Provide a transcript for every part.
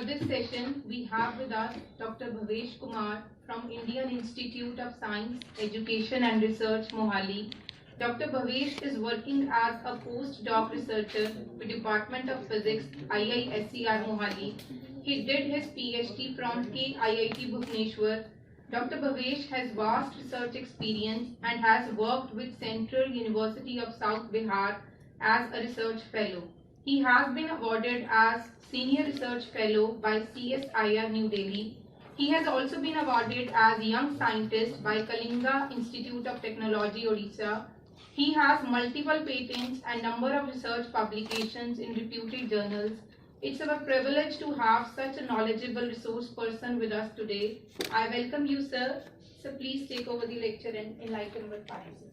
this session, we have with us Dr. Bhavesh Kumar from Indian Institute of Science, Education and Research, Mohali. Dr. Bhavesh is working as a postdoc researcher with Department of Physics, IISER Mohali. He did his PhD from KIIT Bhubaneswar. Dr. Bhavesh has vast research experience and has worked with Central University of South Bihar as a research fellow. He has been awarded as Senior Research Fellow by CSIR New Delhi. He has also been awarded as Young Scientist by Kalinga Institute of Technology, Odisha. He has multiple patents and number of research publications in reputed journals. It's our privilege to have such a knowledgeable resource person with us today. I welcome you, sir. So please take over the lecture and enlighten our participants.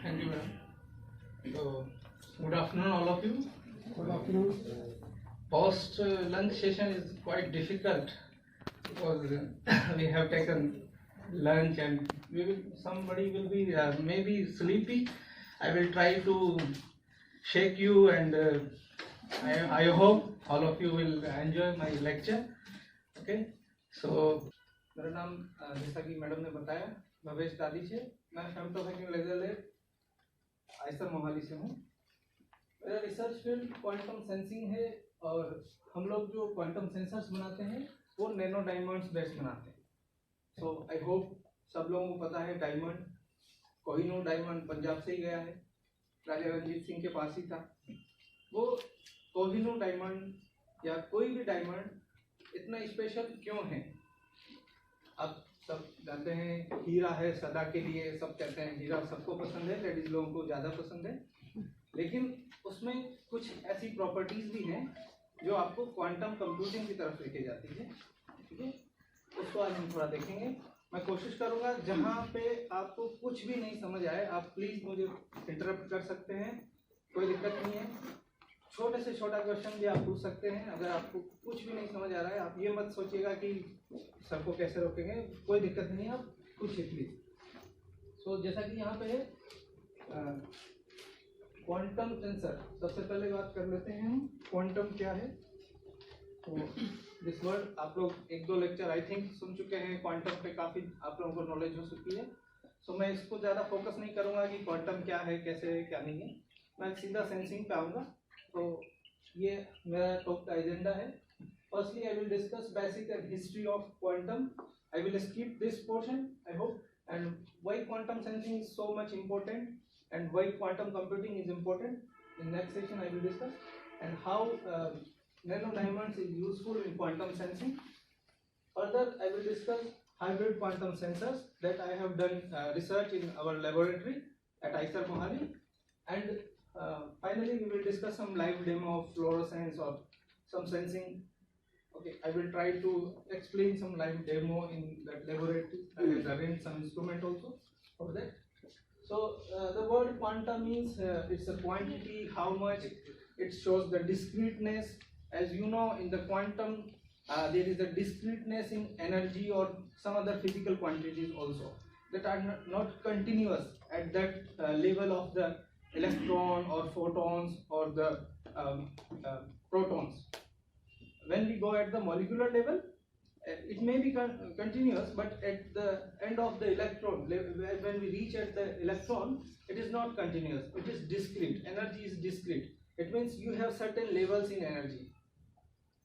Thank you, ma'am. So, good afternoon, all of you. Good afternoon. Post lunch session is quite difficult because we have taken lunch and somebody will be maybe sleepy. I will try to shake you and I hope all of you will enjoy my lecture. Okay. So, मेरा नाम जैसा कि madam ने बताया भवेश दादी है। मैं फेमटोफैक्टिंग laser lab Eicher Mohali से हूँ। मेरा रिसर्च फील्ड क्वांटम सेंसिंग है और हम लोग जो क्वांटम सेंसर्स बनाते हैं वो नैनो डायमंड्स बेस्ड बनाते हैं। सो आई होप सब लोगों को पता है डायमंड, कोहिनूर डायमंड पंजाब से ही गया है, राजा रंजीत सिंह के पास ही था। वो कोहिनूर डायमंड या कोई भी डायमंड इतना स्पेशल क्यों है? आप सब जानते हैं हीरा है सदा के लिए, सब कहते हैं हीरा सबको पसंद है, लेडीज लोगों को ज़्यादा पसंद है, लेकिन उसमें कुछ ऐसी प्रॉपर्टीज भी हैं जो आपको क्वांटम कंप्यूटिंग की तरफ लेके जाती है। ठीक है, उसको आज हम थोड़ा देखेंगे। मैं कोशिश करूंगा जहां पे आपको कुछ भी नहीं समझ आए आप प्लीज़ मुझे इंटरप्ट कर सकते हैं, कोई दिक्कत नहीं है। छोटे से छोटा क्वेश्चन भी आप पूछ सकते हैं। अगर आपको कुछ भी नहीं समझ आ रहा है आप ये मत सोचिएगा कि सबको कैसे रोकेंगे, कोई दिक्कत नहीं है, आप पूछिए प्लीज। सो जैसा कि यहाँ पे है क्वांटम सेंसर, सबसे पहले बात कर लेते हैं हम क्वांटम क्या है। तो दिस वर्ड आप लोग एक दो लेक्चर आई थिंक सुन चुके हैं, क्वांटम पे काफ़ी आप लोगों को नॉलेज हो चुकी है। सो मैं इसको ज़्यादा फोकस नहीं करूँगा कि क्वांटम क्या है, कैसे है, क्या नहीं है। मैं सीधा सेंसिंग पे आऊँगा। तो ये मेरा टॉक का एजेंडा है। Firstly I will discuss basic and history of quantum. I will skip this portion I hope, and why quantum sensing is so much important and why quantum computing is important. In next session I will discuss and how nano diamonds is useful in quantum sensing. Further I will discuss hybrid quantum sensors that I have done research in our laboratory at IISER Mohali, and finally we will discuss some live demo of fluorescence or some sensing. Okay, I will try to explain some live demo in that laboratory. I will arrange some instrument also for that. So the word quantum means it's a quantity, how much it shows the discreteness. As you know, in the quantum there is a discreteness in energy or some other physical quantities also that are not continuous at that level of the electron or photons or the protons. When we go at the molecular level, it may be continuous, but at the end of the electron, when we reach at the electron, it is not continuous, it is discrete. Energy is discrete. It means you have certain levels in energy.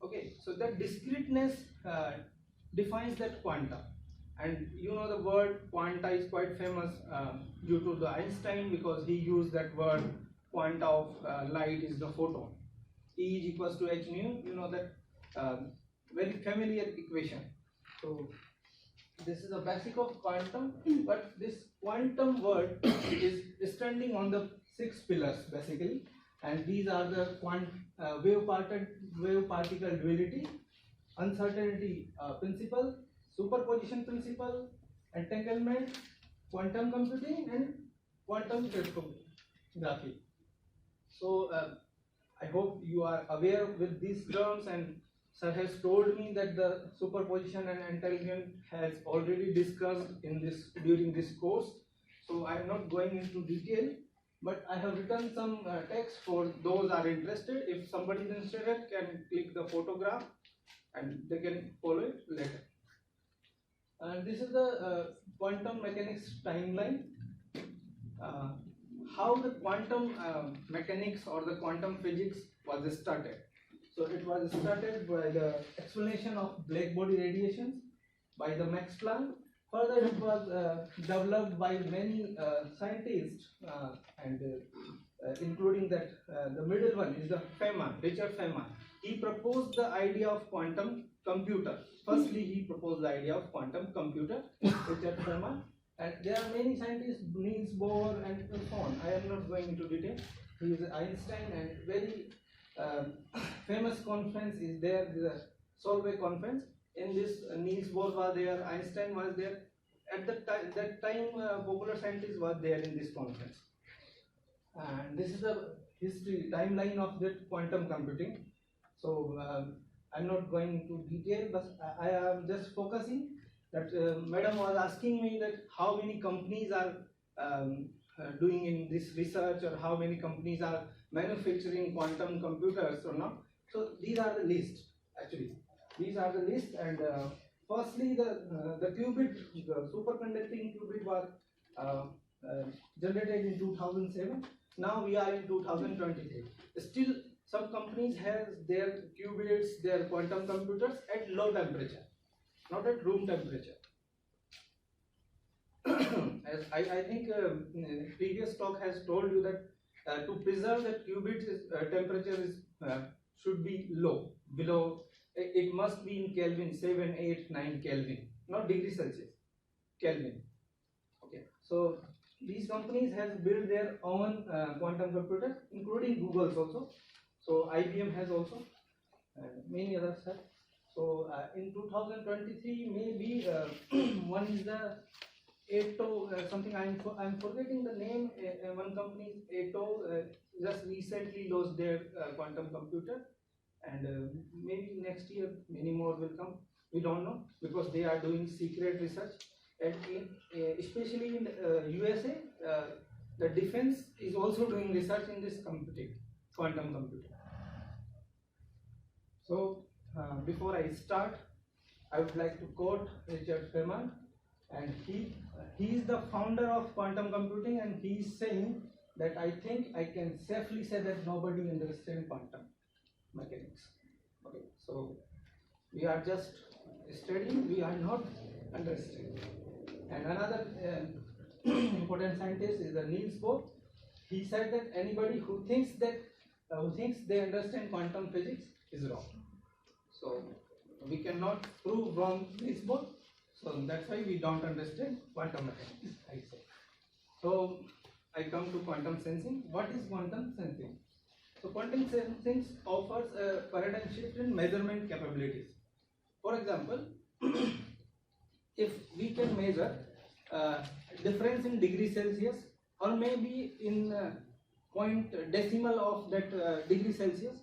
Okay, so that discreteness defines that quantum. And you know the word quanta is quite famous due to the Einstein, because he used that word. Quanta of light is the photon. E is equals to h nu, you know that very familiar equation. So this is the basic of quantum, but this quantum word is standing on the 6 pillars basically, and these are the wave particle duality, uncertainty principle, superposition principle, entanglement, quantum computing, and quantum cryptography. So I hope you are aware with these terms, and sir has told me that the superposition and entanglement has already discussed in this during this course. so I am not going into detail, but I have written some text for those are interested. If somebody is interested, can click the photograph and they can follow it later. And this is the quantum mechanics timeline. How the quantum mechanics or the quantum physics was started. So it was started by the explanation of black body radiations by the Max Planck. Further, it was developed by many scientists, including that the middle one is the Feynman, Richard Feynman. He proposed the idea of quantum computer. Firstly, he proposed the idea of quantum computer, Richard Feynman. And there are many scientists, Niels Bohr and so on. I am not going into detail. He is Einstein, and very famous conference is there, the Solvay conference. In this, Niels Bohr was there, Einstein was there. At that time, popular scientists were there in this conference. And this is the history timeline of that quantum computing. So I'm not going into detail, but I am just focusing that madam was asking me that how many companies are doing in this research, or how many companies are manufacturing quantum computers or not. So these are the list, actually. These are the list, and firstly the qubit, the superconducting qubit was generated in 2007. Now we are in 2023. Still some companies have their qubits, their quantum computers at low temperature, not at room temperature. As I think previous talk has told you that to preserve that qubit temperature is should be low, below, it must be in Kelvin, 7, 8, 9 Kelvin, not degree Celsius, Kelvin. Okay, so these companies have built their own quantum computers, including Google's also. So IBM has also, and many others have. So in 2023, maybe one is the Ato, something I'm forgetting the name. One company is Ato, just recently lost their quantum computer, and maybe next year many more will come. We don't know, because they are doing secret research, and especially in USA, the defense is also doing research in this quantum computer. So before I start, I would like to quote Richard Feynman, and he is the founder of quantum computing, and he is saying that I think I can safely say that nobody understands quantum mechanics. Okay, so we are just studying, we are not understanding. And another important scientist is Niels Bohr. He said that anybody who thinks they understand quantum physics is wrong. So we cannot prove wrong Niels Bohr. So that's why we don't understand quantum mechanics, I say. So I come to quantum sensing. What is quantum sensing? So quantum sensing offers a paradigm shift in measurement capabilities. For example, if we can measure difference in degree Celsius, or maybe in point decimal of that degree Celsius,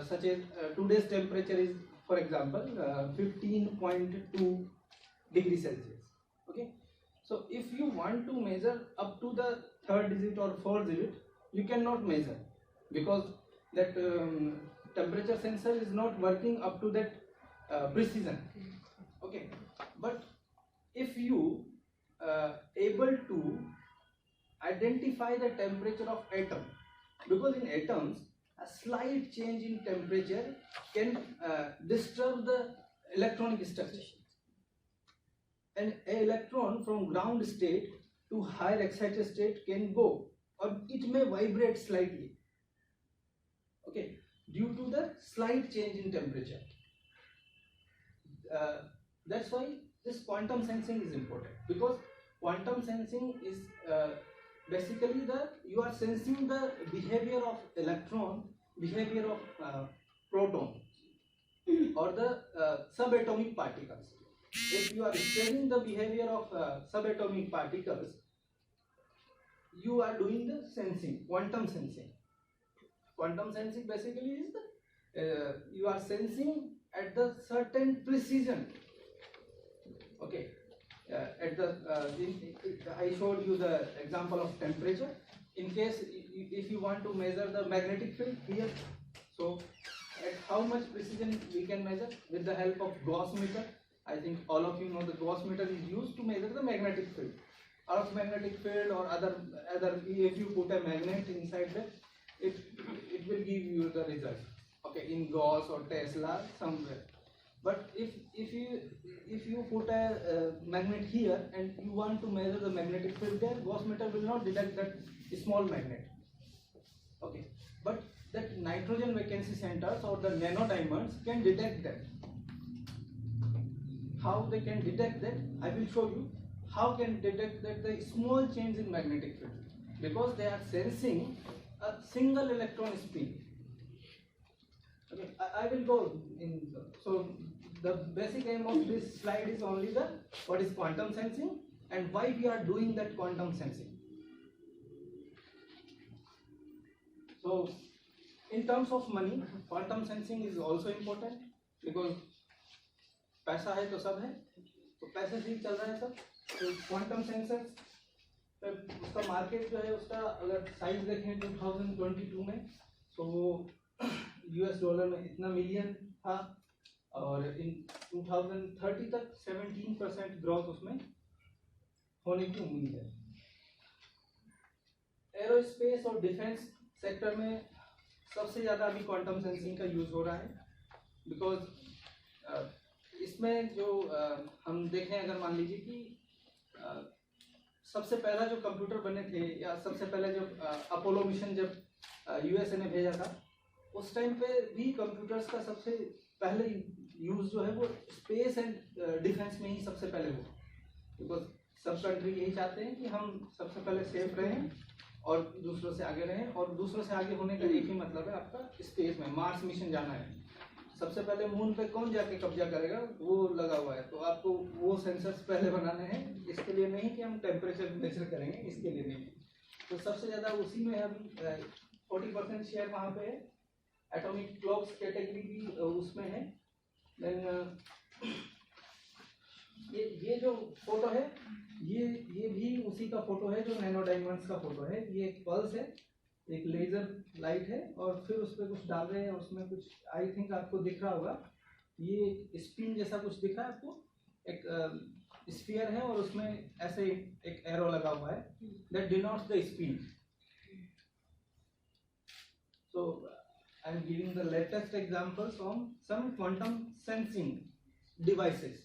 such as today's temperature is, for example, 15.2 degree Celsius. Okay, so if you want to measure up to the third digit or fourth digit, you cannot measure, because that temperature sensor is not working up to that precision. Okay, but if you able to identify the temperature of atom, because in atoms a slight change in temperature can disturb the electronic structure, and an electron from ground state to higher excited state can go, or it may vibrate slightly, okay, due to the slight change in temperature. That's why this quantum sensing is important, because quantum sensing is basically you are sensing the behavior of electron, behavior of proton, or the subatomic particles. If you are studying the behavior of subatomic particles, you are doing the sensing, quantum sensing. Quantum sensing basically is you are sensing at the certain precision. Okay, at the I showed you the example of temperature. In case if you want to measure the magnetic field here, so at how much precision we can measure with the help of Gauss meter. I think all of you know the Gauss meter is used to measure the magnetic field. Earth magnetic field or other if you put a magnet inside that, it will give you the result. Okay, in Gauss or Tesla somewhere. But if you put a magnet here and you want to measure the magnetic field there, Gauss meter will not detect that small magnet. Okay, but that nitrogen vacancy centers or the nanodiamonds can detect that. How they can detect that? I will show you how can detect that the small change in magnetic field, because they are sensing a single electron spin. Okay, I will go in. So the basic aim of this slide is only the what is quantum sensing and why we are doing that quantum sensing. So in terms of money, quantum sensing is also important because पैसा है तो सब है, तो पैसे से ही चल रहा है सब. तो क्वांटम सेंसर उसका मार्केट जो है उसका अगर साइज देखें 2022 में, तो वो $US में इतना मिलियन था और इन 2030 तक 17% ग्रोथ उसमें होने की उम्मीद है. एरोस्पेस और डिफेंस सेक्टर में सबसे ज़्यादा अभी क्वांटम सेंसिंग का यूज़ हो रहा है, बिकॉज इसमें जो हम देखें, अगर मान लीजिए कि सबसे पहला जो कंप्यूटर बने थे या सबसे पहले जो अपोलो मिशन जब यूएसए ने भेजा था, उस टाइम पे भी कंप्यूटर्स का सबसे पहले यूज़ जो है वो स्पेस एंड डिफेंस में ही सबसे पहले हुआ, बिकॉज सब कंट्री यही चाहते हैं कि हम सबसे पहले सेफ रहें और दूसरों से आगे रहें, और दूसरों से आगे होने का एक ही मतलब है आपका स्पेस में मार्स मिशन जाना है. सबसे पहले मून पे कौन जाके कब्जा करेगा, वो लगा हुआ है. तो आपको वो सेंसर्स पहले बनाने हैं, इसके लिए नहीं कि हम टेम्परेचर मेजर करेंगे, इसके लिए नहीं. तो सबसे ज़्यादा उसी में अभी 40% शेयर वहाँ पे है. एटॉमिक क्लॉक्स कैटेगरी भी उसमें है. देन ये जो फोटो है ये भी उसी का फोटो है जो नैनो डायमंड्स का फोटो है. ये एक पल्स है, एक लेजर लाइट है, और फिर उस पर कुछ डाल रहे हैं, उसमें कुछ आई थिंक आपको दिख रहा होगा, ये स्पिन जैसा कुछ दिख रहा है आपको. एक स्फीयर है और उसमें ऐसे एक एरो लगा हुआ है, that denotes the spin. So I am giving the latest examples from some quantum sensing devices.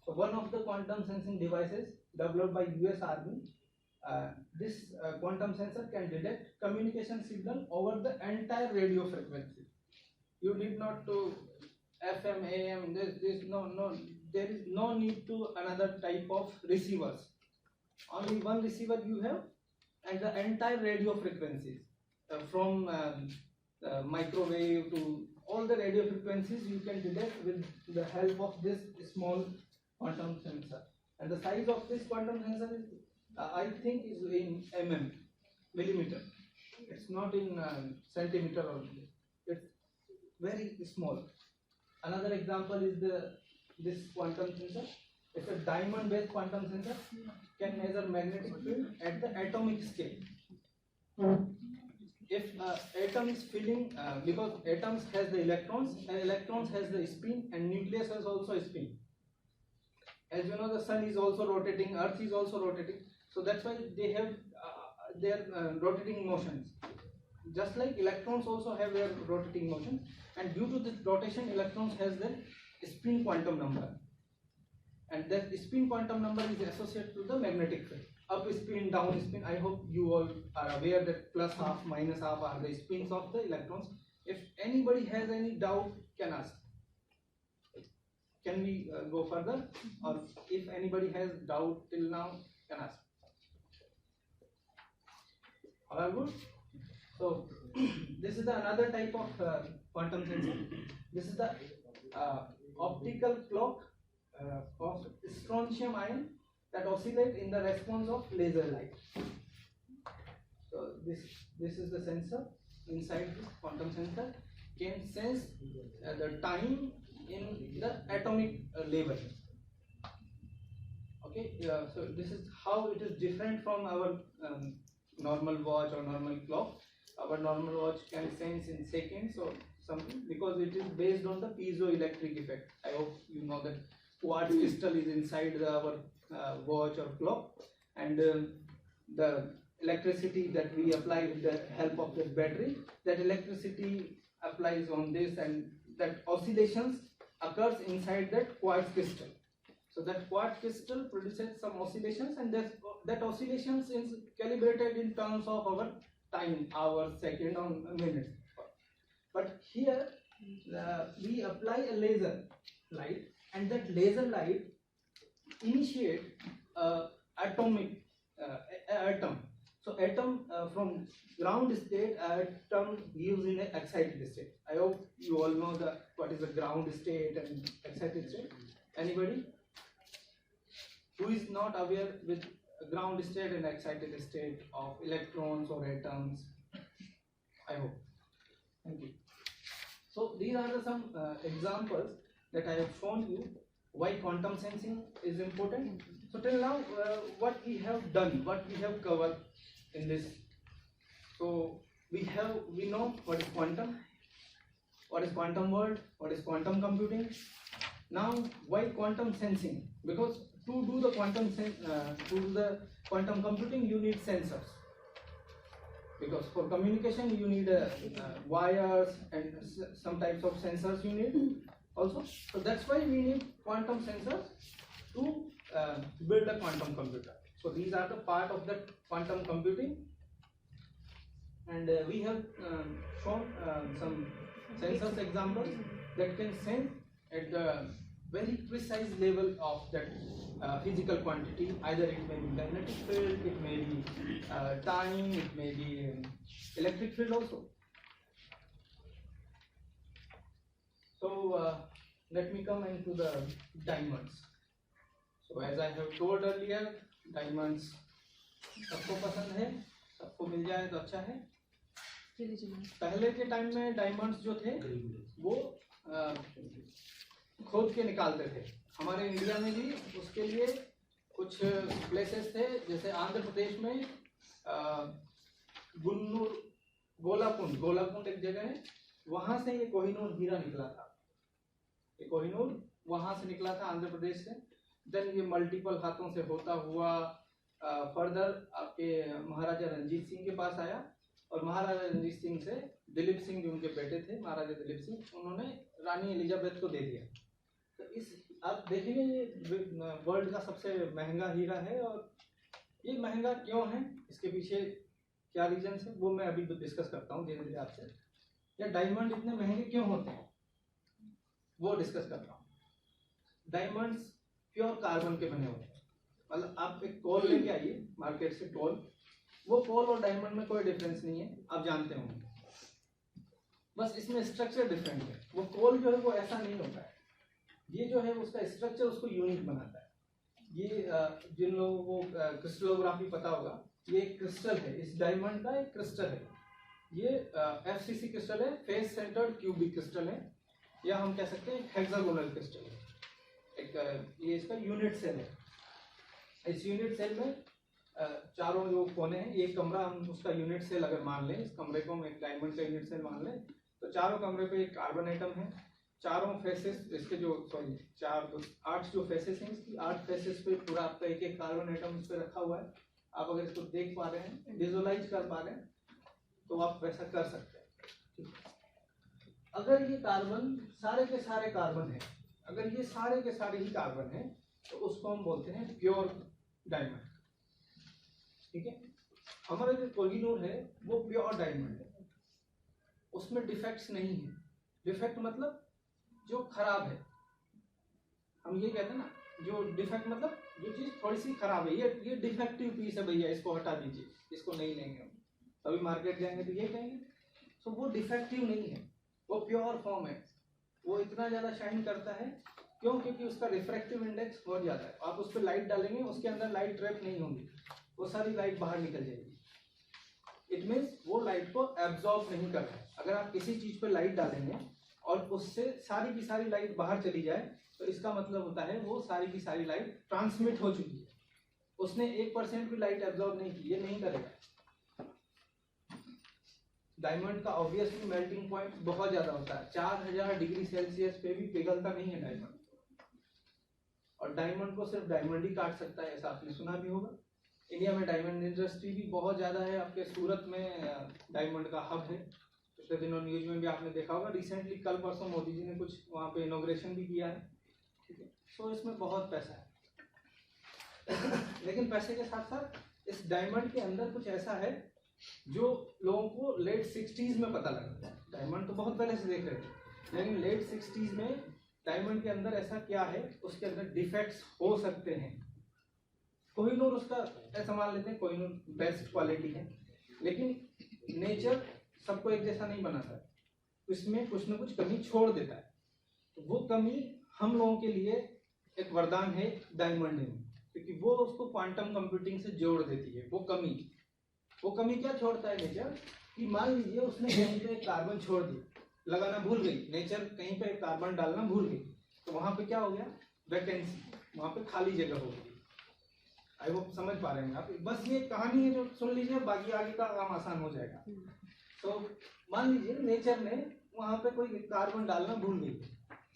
So one of the quantum sensing devices developed by US Army, this quantum sensor can detect communication signal over the entire radio frequency. You need not to FM, AM. There is no need to another type of receivers. Only one receiver you have, and the entire radio frequencies from microwave to all the radio frequencies you can detect with the help of this small quantum sensor. And the size of this quantum sensor is I think is in millimeter. It's not in centimeter only. It's very small. Another example is this quantum sensor. It's a diamond based quantum sensor, can measure magnetic field at the atomic scale. If atom is filling, because atoms has the electrons and electrons has the spin, and nucleus has also spin. As you know, the sun is also rotating, earth is also rotating, so that's why they have their rotating motions. Just like electrons also have their rotating motion, and due to this rotation, electrons has their spin quantum number, and that spin quantum number is associated to the magnetic field. Up spin, down spin. I hope you all are aware that plus half, minus half are the spins of the electrons. If anybody has any doubt, can ask. Can we go further? Or if anybody has doubt till now, can ask. All good? So this is the another type of quantum sensing. This is the optical clock of strontium ion that oscillate in the response of laser light. So this is the sensor. Inside this quantum sensor can sense the time in the atomic level. Okay. Okay, so this is how it is different from our normal watch or normal clock. Our normal watch can sense in seconds or something, because it is based on the piezoelectric effect. I hope you know that quartz crystal is inside our watch or clock, and the electricity that we apply with the help of the battery, that electricity applies on this, and that oscillations occurs inside that quartz crystal. So that quartz crystal produces some oscillations, and that oscillations is calibrated in terms of our time, hour, second, or minute. But here we apply a laser light, and that laser light initiate atomic atom. So atom from ground state, atom gives in an excited state. I hope you all know what is the ground state and excited state. Anybody who is not aware with ground state and excited state of electrons or atoms? I hope. Thank you. So these are some examples that I have shown you why quantum sensing is important. So till now, what we have done, what we have covered in this. So we know what is quantum world, what is quantum computing. Now, why quantum sensing? Because to do the quantum computing, you need sensors. Because for communication, you need wires and some types of sensors you need also. So that's why we need quantum sensors to build a quantum computer. So these are the part of the quantum computing, and we have shown some sensors examples that can sense at the very precise level of that physical quantity. Either it may be magnetic field, it may be time, it may be electric field also. So let me come into the diamonds. So as I have told earlier, diamonds सबको पसंद है, सबको मिल जाए तो अच्छा है. पहले के टाइम में डायमंड्स जो थे वो खोद के निकालते थे. हमारे इंडिया में भी उसके लिए कुछ प्लेसेस थे, जैसे आंध्र प्रदेश में गुन्नूर गोलाकुंड एक जगह है, वहां से ये कोहिनूर हीरा निकला था. ये कोहिनूर वहां से निकला था आंध्र प्रदेश से. देन ये मल्टीपल हाथों से होता हुआ फर्दर आपके महाराजा रंजीत सिंह के पास आया, और महाराजा रंजीत सिंह से दिलीप सिंह जो उनके बेटे थे, महाराजा दिलीप सिंह, उन्होंने रानी एलिजाबेथ को दे दिया. तो इस आप देखेंगे ये वर्ल्ड का सबसे महंगा हीरा है, और ये महंगा क्यों है, इसके पीछे क्या रीजन है, वो मैं अभी डिस्कस करता हूँ धीरे धीरे आपसे. या डायमंड इतने महंगे क्यों होते हैं वो डिस्कस करता हूँ. डायमंड्स प्योर कार्बन के बने होते हैं. मतलब आप एक कोल लेके आइए मार्केट से, कोल, वो कोल और डायमंड में कोई डिफरेंस नहीं है, आप जानते होंगे. बस इसमें स्ट्रक्चर डिफरेंट है. वो कोल जो है वो ऐसा नहीं होता है, ये जो है उसका स्ट्रक्चर उसको यूनिक बनाता है. ये जिन लोगों को क्रिस्टलोग्राफी पता होगा, ये एक क्रिस्टल है, इस डायमंड का एक क्रिस्टल है. ये FCC क्रिस्टल है, फेस सेंटर्ड क्यूबिक क्रिस्टल है, या हम कह सकते हैं हेक्सागोनल क्रिस्टल है. एक ये इसका यूनिट सेल है. इस यूनिट सेल में चारों जो कोने हैं, एक कमरा हम उसका यूनिट सेल अगर मान लें, इस कमरे को हम एक डायमंड का यूनिट सेल मान लें, तो चारों कमरे पे एक कार्बन एटम है. चारों फेसेस इसके जो 8 जो फेसेस हैं, इसकी 8 फेसेस पे पूरा आपका एक एक कार्बन एटम इस पे रखा हुआ है. आप अगर इसको देख पा रहे हैं, विजुअलाइज कर पा रहे हैं, तो आप वैसा कर सकते हैं. अगर ये कार्बन सारे के सारे कार्बन है, अगर ये सारे के सारे ही कार्बन है, तो उसको हम बोलते हैं प्योर डायमंड. ठीक है. हमारा जो कोहिनूर है वो प्योर डायमंड है, उसमें डिफेक्ट्स नहीं है. डिफेक्ट मतलब जो खराब है, हम ये कहते हैं ना, जो डिफेक्ट मतलब जो चीज थोड़ी सी खराब है, ये डिफेक्टिव पीस है भैया, इसको हटा दीजिए, इसको नहीं लेंगे हम. अभी मार्केट जाएंगे तो ये कहेंगे. तो वो डिफेक्टिव नहीं है, वो प्योर फॉर्म है. वो इतना ज्यादा शाइन करता है क्यों? क्योंकि उसका रिफ्रैक्टिव इंडेक्स बहुत ज्यादा है. आप उस पर लाइट डालेंगे, उसके अंदर लाइट ट्रैप नहीं होगी, वो सारी लाइट बाहर निकल जाएगी. इट मीन्स वो लाइट को एब्जॉर्ब नहीं कर रहा है. अगर आप किसी चीज पर लाइट डालेंगे और उससे सारी की सारी लाइट बाहर चली जाए, तो इसका मतलब होता है वो सारी की सारी लाइट ट्रांसमिट हो चुकी है. उसने 1% भी लाइट एब्जॉर्ब नहीं की, ये नहीं करेगा। डायमंड का ऑब्वियसली मेल्टिंग पॉइंट बहुत ज्यादा होता है, 4000 डिग्री सेल्सियस पे भी पिघलता नहीं है डायमंड, और डायमंड को सिर्फ डायमंड ही काट सकता है, ऐसा आपने सुना भी होगा। इंडिया में डायमंड इंडस्ट्री भी बहुत ज़्यादा है, आपके सूरत में डायमंड का हब है, पिछले दिनों न्यूज में भी आपने देखा होगा, रिसेंटली कल परसों मोदी जी ने कुछ वहाँ पे इनॉग्रेशन भी किया है, ठीक है। सो इसमें बहुत पैसा है लेकिन पैसे के साथ साथ इस डायमंड के अंदर कुछ ऐसा है जो लोगों को लेट 60s में पता लगा। डायमंड तो बहुत पहले से देख रहे थे, लेकिन लेट 60s में डायमंड के अंदर ऐसा क्या है, उसके अंदर डिफेक्ट्स हो सकते हैं। कोहिनूर उसका ऐसा मान लेते हैं, कोहिनूर बेस्ट क्वालिटी है, लेकिन नेचर सबको एक जैसा नहीं बनाता, इसमें कुछ ना कुछ कमी छोड़ देता है। तो वो कमी हम लोगों के लिए एक वरदान है डायमंड में, क्योंकि वो उसको क्वांटम कंप्यूटिंग से जोड़ देती है। वो कमी क्या छोड़ता है नेचर, कि मान लीजिए उसने कहीं पे कार्बन छोड़ दी, लगाना भूल गई, नेचर कहीं पे कार्बन डालना भूल गई, तो वहां पे क्या हो गया, वैकेंसी, वहां पे खाली जगह हो गई। आई होप समझ पा रहे हैं आप, बस ये कहानी है जो सुन लीजिए, बाकी आगे का काम आसान हो जाएगा। तो मान लीजिए नेचर ने वहां पे कोई कार्बन डालना भूल गई,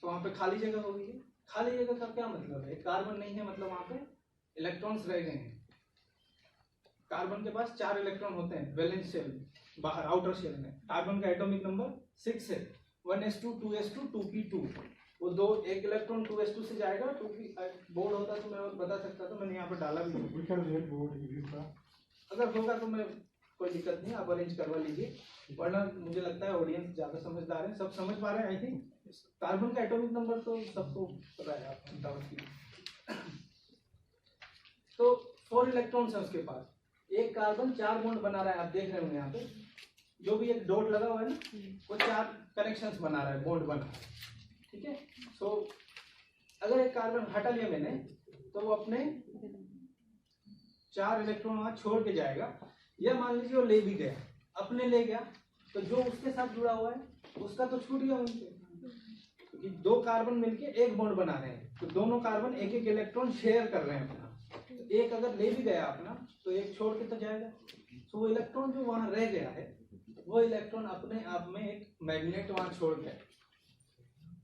तो वहां पे खाली जगह हो गई है। खाली जगह का क्या मतलब है, कार्बन नहीं है मतलब वहां पे इलेक्ट्रॉन्स रह गए हैं। कार्बन के पास 4 इलेक्ट्रॉन होते हैं वैलेंस शेल में, बाहर आउटर शेल में। कार्बन का एटॉमिक नंबर 6 है, 1s2 2s2 2p2। वो दो एक इलेक्ट्रॉन 2s2 से जाएगा, 2p बोर्ड होता तो मैं बता सकता था, मैंने यहाँ पे डाला भी। अगर होगा तो मैं कोई दिक्कत नहीं, आप अरेंज करवा लीजिए, वरना मुझे लगता है ऑडियंस ज्यादा समझदार है, सब समझ पा रहे हैं। आई थिंक कार्बन का एटॉमिक नंबर तो सबको पता है, आप तो 4 इलेक्ट्रॉन्स है उसके पास, एक कार्बन 4 बॉन्ड बना रहा है। आप देख रहे होंगे यहाँ पे जो भी एक डॉट लगा हुआ है ना, वो 4 कनेक्शंस बना रहा है, बॉन्ड बना रहा है, ठीक है। सो अगर एक कार्बन हटा लिया मैंने, तो वो अपने 4 इलेक्ट्रॉन वहां छोड़ के जाएगा, या मान लीजिए वो ले भी गया, अपने ले गया, तो जो उसके साथ जुड़ा हुआ है उसका तो छूट गया उनसे, क्योंकि 2 कार्बन मिलके एक बॉन्ड बना रहे हैं, तो दोनों कार्बन एक एक इलेक्ट्रॉन शेयर कर रहे हैं अपना। तो एक अगर ले भी गया अपना, तो एक छोड़ के तो जाएगा। तो वो इलेक्ट्रॉन जो वहां रह गया है, वो इलेक्ट्रॉन अपने आप में एक मैग्नेट वहां छोड़ गया।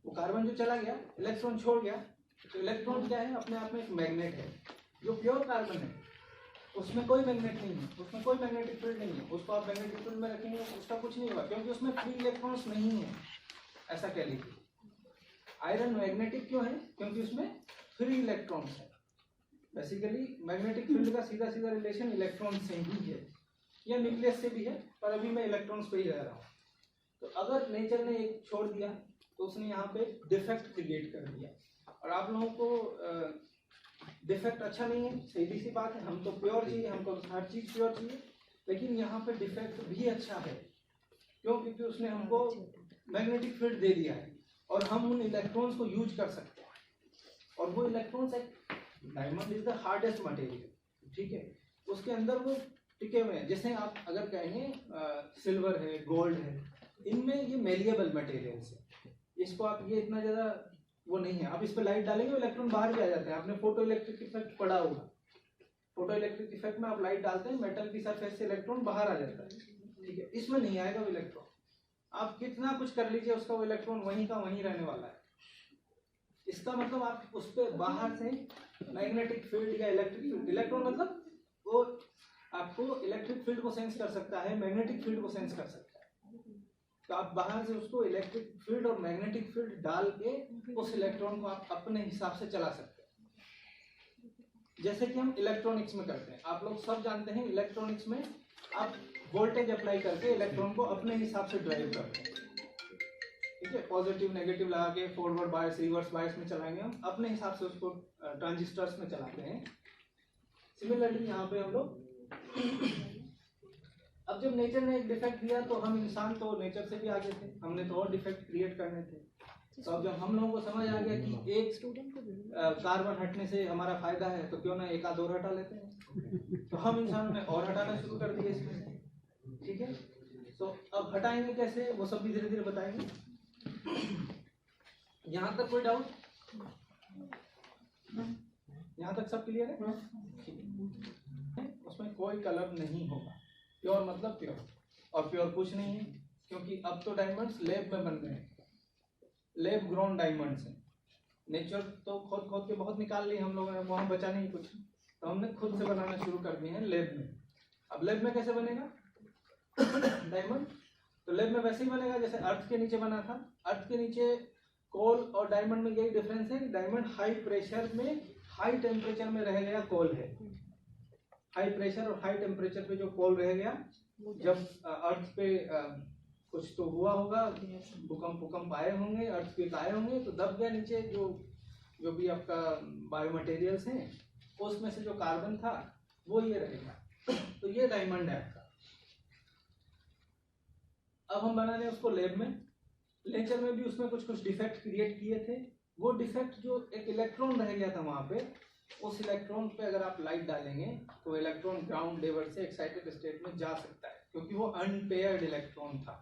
वो कार्बन जो चला गया, इलेक्ट्रॉन छोड़ गया, तो इलेक्ट्रॉन क्या है, अपने आप में एक मैग्नेट है। जो प्योर कार्बन है उसमें कोई मैग्नेट नहीं है, उसमें कोई मैग्नेटिक फील्ड नहीं है, उसको आप मैग्नेटिक फील्ड में रखेंगे उसका कुछ नहीं होगा, क्योंकि उसमें फ्री इलेक्ट्रॉन्स नहीं है, ऐसा कह लीजिए। आयरन मैग्नेटिक क्यों है, क्योंकि उसमें फ्री इलेक्ट्रॉन्स है। बेसिकली मैग्नेटिक फील्ड का सीधा सीधा रिलेशन इलेक्ट्रॉन से ही है, या न्यूक्लियस से भी है, पर अभी मैं इलेक्ट्रॉन्स पे ही रह रहा हूँ। तो अगर नेचर ने एक छोड़ दिया, तो उसने यहाँ पे डिफेक्ट क्रिएट कर दिया। और आप लोगों को डिफेक्ट अच्छा नहीं है, सीधी सी बात है, हम तो प्योर चाहिए, हमको हर चीज प्योर चाहिए, लेकिन यहाँ पे डिफेक्ट भी अच्छा है। क्यों, क्योंकि उसने हमको मैग्नेटिक फील्ड दे दिया है, और हम उन इलेक्ट्रॉन्स को यूज कर सकते हैं। और वो इलेक्ट्रॉन्स एक, diamond is the hardest material, ठीक है, उसके अंदर वो टिके हुए हैं। जैसे आप अगर कहेंगे सिल्वर है, गोल्ड है, इनमें ये मेलिएबल मटेरियल्स है, इसको आप ये इतना ज्यादा वो नहीं है, आप इस पर लाइट डालेंगे इलेक्ट्रॉन बाहर भी आ जाते हैं। आपने फोटो इलेक्ट्रिक इफेक्ट पढ़ा होगा, फोटो इलेक्ट्रिक इफेक्ट में आप लाइट डालते हैं, मेटल की सरफेस से इलेक्ट्रॉन बाहर आ जाता है, ठीक है। इसमें नहीं आएगा वो इलेक्ट्रॉन, आप कितना कुछ कर लीजिए, उसका वो इलेक्ट्रॉन वहीं का वहीं रहने वाला है। इसका मतलब आप उस पर बाहर से मैग्नेटिक फील्ड या इलेक्ट्रिक फील्ड, इलेक्ट्रॉन मतलब वो आपको इलेक्ट्रिक फील्ड को सेंस कर सकता है, मैग्नेटिक फील्ड को सेंस कर सकता है। तो आप बाहर से उसको इलेक्ट्रिक फील्ड और मैग्नेटिक फील्ड डाल के उस इलेक्ट्रॉन को आप अपने हिसाब से चला सकते हैं, जैसे कि हम इलेक्ट्रॉनिक्स में करते हैं। आप लोग सब जानते हैं इलेक्ट्रॉनिक्स में आप वोल्टेज अप्लाई करके इलेक्ट्रॉन को अपने हिसाब से ड्राइव करते हैं, ठीक है। पॉजिटिव नेगेटिव लगा के फॉरवर्ड बायस रिवर्स बायस में चलाएंगे, हम अपने हिसाब से उसको ट्रांजिस्टर्स में चलाते हैं। सिमिलरली यहाँ पे हम लोग अब जब नेचर ने एक डिफेक्ट दिया, तो हम इंसान तो नेचर से भी आगे थे, हमने तो और डिफेक्ट क्रिएट करने थे। तो अब जब हम लोगों को समझ आ गया कि एक कार्बन हटने से हमारा फायदा है, तो क्यों ना एक आध और हटा लेते हैं, तो हम इंसान ने और हटाना शुरू कर दिया इसमें से, ठीक है। तो अब हटाएंगे कैसे, वो सब भी धीरे धीरे बताएंगे। यहाँ तक कोई डाउट, यहाँ तक सब क्लियर है? उसमें कोई कलर नहीं होगा। प्योर मतलब प्योर, और प्योर कुछ नहीं है, क्योंकि अब तो डायमंड्स लैब में बन रहे हैं, लैब ग्रोन डायमंड्स हैं। नेचर तो खोद खोद के बहुत निकाल ली हम लोगों ने, वहाँ बचा नहीं कुछ, तो हमने खुद से बनाना शुरू कर दिए हैं लैब में। अब लैब में कैसे बनेगा डायमंड? तो लैब में वैसे ही बनेगा जैसे अर्थ के नीचे बना था। अर्थ के नीचे कोल और डायमंड में यही डिफरेंस है, डायमंड हाई प्रेशर में हाई टेम्परेचर में रह गया, कोल है हाई प्रेशर और हाई टेम्परेचर पे जो कोल रह गया, जब अर्थ पे कुछ तो हुआ होगा, भूकंप आए होंगे, अर्थक्वेक आए होंगे, तो दब गया नीचे जो भी आपका बायो मटेरियल्स हैं, उसमें से जो कार्बन था वो ये रहेगा। तो ये डायमंड है आपका। अब हम बना रहे हैं उसको लैब में। नेचर में भी उसमें कुछ कुछ डिफेक्ट क्रिएट किए थे। वो डिफेक्ट जो एक इलेक्ट्रॉन रह गया था वहां पे, उस इलेक्ट्रॉन पे अगर आप लाइट डालेंगे तो इलेक्ट्रॉन ग्राउंड लेवल से एक्साइटेड स्टेट में जा सकता है, क्योंकि वो अनपेयर्ड इलेक्ट्रॉन था।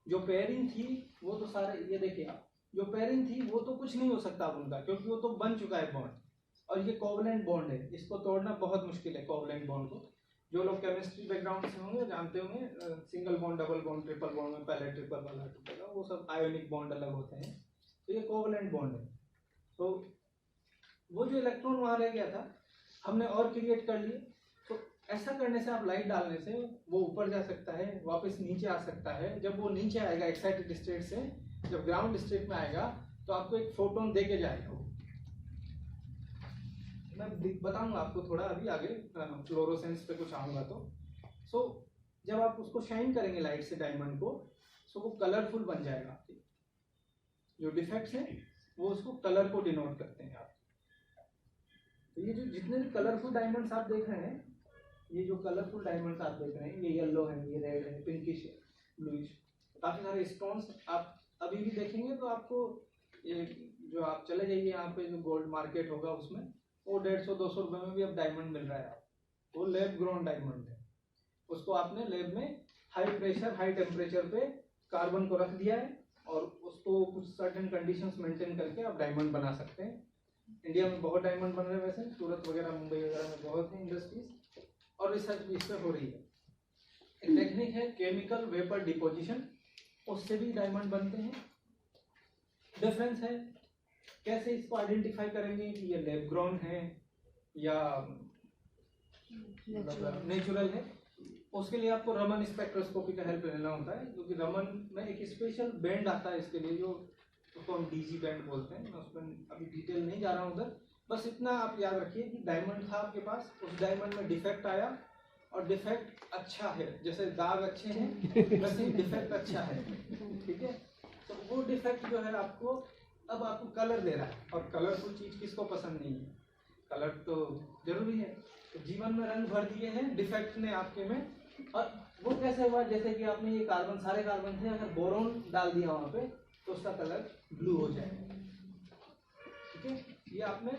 जो पेयरिंग थी वो तो सारे, ये देखिए आप, जो पेयरिंग थी वो तो कुछ नहीं हो सकता अब उनका, क्योंकि वो तो बन चुका है बॉन्ड। और ये कोवलेंट बॉन्ड है, इसको तोड़ना बहुत मुश्किल है कोवलेंट बॉन्ड को। जो लोग केमिस्ट्री बैकग्राउंड से होंगे जानते होंगे, single bond, double bond, triple bond में पहले ट्रिपल वाला टूटेगा, वो सब आयोनिक बॉन्ड अलग होते हैं। तो ये कोवलेंट बॉन्ड है। तो वो जो इलेक्ट्रॉन वहां रह गया था हमने और क्रिएट कर लिए। तो ऐसा करने से, आप लाइट डालने से वो ऊपर जा सकता है, वापस नीचे आ सकता है। जब वो नीचे आएगा एक्साइटेड स्टेट से, जब ग्राउंड स्टेट में आएगा तो आपको एक फोटोन दे के जाएगा। वो मैं बताऊंगा आपको थोड़ा अभी आगे, फ्लोरोसेंस पे कुछ आऊंगा तो जब आप उसको शाइन करेंगे लाइट से डायमंड को, सो वो कलरफुल बन जाएगा। आपके जो डिफेक्ट्स हैं वो उसको कलर को डिनोट करते हैं आप। तो ये जो जितने भी कलरफुल डायमंड्स आप देख रहे हैं, ये जो कलरफुल डायमंड्स आप देख रहे हैं, ये येलो है, ये रेड है, पिंकिश है, ब्लूइश, काफी सारे स्टोन्स आप अभी भी देखेंगे तो आपको, ये जो आप चले जाइए यहाँ पे जो गोल्ड मार्केट होगा उसमें, वो 150-200 रुपए में भी अब डायमंड मिल रहा है आपको। वो लैब ग्रोन डायमंड है। उसको आपने लैब में हाई प्रेशर हाई टेम्परेचर पे कार्बन को रख दिया है और उसको कुछ सर्टेन कंडीशंस मेंटेन करके आप डायमंड बना सकते हैं। इंडिया में बहुत डायमंड बन रहे हैं, वैसे सूरत वगैरह, मुंबई वगैरह में बहुत है इंडस्ट्रीज, और रिसर्च भी इस पर हो रही है। एक टेक्निक है केमिकल वेपर डिपोजिशन, उससे भी डायमंड बनते हैं। डिफरेंस है, कैसे इसको आइडेंटिफाई करेंगे कि ये लैब ग्रोन है या नेचुरल है। उसके लिए आपको रमन स्पेक्ट्रोस्कोपी का हेल्प लेना होता है, क्योंकि रमन में एक स्पेशल बैंड आता है इसके लिए, जो उसको हम डीजी बैंड बोलते हैं। मैं उसमें अभी डिटेल नहीं जा रहा हूँ उधर, बस इतना आप याद रखिए कि डायमंड था आपके पास, उस डायमंड में डिफेक्ट आया, और डिफेक्ट अच्छा है, जैसे दाग अच्छे हैं वैसे ही डिफेक्ट अच्छा है, ठीक है। तो वो डिफेक्ट जो है आपको, अब आपको कलर दे रहा है, और कलरफुल चीज किसको पसंद नहीं है, कलर तो जरूरी है। तो जीवन में रंग भर दिए हैं डिफेक्ट ने आपके में। और वो कैसे हुआ, जैसे कि आपने ये कार्बन, सारे कार्बन थे, अगर बोरोन डाल दिया वहां पे तो उसका कलर ब्लू हो जाएगा, ठीक है। ये आपने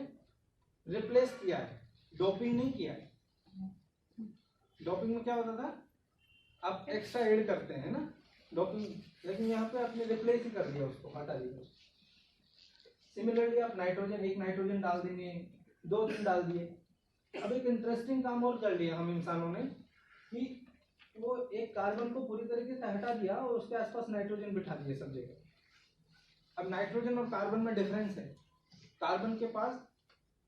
रिप्लेस किया है, डोपिंग नहीं किया है। डोपिंग में क्या होता था, आप एक्स्ट्रा ऐड करते हैं ना डोपिंग, लेकिन यहाँ पे आपने रिप्लेस ही कर दिया, उसको हटा दिया। सिमिलरली आप नाइट्रोजन, एक नाइट्रोजन डाल देंगे, 2-3 डाल दिए। अब एक इंटरेस्टिंग काम और कर लिया हम इंसानों ने, कि वो एक कार्बन को पूरी तरीके से हटा दिया और उसके आसपास नाइट्रोजन बिठा दिए सब जगह। अब नाइट्रोजन और कार्बन में डिफरेंस है, कार्बन के पास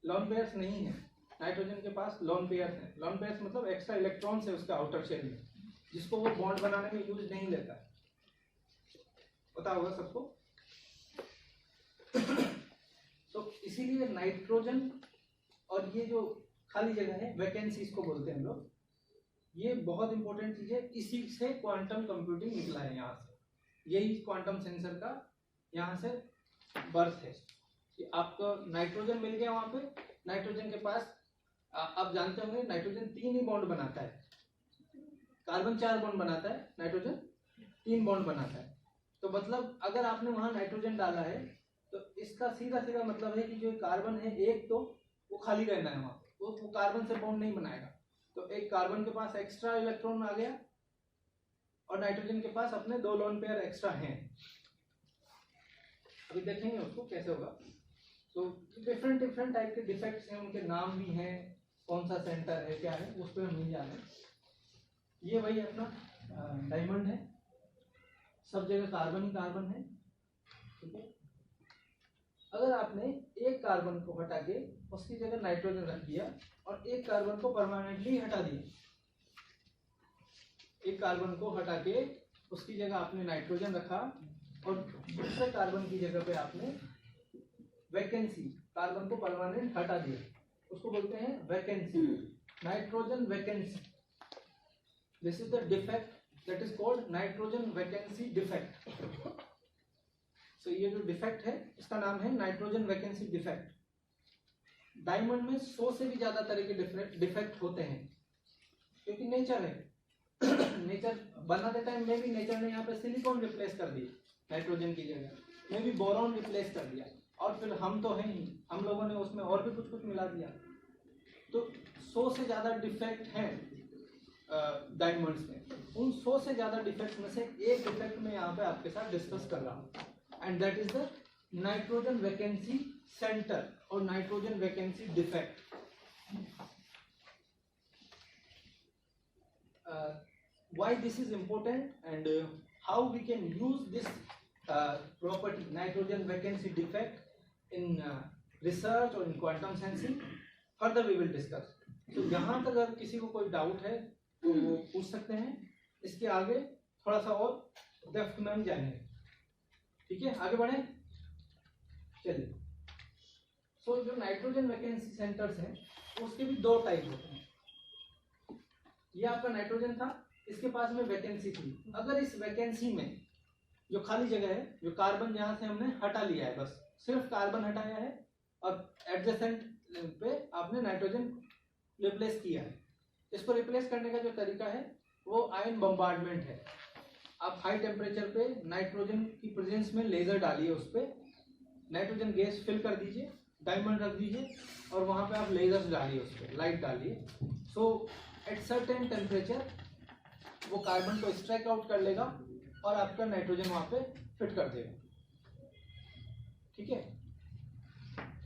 लोन पेयर्स नहीं है, नाइट्रोजन के पास लोन पेयर्स है। लोन पेयर्स मतलब एक्स्ट्रा इलेक्ट्रॉन्स है उसके आउटर शेल में, जिसको वो बॉन्ड बनाने में यूज नहीं लेता है, पता होगा सबको। तो इसीलिए नाइट्रोजन और ये जो खाली जगह है, वैकेंसी इसको बोलते हैं हम लोग, ये बहुत इंपॉर्टेंट चीज है। इसी से क्वांटम कंप्यूटिंग निकला है, यहाँ से यही क्वांटम सेंसर का यहाँ से बर्थ है। कि आपको नाइट्रोजन मिल गया वहां पे, नाइट्रोजन के पास आप जानते होंगे नाइट्रोजन 3 ही बॉन्ड बनाता है, कार्बन 4 बॉन्ड बनाता है, नाइट्रोजन 3 बॉन्ड बनाता है। तो मतलब अगर आपने वहां नाइट्रोजन डाला है तो इसका सीधा सीधा मतलब है कि जो कार्बन है एक, तो वो खाली रहना है वहां, वो कार्बन से बॉन्ड नहीं बनाएगा। तो एक कार्बन के पास एक्स्ट्रा इलेक्ट्रॉन आ गया और नाइट्रोजन के पास अपने 2 लोन पेयर एक्स्ट्रा हैं। अभी देखेंगे उसको कैसे होगा। तो डिफरेंट टाइप के डिफेक्ट्स हैं, उनके नाम भी हैं, कौन सा सेंटर है क्या है उस पर हम नहीं जाने। ये वही अपना डायमंड है, सब जगह कार्बन ही कार्बन है, ठीक है। अगर आपने एक कार्बन को हटा के उसकी जगह नाइट्रोजन रख दिया और एक कार्बन को परमानेंटली हटा दिया, एक कार्बन को हटा के उसकी जगह आपने नाइट्रोजन रखा और दूसरे कार्बन की जगह पे आपने वैकेंसी, कार्बन को परमानेंट हटा दिया, उसको बोलते हैं vacancy, nitrogen vacancy. This is the defect that is called nitrogen vacancy defect. So ये जो डिफेक्ट है इसका नाम है नाइट्रोजन वैकेंसी डिफेक्ट। डायमंड में 100 से भी ज्यादा तरह के डिफेक्ट होते हैं, क्योंकि नेचर है। नेचर बनाते टाइम में भी नेचर ने यहाँ पे सिलिकॉन रिप्लेस कर दिया नाइट्रोजन की जगह, में भी बोरॉन रिप्लेस कर दिया, और फिर हम तो हैं ही, हम लोगों ने उसमें और भी कुछ कुछ मिला दिया। तो 100 से ज्यादा डिफेक्ट हैं डायमंड्स में। उन 100 से ज्यादा डिफेक्ट में से एक डिफेक्ट मैं यहाँ पे आपके साथ डिस्कस कर रहा हूँ, and that is the nitrogen vacancy center और nitrogen vacancy defect. Why this is important and how we can use this property nitrogen vacancy defect in research or in quantum sensing, further we will discuss. तो यहाँ तक अगर किसी को कोई doubt है तो वो पूछ सकते हैं, इसके आगे थोड़ा सा और डेप्थ में हम जाएंगे, ठीक है। आगे बढ़े, चलिए। सो जो नाइट्रोजन वैकेंसी सेंटर्स हैं उसके भी दो टाइप होते हैं। ये आपका नाइट्रोजन था, इसके पास में वैकेंसी थी। अगर इस वैकेंसी में जो खाली जगह है, जो कार्बन जहां से हमने हटा लिया है, बस सिर्फ कार्बन हटाया है और एडजेसेंट पे आपने नाइट्रोजन रिप्लेस किया है। इसको रिप्लेस करने का जो तरीका है वो आयन बम्बार्डमेंट है। आप हाई टेम्परेचर पे नाइट्रोजन की प्रेजेंस में लेजर डालिए, उस पर नाइट्रोजन गैस फिल कर दीजिए, डायमंड रख दीजिए और वहां पे आप लेजर्स डालिए, उस पर लाइट डालिए। सो एट सर्टेन टेम्परेचर वो कार्बन को स्ट्राइक आउट कर लेगा और आपका नाइट्रोजन वहां पे फिट कर देगा, ठीक है।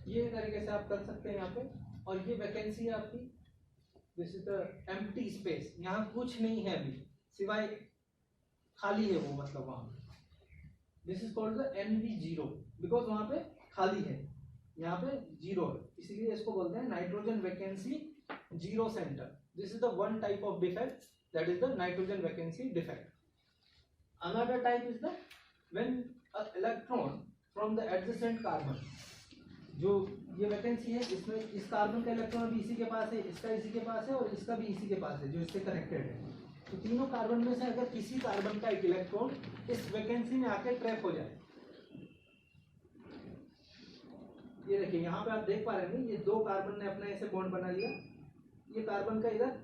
ये तरीके से आप कर सकते हैं यहाँ पे। और ये वैकेंसी है आपकी, this is the empty space, यहाँ कुछ नहीं है अभी सिवाय खाली है वो, मतलब वहां this is called the NV0 because वहां पे खाली है, यहाँ पे जीरो है, इसीलिए इसको बोलते हैं nitrogen vacancy zero centre. This is the one type of defect, that is the nitrogen vacancy defect. Another type is the when an electron from the adjacent carbon, जो ये वैकेंसी है, इसमें इस कार्बन का इलेक्ट्रॉन भी इसी के पास है, इसका इसी के पास है और इसका भी इसी के पास है जो इससे कनेक्टेड है। तो तीनों कार्बन में से अगर किसी कार्बन का एक इलेक्ट्रॉन इस वैकेंसी में आके ट्रैप हो जाए, ये देखिए यहाँ पे आप देख पा रहे हैं, ये दो कार्बन ने अपना ऐसे बॉन्ड बना लिया, ये कार्बन का इधर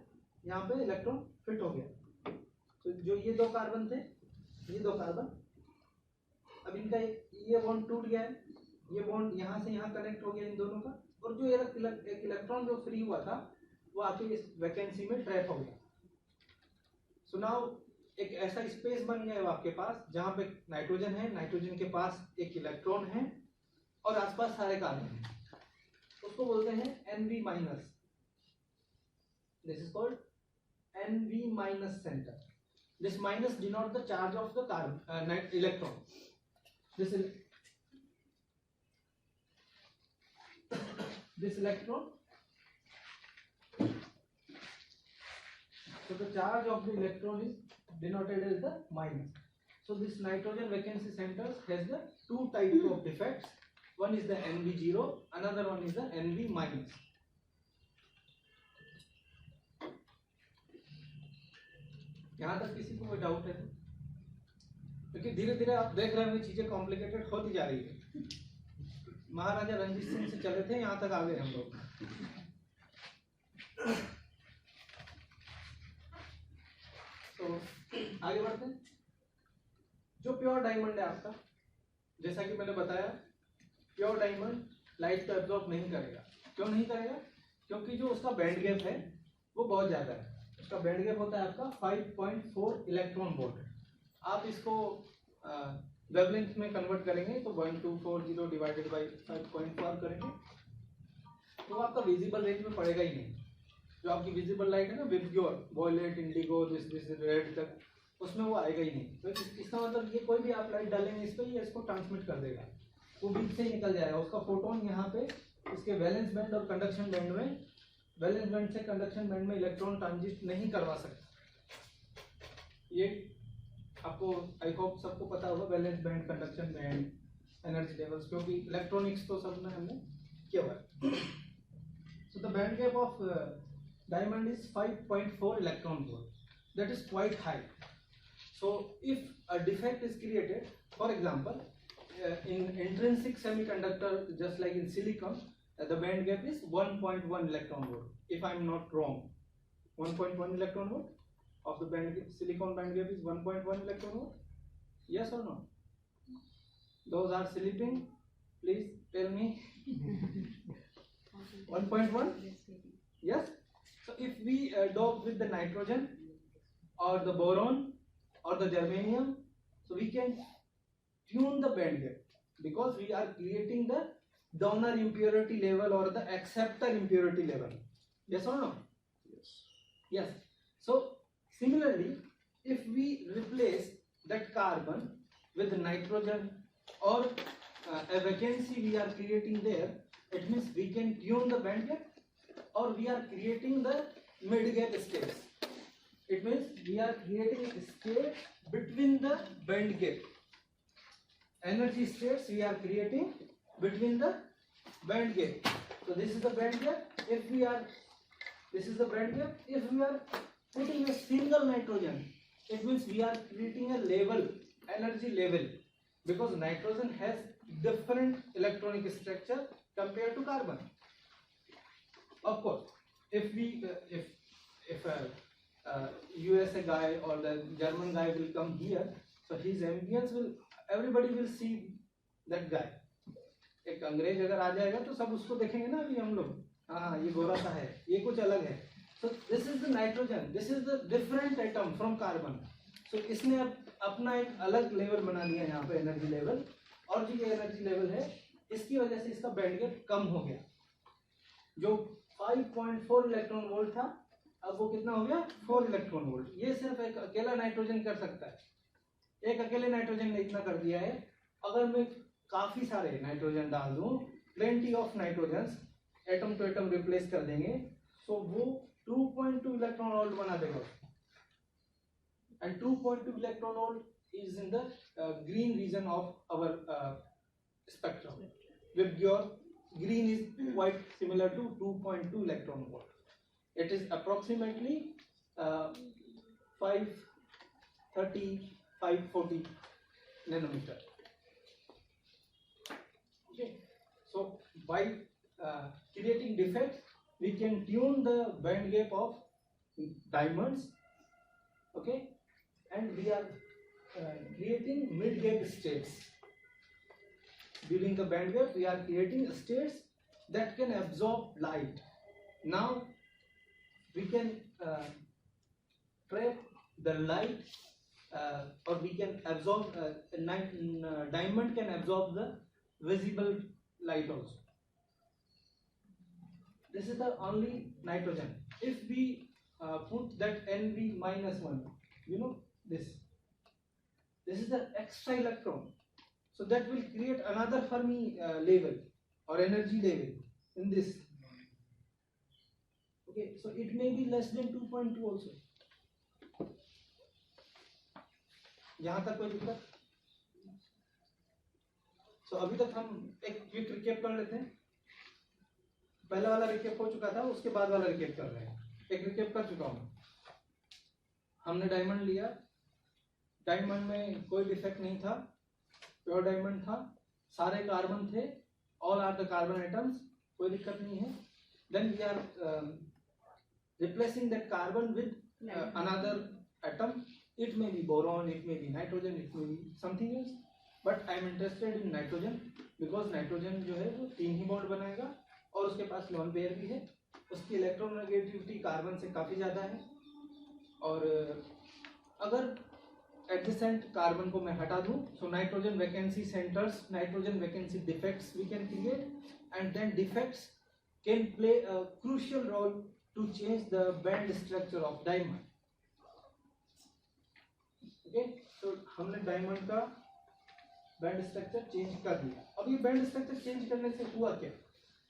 यहाँ पे इलेक्ट्रॉन फिट हो गया। तो जो ये दो कार्बन थे, ये दो कार्बन, अब इनका ये बॉन्ड टूट गया है, ये बॉन्ड यहाँ से यहाँ कनेक्ट हो गया इन दोनों का, और जो एक इलेक्ट्रॉन जो फ्री हुआ था वो आके इस वैकेंसी में ट्रैप हो गया। सो नाउ एक ऐसा स्पेस बन गया है आपके पास जहाँ पे नाइट्रोजन है, नाइट्रोजन के पास एक इलेक्ट्रॉन है और आसपास सारे कार्बन हैं, उसको बोलते हैं NV-। This is called NV- center. This minus denote the charge of the carbon electron. This electron. So the charge of the electron is denoted as the minus. So this nitrogen vacancy center has the two types of defects. One is the NV0, another one is the NV-। यहाँ तक किसी को कोई doubt है? क्योंकि धीरे धीरे आप देख रहे हैं चीजें कॉम्प्लिकेटेड होती जा रही है। महाराजा रणजीत सिंह से चले थे, यहाँ तक आ गए हम लोग। तो आगे बढ़ते हैं। जो प्योर डायमंड है आपका, जैसा कि मैंने बताया, प्योर डायमंड लाइट को एब्जॉर्ब नहीं करेगा। क्यों नहीं करेगा? क्योंकि जो उसका बैंड गैप है वो बहुत ज्यादा है। उसका बैंड गैप होता है आपका 5.4 इलेक्ट्रॉन वोल्ट। आप इसको वेवलेंथ में कन्वर्ट करेंगे तो 1240 डिवाइडेड बाई 5.4 करेंगे तो आपका विजिबल रेंज में पड़ेगा ही नहीं। जो आपकी विजिबल लाइट है ना, VIBGYOR, violet, indigo, this red तक, उसमें वो आएगा ही नहीं। तो इसका मतलब ये कोई भी आप लाइट डालेंगे इस पर, ये इसको ट्रांसमिट कर देगा, वो बीच से ही निकल जाएगा। उसका फोटोन यहाँ पे इसके वैलेंस बैंड और कंडक्शन बैंड में, वैलेंस बैंड से कंडक्शन बैंड में इलेक्ट्रॉन ट्रांजिट नहीं करवा सकता। ये आपको आई होप सबको पता होगा, valence band, conduction band, energy levels, क्योंकि इलेक्ट्रॉनिक्स तो सब में हमने किया हुआ है। So the band gap of diamond is 5.4 electron volt. That is quite high. So if a defect is created, for example, in intrinsic semiconductor, just like in silicon, the band gap is 1.1 electron volt. If I am not wrong, 1.1 electron volt of the band gap, silicon band gap is 1.1 electron volt. Yes or no? Those are sleeping, please tell me. 1.1? Yes. So if we dope with the nitrogen or the boron or the germanium, so we can tune the band gap, because we are creating the donor impurity level or the acceptor impurity level. Yes or no? Yes. Yes. So similarly, if we replace that carbon with nitrogen or a vacancy we are creating there, it means we can tune the band gap, or we are creating the mid gap states. It means we are creating a state between the band gap. Energy states we are creating between the band gap. So this is the band gap. If we are, this is the band gap. If we are putting a single nitrogen, it means we are creating a level, energy level, because nitrogen has different electronic structure compared to carbon. Of course, if we if a USA guy or the German guy will come here, so his ambience will, everybody will see that guy. एक अंग्रेज अगर आ जाएगा तो सब उसको देखेंगे ना, अभी हम लोग, हाँ ये गोरा सा है, ये कुछ अलग है. So this is the nitrogen, this is the different atom from carbon. So इसने अपना एक अलग लेवल बना लिया यहाँ पे, एनर्जी लेवल, और जो ये एनर्जी लेवल है इसकी वजह से इसका बैंड गैप कम हो गया. जो 5.4 इलेक्ट्रॉन वोल्ट था, अब वो कितना हो गया, 4 इलेक्ट्रॉन वोल्ट. ये सिर्फ एक अकेला नाइट्रोजन कर सकता है. एक अकेले नाइट्रोजन ने इतना कर दिया है. अगर मैं काफी सारे नाइट्रोजन डाल दूं, plenty of nitrogen, atom to atom replace कर देंगे, तो वो 2.2 इलेक्ट्रॉन वोल्ट बना देगा. And 2.2 electron volt is in the green region of our spectrum. With your green is quite similar to 2.2 electron volt. It is approximately 530 540 nanometer. Okay, so by creating defects we can tune the band gap of diamonds. Okay, and we are creating mid gap states. During the band gap, we are creating states that can absorb light. Now we can trap the light, or we can absorb. Diamond can absorb the visible light also. This is the only nitrogen. If we put that Nv-1, you know this. This is the extra electron. So that will create another Fermi level or energy level in this. Okay, so it may be less than 2.2 also. यहाँ तक कोई दिक्कत? So अभी तक हम एक quick recap कर लेते हैं. पहला वाला रिकैप हो चुका था, उसके बाद वाला रिकैप कर रहे हैं. एक रिकैप कर चुका हूँ. हमने डायमंड लिया. डायमंड में कोई डिफेक्ट नहीं था, प्योर डायमंड था, सारे कार्बन थे, all are the carbon atoms, कोई दिक्कत नहीं है. Then we are replacing that carbon with another atom. It may be boron, it may be nitrogen, it may be something else, but I am interested in nitrogen, because nitrogen जो है वो 3 ही bond बनाएगा और उसके पास lone pair भी है. उसकी electronegativity carbon से काफ़ी ज़्यादा है. और अगर एडजेसेंट कार्बन को मैं हटा दूं, so nitrogen vacancy centres, nitrogen vacancy defects we can create, and then defects can play a crucial role to change the band structure of diamond. Okay, तो हमने डायमंड का बैंड स्ट्रक्चर चेंज कर दिया. अब ये बैंड स्ट्रक्चर चेंज करने से हुआ क्या?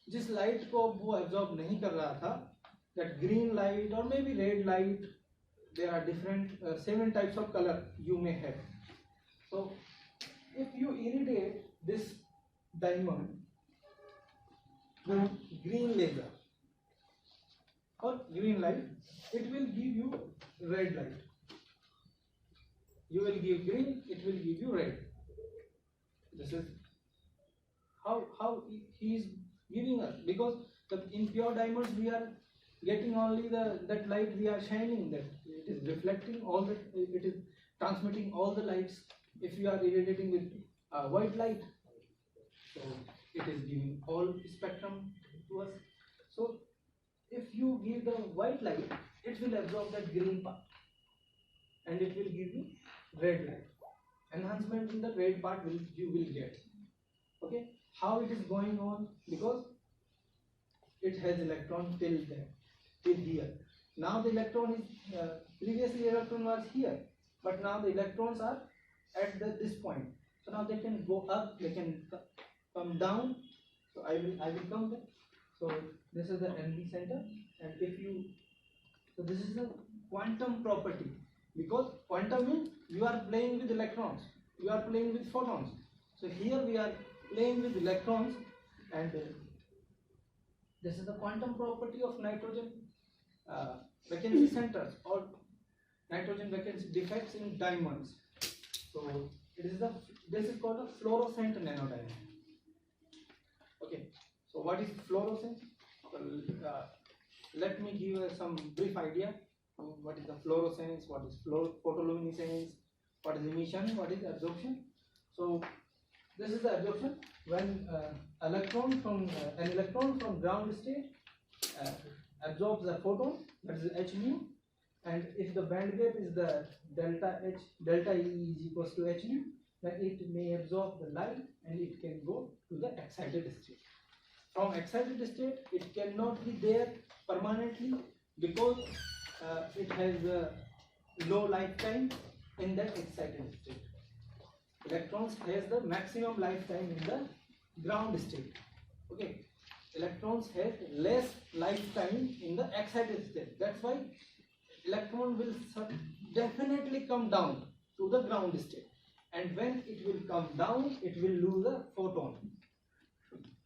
जिस लाइट को वो एब्जॉर्ब नहीं कर रहा था, that green light or maybe red light, there are different 7 types of color you may have. So if you irradiate this diamond with green laser or green light, it will give you red light. You will give green, it will give you red. This is how he is giving us, because in pure diamonds we are getting only that light we are shining, that it is reflecting all the, it is transmitting all the lights. If you are irradiating with white light, so it is giving all spectrum to us. So if you give the white light, it will absorb that green part and it will give you red light. Enhancement in the red part you will get. Okay, how it is going on? Because it has electron till there, till here. Now the electron is previously electron was here, but now the electrons are at this point. So now they can go up, they can come down. So I will come there. So this is the NV center, and if you, so this is the quantum property, because quantum means you are playing with electrons, you are playing with photons. So here we are playing with electrons, and this is the quantum property of nitrogen vacancy centers or nitrogen vacancy defects in diamonds. So this is called a fluorescent nanodiamond. Okay, so what is fluorescence? Let me give some brief idea. What is the fluorescence? What is photoluminescence? What is emission? What is absorption? So this is the absorption when an electron from ground state absorbs a photon, that is h nu, and if the band gap is the delta E is equals to h nu, then it may absorb the light and it can go to the excited state. From excited state, it cannot be there permanently because it has a low lifetime in that excited state. Electrons has the maximum lifetime in the ground state. Okay, electrons have less lifetime in the excited state. That's why electron will definitely come down to the ground state, and when it will come down, it will lose a photon,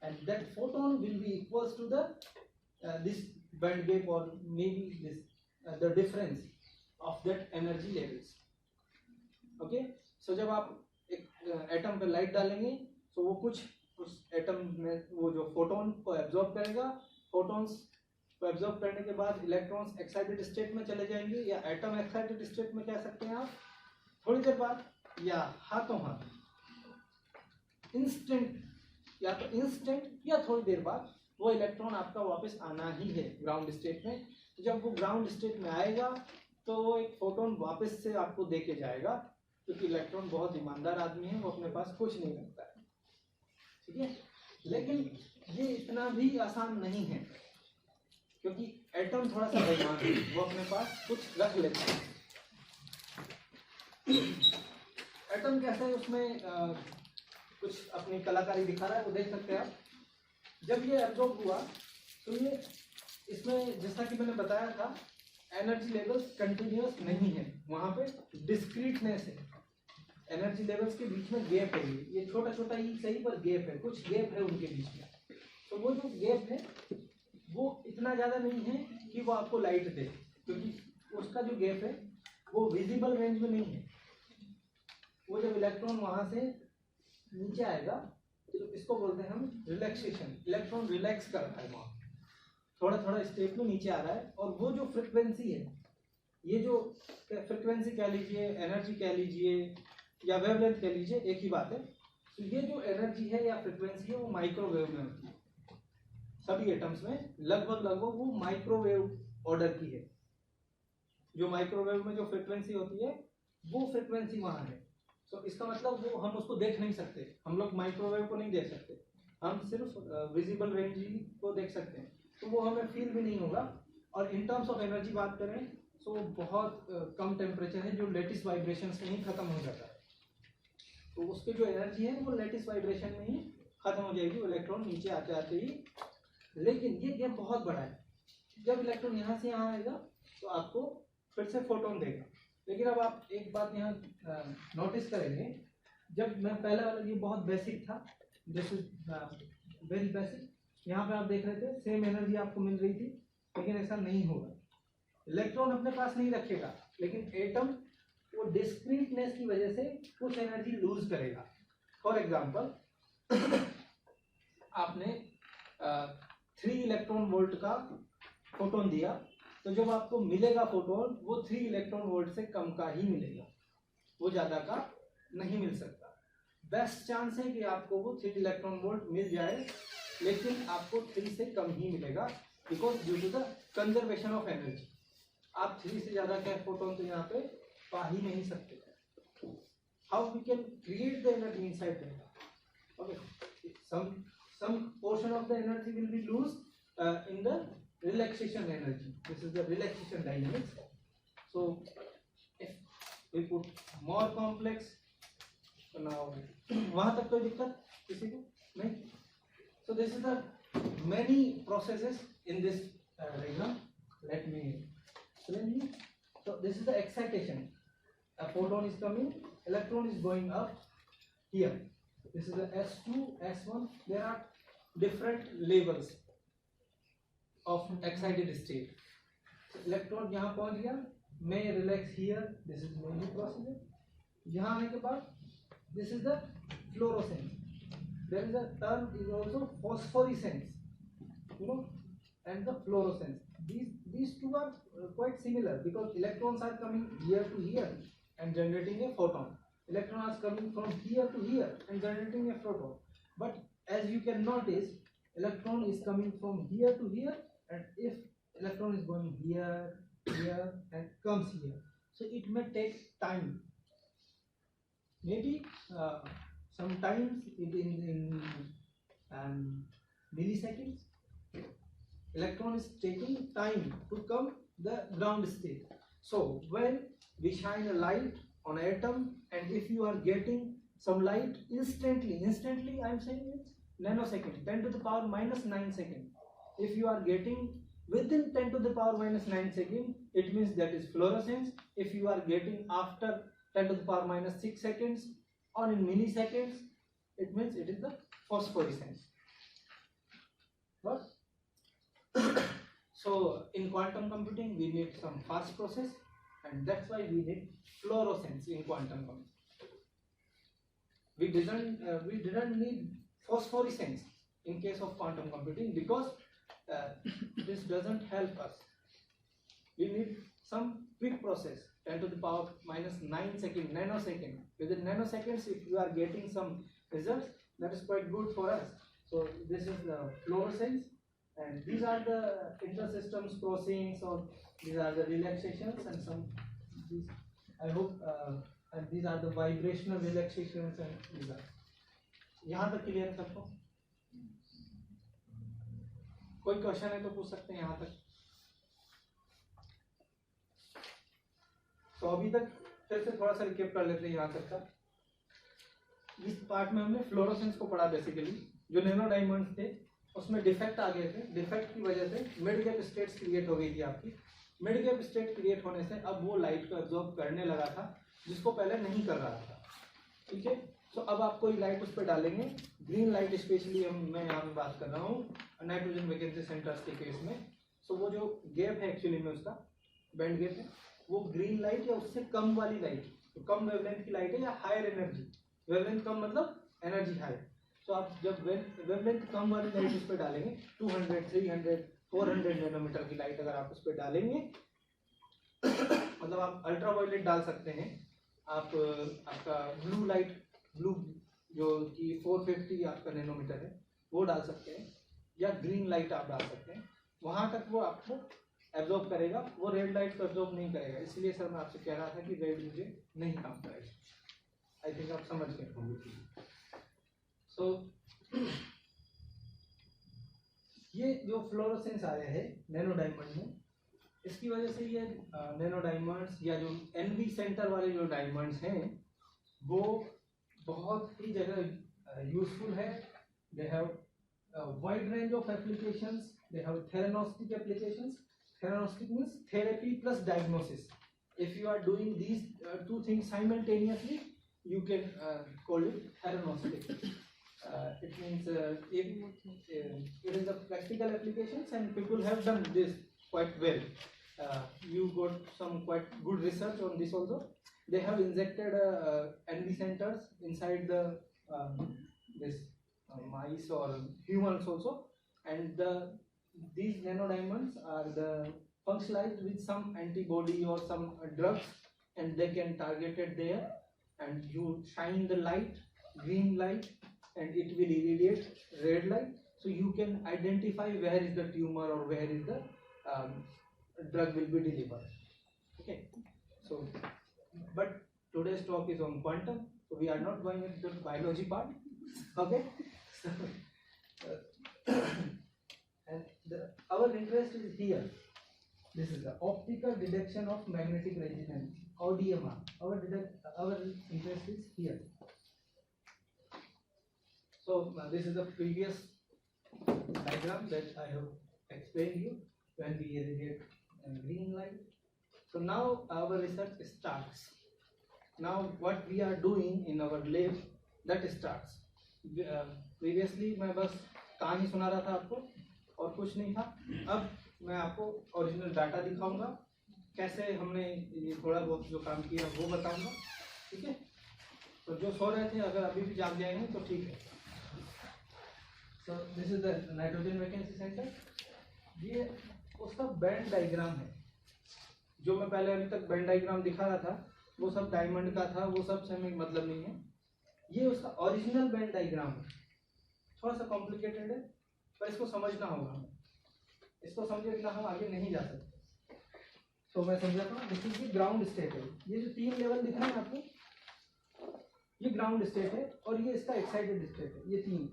and that photon will be equals to the this band gap, or maybe this the difference of that energy levels. Okay, so जब आप एक atom पे light डालेंगे तो वो कुछ उस atom में वो जो फोटोन को एब्जॉर्ब करेगा, फोटोन्स को एब्जॉर्ब करने के बाद इलेक्ट्रॉन्स एक्साइटेड स्टेट में चले जाएंगे, या एटम एक्साइटेड स्टेट में कह सकते हैं आप, थोड़ी देर बाद या हाथों हाथ इंस्टेंट, या तो इंस्टेंट या थोड़ी देर बाद वो इलेक्ट्रॉन आपका वापस आना ही है ग्राउंड स्टेट में. जब वो ग्राउंड स्टेट में आएगा तो वो एक फोटोन वापस से आपको दे के जाएगा, क्योंकि इलेक्ट्रॉन बहुत ईमानदार आदमी है, वो अपने पास कुछ नहीं रखता है. ठीक है, लेकिन ये इतना भी आसान नहीं है, क्योंकि एटम थोड़ा सा बेईमान है, वो अपने पास कुछ रख लेता है. एटम कैसे है, उसमें कुछ अपनी कलाकारी दिखा रहा है, वो देख सकते हैं आप. जब ये एब्जॉर्ब हुआ तो ये इसमें जैसा कि मैंने बताया था, एनर्जी लेवल्स कंटिन्यूअस नहीं है, वहां पे डिस्क्रीटनेस है. एनर्जी लेवल्स के बीच में गैप है, ये छोटा छोटा ही सही पर गैप है, कुछ गैप है उनके बीच में. तो वो जो गैप है वो इतना ज़्यादा नहीं है कि वो आपको लाइट दे, क्योंकि उसका जो गैप है वो विजिबल रेंज में नहीं है. वो जब इलेक्ट्रॉन वहां से नीचे आएगा तो इसको बोलते हैं हम रिलैक्सेशन. इलेक्ट्रॉन रिलैक्स कर रहा है, वहाँ थोड़ा थोड़ा स्टेप में नीचे आ रहा है, और वो जो फ्रिक्वेंसी है, ये जो फ्रिक्वेंसी कह लीजिए, एनर्जी कह लीजिए, या वेवलेंथ कह लीजिए, एक ही बात है. तो ये जो एनर्जी है या फ्रिक्वेंसी है वो माइक्रोवेव में होती है. सभी एटम्स में लगभग वो माइक्रोवेव ऑर्डर की है. जो माइक्रोवेव में जो फ्रिक्वेंसी होती है वो फ्रिक्वेंसी वहाँ है. तो इसका मतलब वो हम उसको देख नहीं सकते, हम लोग माइक्रोवेव को नहीं देख सकते, हम सिर्फ विजिबल रेंज ही को देख सकते हैं. तो वो हमें फील भी नहीं होगा, और इन टर्म्स ऑफ एनर्जी बात करें तो बहुत कम टेम्परेचर है जो लेटिस वाइब्रेशंस में ही खत्म हो जाता है, तो उसकी जो एनर्जी है वो लेटिस वाइब्रेशन में ही खत्म हो जाएगी, इलेक्ट्रॉन नीचे आते आते ही। लेकिन ये गैप बहुत बड़ा है, जब इलेक्ट्रॉन यहाँ से यहाँ आएगा तो आपको फिर से फोटोन देगा। लेकिन अब आप एक बात यहाँ नोटिस करेंगे, जब मैं पहला वाला, ये बहुत बेसिक था, दिस इज वेरी बेसिक, यहाँ पे आप देख रहे थे सेम एनर्जी आपको मिल रही थी, लेकिन ऐसा नहीं होगा, इलेक्ट्रॉन अपने पास नहीं रखेगा, लेकिन एटम वो डिस्क्रीटनेस की वजह से कुछ एनर्जी लूज करेगा। फॉर एग्जांपल आपने 3 इलेक्ट्रॉन वोल्ट का फोटोन दिया, तो जब आपको मिलेगा फोटोन वो 3 इलेक्ट्रॉन वोल्ट से कम का ही मिलेगा, वो ज़्यादा का नहीं मिल सकता। बेस्ट चांस है कि आपको वो 3 इलेक्ट्रॉन वोल्ट मिल जाए, लेकिन आपको 3 से कम ही मिलेगा, because due to the conservation of energy. आप 3 से ज़्यादा का फोटोन तो यहाँ पे पा ही नहीं सकते। How we can create the energy inside that? Okay, some portion of the energy will be lost in the relaxation energy. This is the relaxation dynamics. So if we put more complex, now वहाँ तक कोई दिक्कत किसी को नहीं? So this is the many processes in this diagram. Let me explain you. So this is the excitation. A photon is coming, electron is going up here. This is the S2, S1. There are different levels of excited state. So electron यहाँ पहुँच गया, may relax here. This is mainly procedure. यहाँ आने के बाद, this is the fluorescence. There is a term is also phosphorescence, you know, and the fluorescence. These two are quite similar because electrons are coming here to here and generating a photon. Electron is coming from here to here and generating a photon. But as you can notice, electron is coming from here to here, and if electron is going here, here, and comes here, so it may take time. Maybe sometimes in milliseconds, electron is taking time to come the ground state. So when we shine a light on atom, and if you are getting some light instantly I am saying it's nanosecond, 10 to the power minus 9 second. If you are getting within 10 to the power minus 9 second, it means that is fluorescence. If you are getting after 10 to the power minus 6 seconds or in milliseconds, it means it is the phosphorescence. But so in quantum computing we need some fast process, and that's why we need fluorescence in quantum computing. We didn't need phosphorescence in case of quantum computing because this doesn't help us. We need some quick process, 10 to the power minus 9 second, nanosecond. Within nanoseconds, if you are getting some results, that is quite good for us. So this is the fluorescence, and these are the intersystems crossings, or these are the relaxations, and some these, I hope and these are the vibrational relaxations, and these are. यहाँ तक clear है सबको? कोई question है तो पूछ सकते हैं यहाँ तक। तो अभी तक फिर से थोड़ा सा रिकेप कर लेते हैं यहाँ तक का। इस पार्ट में हमने फ्लोरोसेंस को पढ़ा, बेसिकली जो नैनो डायमंड्स थे उसमें डिफेक्ट आ गए थे, डिफेक्ट की वजह से मिड गैप स्टेट्स क्रिएट हो गई थी आपकी। मिड गैप स्टेट क्रिएट होने से अब वो लाइट को एब्जॉर्ब करने लगा था, जिसको पहले नहीं कर रहा था। ठीक है, तो अब आप कोई लाइट उस पर डालेंगे, ग्रीन लाइट स्पेशली मैं यहाँ में बात कर रहा हूँ नाइट्रोजन वैकेंसी सेंटर्स के केस में। सो वो जो गैप है एक्चुअली में उसका बैंड गैप है, वो ग्रीन लाइट या उससे कम वाली लाइट, तो कम वेवलेंथ की लाइट है या हायर एनर्जी, वेवलेंथ कम मतलब एनर्जी हाई। तो आप जब वेवलेंथ कम वाली लाइट उस पर डालेंगे, 200, 300, 400 नैनोमीटर की लाइट अगर आप उस पर डालेंगे मतलब आप अल्ट्रा वायलेट डाल सकते हैं, आप आपका ब्लू लाइट, ब्लू जो कि 450 आपका नैनोमीटर है वो डाल सकते हैं, या ग्रीन लाइट आप डाल सकते हैं, वहाँ तक वो आपको एब्जॉर्ब करेगा, वो रेड लाइट को एब्जॉर्ब नहीं करेगा। इसलिए सर मैं आपसे कह रहा था कि रेड मुझे नहीं काम करेगा। आई थिंक आप समझ गए। सो ये जो फ्लोरोसेंस आया है नैनो डायमंड में, इसकी वजह से ये नैनो डायमंड्स या जो एनवी सेंटर वाले जो डायमंड्स हैं वो बहुत ही जगह यूजफुल है. They have wide range of applications. They have theranostic applications. Theranostic means therapy plus diagnosis. If you are doing these two things simultaneously, you can call it theranostic. It means it is a practical applications and people have done this quite well. You got some quite good research on this also. They have injected NV centers inside the this mice or humans also, and these nanodiamonds are the functionalized with some antibody or some drugs, and they can target it there, and you shine the light, green light, and it will irradiate red light, so you can identify where is the tumor or where is the drug will be delivered. Okay, so but today's talk is on quantum, so we are not going into the biology part. Okay, and our interest is here. This is the optical detection of magnetic resonance, ODMR. Our interest is here. So this is the previous diagram that I have explained you when we irradiate green light. So now our research starts. Now what we are doing in our lab, that starts. Previously मैं बस कहानी सुना रहा था आपको और कुछ नहीं था. अब मैं आपको ओरिजिनल डाटा दिखाऊंगा, कैसे हमने ये थोड़ा बहुत जो काम किया वो बताऊंगा. ठीक है, तो जो सो रहे थे अगर अभी भी जाग जाएंगे तो ठीक है. So this is the nitrogen vacancy centre. ये उसका बैंड डायग्राम है. जो मैं पहले अभी तक बैंड डायग्राम दिखा रहा था वो सब डायमंड का था, वो सब से हमें मतलब नहीं है. ये उसका ओरिजिनल बैंड डायग्राम है. थोड़ा सा कॉम्प्लिकेटेड है पर इसको समझना होगा हमें. इसको समझे बिना हम आगे नहीं जा सकते. तो मैं समझाता हूँ. This is the ground state है. ये जो 3 लेवल दिख रहा है आपको, ये ग्राउंड स्टेट है और ये इसका एक्साइटेड स्टेट है. ये 3.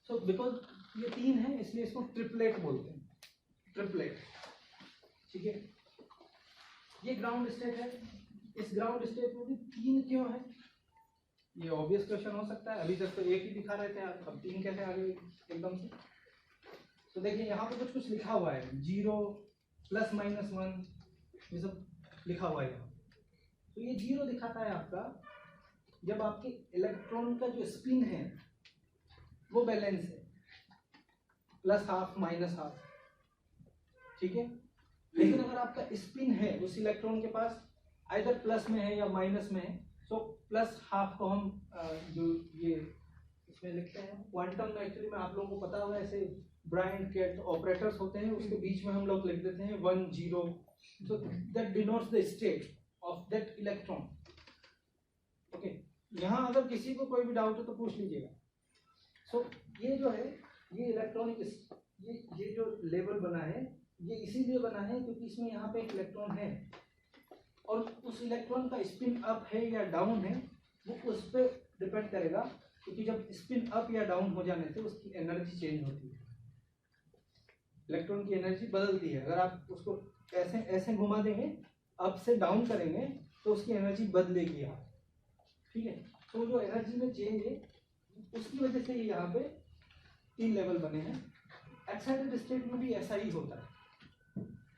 सो बिकॉज ये 3 है इसलिए इसको ट्रिपलेट बोलते हैं. ट्रिपलेट. ठीक है, ये ग्राउंड स्टेट है. इस ग्राउंड स्टेट में भी 3 क्यों है? ये ऑब्वियस क्वेश्चन हो सकता है. अभी तक तो एक ही दिखा रहे थे, अब 3 कैसे आ गए एकदम से? तो देखिए यहाँ पे कुछ कुछ लिखा हुआ है. 0 प्लस माइनस 1 ये सब लिखा हुआ है यहाँ. तो ये 0 दिखाता है आपका जब आपके इलेक्ट्रॉन का जो स्पिन है वो बैलेंस है, प्लस हाफ माइनस हाफ. ठीक है, लेकिन अगर आपका स्पिन है उस इलेक्ट्रॉन के पास आइदर प्लस में है या माइनस में है, तो प्लस हाफ को हम जो ये इसमें लिखते हैं क्वांटम में. एक्चुअली में आप लोगों को पता होगा ऐसे ब्रायंट कैट ऑपरेटर्स होते हैं, उसके बीच में हम लोग लिख देते हैं 1 0. So that denotes the state of that electron. Okay, यहाँ अगर किसी को कोई भी डाउट हो तो पूछ लीजिएगा. सो ये जो है ये इलेक्ट्रॉनिक ये जो लेवल बना है ये इसीलिए बना है क्योंकि इसमें यहाँ पे एक इलेक्ट्रॉन है और उस इलेक्ट्रॉन का स्पिन अप है या डाउन है वो उस पर डिपेंड करेगा. क्योंकि जब स्पिन अप या डाउन हो जाने से उसकी एनर्जी चेंज होती है. इलेक्ट्रॉन की एनर्जी बदलती है. अगर आप उसको ऐसे ऐसे घुमा देंगे, अप से डाउन करेंगे तो उसकी एनर्जी बदलेगी आप. ठीक है, तो जो एनर्जी में चेंज है उसकी वजह से यहाँ पे 3 लेवल बने हैं. एक्साइटेड स्टेट में भी ऐसा ही होता है.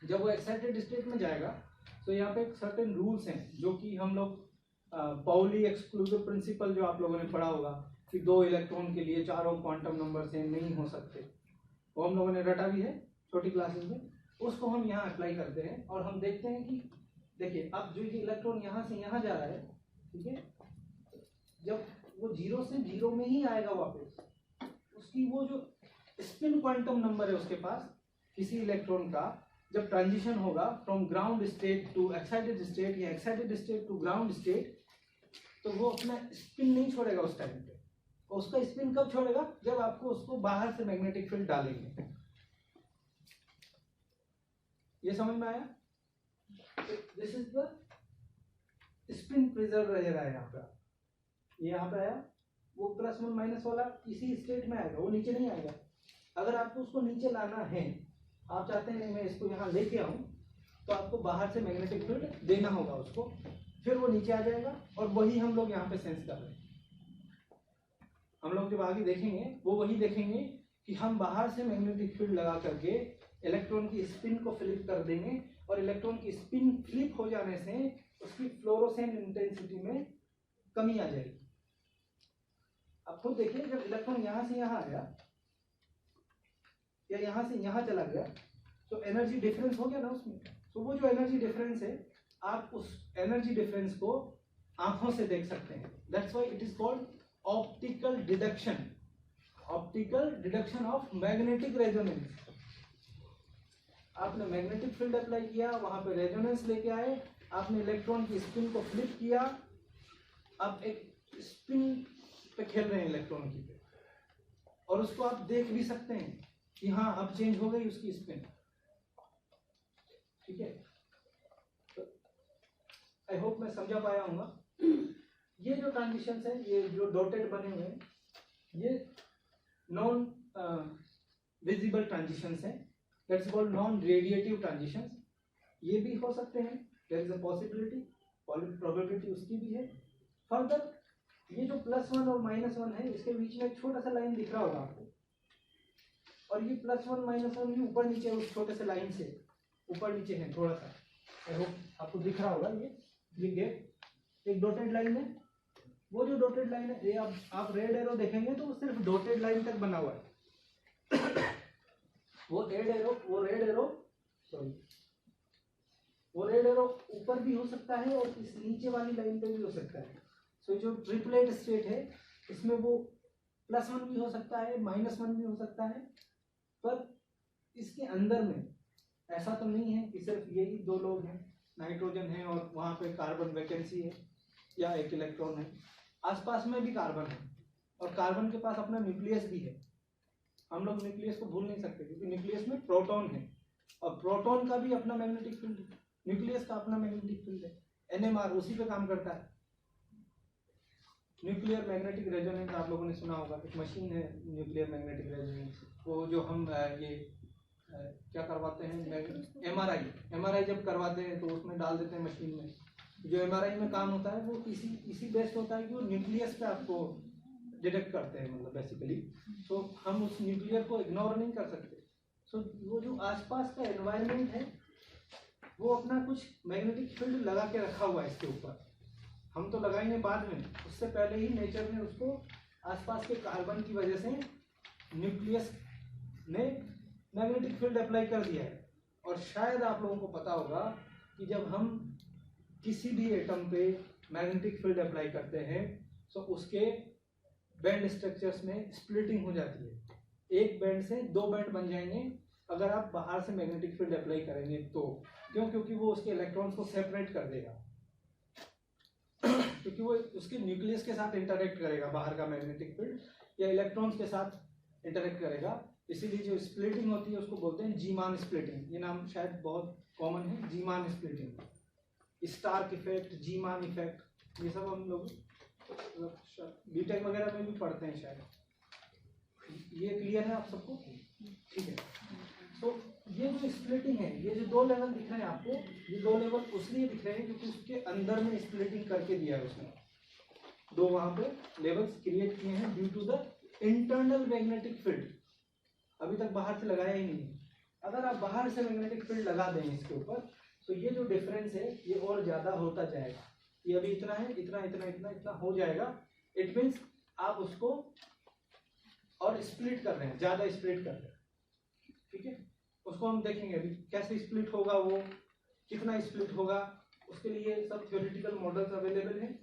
जब वो एक्साइटेड स्टेट में जाएगा तो यहाँ पे सर्टेन रूल्स हैं जो कि हम लोग पाउली एक्सक्लूसिव प्रिंसिपल जो आप लोगों ने पढ़ा होगा कि 2 इलेक्ट्रॉन के लिए 4 क्वांटम नंबर से नहीं हो सकते, वो हम लोगों ने रटा भी है छोटी क्लासेस में. उसको हम यहाँ अप्लाई करते हैं और हम देखते हैं कि देखिए अब जो ये इलेक्ट्रॉन यहाँ से यहाँ जा रहा है, ठीक है, जब वो 0 से 0 में ही आएगा वापस, उसकी वो जो स्पिन क्वांटम नंबर है उसके पास किसी इलेक्ट्रॉन का, जब ट्रांजिशन होगा from ground state to excited state या excited state to ground state, तो वो अपना स्पिन नहीं छोड़ेगा उस टाइम पे. उसका स्पिन कब छोड़ेगा? जब आपको उसको बाहर से मैग्नेटिक फील्ड डालेंगे. ये समझ में आया? This is the spin preserve रह रहा है यहाँ पे. ये यहाँ पे आया, वो प्लस वन माइनस वाला इसी स्टेट में आएगा, वो नीचे नहीं आएगा. अगर आपको उसको नीचे लाना है, आप चाहते हैं मैं इसको यहाँ लेके आऊँ, तो आपको बाहर से मैग्नेटिक फील्ड देना होगा उसको, फिर वो नीचे आ जाएगा और वही हम लोग यहाँ पे सेंस कर रहे हैं। हम लोग जब आगे देखेंगे वो वही देखेंगे कि हम बाहर से मैग्नेटिक फील्ड लगा करके इलेक्ट्रॉन की स्पिन को फ्लिप कर देंगे और इलेक्ट्रॉन की स्पिन फ्लिप हो जाने से उसकी फ्लोरोसेंट इंटेंसिटी में कमी आ जाएगी। अब खुद देखिए, जब इलेक्ट्रॉन यहाँ से यहाँ आया या यहाँ से यहाँ चला गया तो एनर्जी डिफरेंस हो गया ना उसमें। तो वो जो एनर्जी डिफरेंस है, आप उस एनर्जी डिफरेंस को आंखों से देख सकते हैं। That's why it is called optical deduction, optical deduction of magnetic resonance. आपने मैग्नेटिक फील्ड अप्लाई किया, वहां पे रेजोनेंस लेके आए, आपने इलेक्ट्रॉन की स्पिन को फ्लिप किया, आप एक स्पिन पे खेल रहे हैं इलेक्ट्रॉन की, और उसको आप देख भी सकते हैं कि हाँ अब चेंज हो गई उसकी स्पिन। ठीक है, तो आई होप मैं समझा पाया हूँगा। ये जो ट्रांजिशंस हैं, ये जो डॉटेड बने हुए हैं, ये नॉन विजिबल ट्रांजिशंस हैं, that's called non radiative transitions. ये भी हो सकते हैं, there is a possibility, probability उसकी भी है। फर्दर ये जो +1 और -1 है, इसके बीच में एक छोटा सा लाइन दिख रहा होगा आपको, और ये +1 -1 भी ऊपर नीचे उस छोटे से लाइन से ऊपर नीचे है थोड़ा सा। आई होप आपको दिख रहा होगा ये गैप एक डॉटेड लाइन है। वो जो डॉटेड लाइन है, ये आप रेड एरो देखेंगे तो वो सिर्फ डॉटेड लाइन तक बना हुआ है। वो रेड एरो ऊपर भी हो सकता है और इस नीचे वाली लाइन पे भी हो सकता है। सो जो ट्रिपलेट स्टेट है, इसमें वो +1 भी हो सकता है, -1 भी हो सकता है, पर इसके अंदर में ऐसा तो नहीं है कि सिर्फ यही दो लोग हैं, नाइट्रोजन है और वहाँ पे कार्बन वैकेंसी है या एक इलेक्ट्रॉन है। आसपास में भी कार्बन है और कार्बन के पास अपना न्यूक्लियस भी है। हम लोग न्यूक्लियस को भूल नहीं सकते क्योंकि न्यूक्लियस में प्रोटॉन है और प्रोटॉन का भी अपना मैग्नेटिक फील्ड है, न्यूक्लियस का अपना मैग्नेटिक फील्ड है। NMR उसी पे काम करता है। न्यूक्लियर मैग्नेटिक रेजोनेंस आप लोगों ने सुना होगा, एक मशीन है न्यूक्लियर मैग्नेटिक रेजोनेंस, वो जो हम क्या करवाते हैं, MRI जब करवाते हैं तो उसमें डाल देते हैं मशीन में। जो MRI में काम होता है वो इसी बेस्ड होता है कि वो न्यूक्लियस पे आपको डिटेक्ट करते हैं, मतलब बेसिकली। सो हम उस न्यूक्लियर को इग्नोर नहीं कर सकते। सो वो जो आसपास का एनवायरनमेंट है वो अपना कुछ मैग्नेटिक फील्ड लगा के रखा हुआ है इसके ऊपर। हम तो लगाएंगे बाद में, उससे पहले ही नेचर ने उसको आसपास के कार्बन की वजह से न्यूक्लियस ने मैग्नेटिक फील्ड अप्लाई कर दिया है। और शायद आप लोगों को पता होगा कि जब हम किसी भी एटम पे मैग्नेटिक फील्ड अप्लाई करते हैं तो उसके बैंड स्ट्रक्चर्स में स्प्लिटिंग हो जाती है। एक बैंड से 2 बैंड बन जाएंगे अगर आप बाहर से मैग्नेटिक फील्ड अप्लाई करेंगे तो। क्यों? क्योंकि वो उसके इलेक्ट्रॉन्स को सेपरेट कर देगा, क्योंकि वो उसके न्यूक्लियस के साथ इंटरेक्ट करेगा, बाहर का मैग्नेटिक फील्ड या इलेक्ट्रॉन्स के साथ इंटरेक्ट करेगा। इसीलिए जो स्प्लिटिंग होती है उसको बोलते हैं जीमान स्प्लिटिंग। ये नाम शायद बहुत कॉमन है, Zeeman splitting, Stark effect, Zeeman effect, ये सब हम लोग बीटेक वगैरह में भी पढ़ते हैं शायद। ये क्लियर है आप सबको? ठीक है। तो ये जो स्प्लिटिंग है, ये जो 2 लेवल दिख रहे हैं आपको, ये 2 लेवल इसलिए दिख रहे हैं क्योंकि उसके अंदर में स्प्लिटिंग करके दिया है उसने। 2 वहाँ पे लेवल्स क्रिएट किए हैं due to the internal magnetic field. अभी तक बाहर से लगाया ही नहीं। अगर आप बाहर से मैग्नेटिक फील्ड लगा दें इसके ऊपर तो ये जो डिफरेंस है ये और ज़्यादा होता जाएगा। ये अभी इतना है, इतना हो जाएगा। इट मीन्स आप उसको और स्प्लिट कर रहे हैं, ज़्यादा स्प्लिट कर रहे हैं। ठीक है, उसको हम देखेंगे अभी कैसे स्प्लिट होगा, वो कितना स्प्लिट होगा। उसके लिए सब थ्योरेटिकल मॉडल्स अवेलेबल हैं।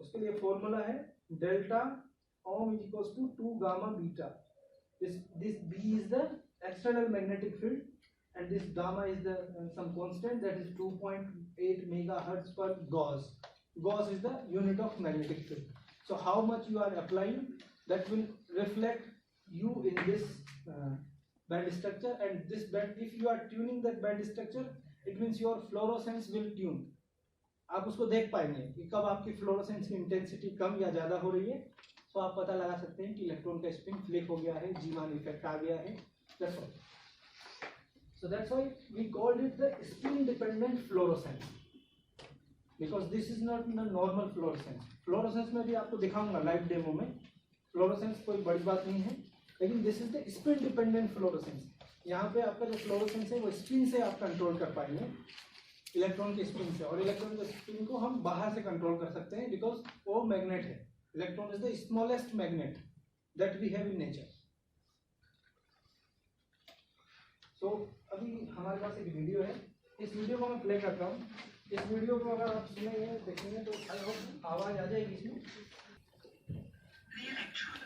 उसके लिए फॉर्मूला है delta ohm is equals to 2 gamma beta. This B is the external magnetic field and this gamma is the some constant that is 2.8 megahertz per Gauss. Gauss is the unit of magnetic field. So how much you are applying, that will reflect you in this band structure, and this band, if you are tuning that band structure, it means your fluorescence will tune. आप उसको देख पाएंगे कि कब आपकी fluorescence की intensity कम या ज़्यादा हो रही है, तो आप पता लगा सकते हैं कि इलेक्ट्रॉन का स्पिन फ्लिप हो गया है, जीमान इफेक्ट आ गया है। So that's why we called it the spin dependent fluorescence, because this is not the normal fluorescence. Fluorescence में भी आपको दिखाऊंगा लाइव डेमो में, फ्लोरोसेंस कोई बड़ी बात नहीं है, लेकिन this is the spin dependent fluorescence. यहाँ पे आपका जो फ्लोरोसेंस है वो स्पिन से आप कंट्रोल कर पाएंगे, इलेक्ट्रॉन के स्पिन से. और इलेक्ट्रॉन के स्पिन को हम बाहर से कंट्रोल कर सकते हैं बिकॉज वो मैग्नेट है. Electron is the smallest magnet that we have in nature. तो अभी हमारे पास एक वीडियो है, इस वीडियो को मैं प्ले करता हूँ. इस वीडियो को अगर आप सुनेंगे देखेंगे तो आई होप आवाज आ जाएगी इसमें. The electron,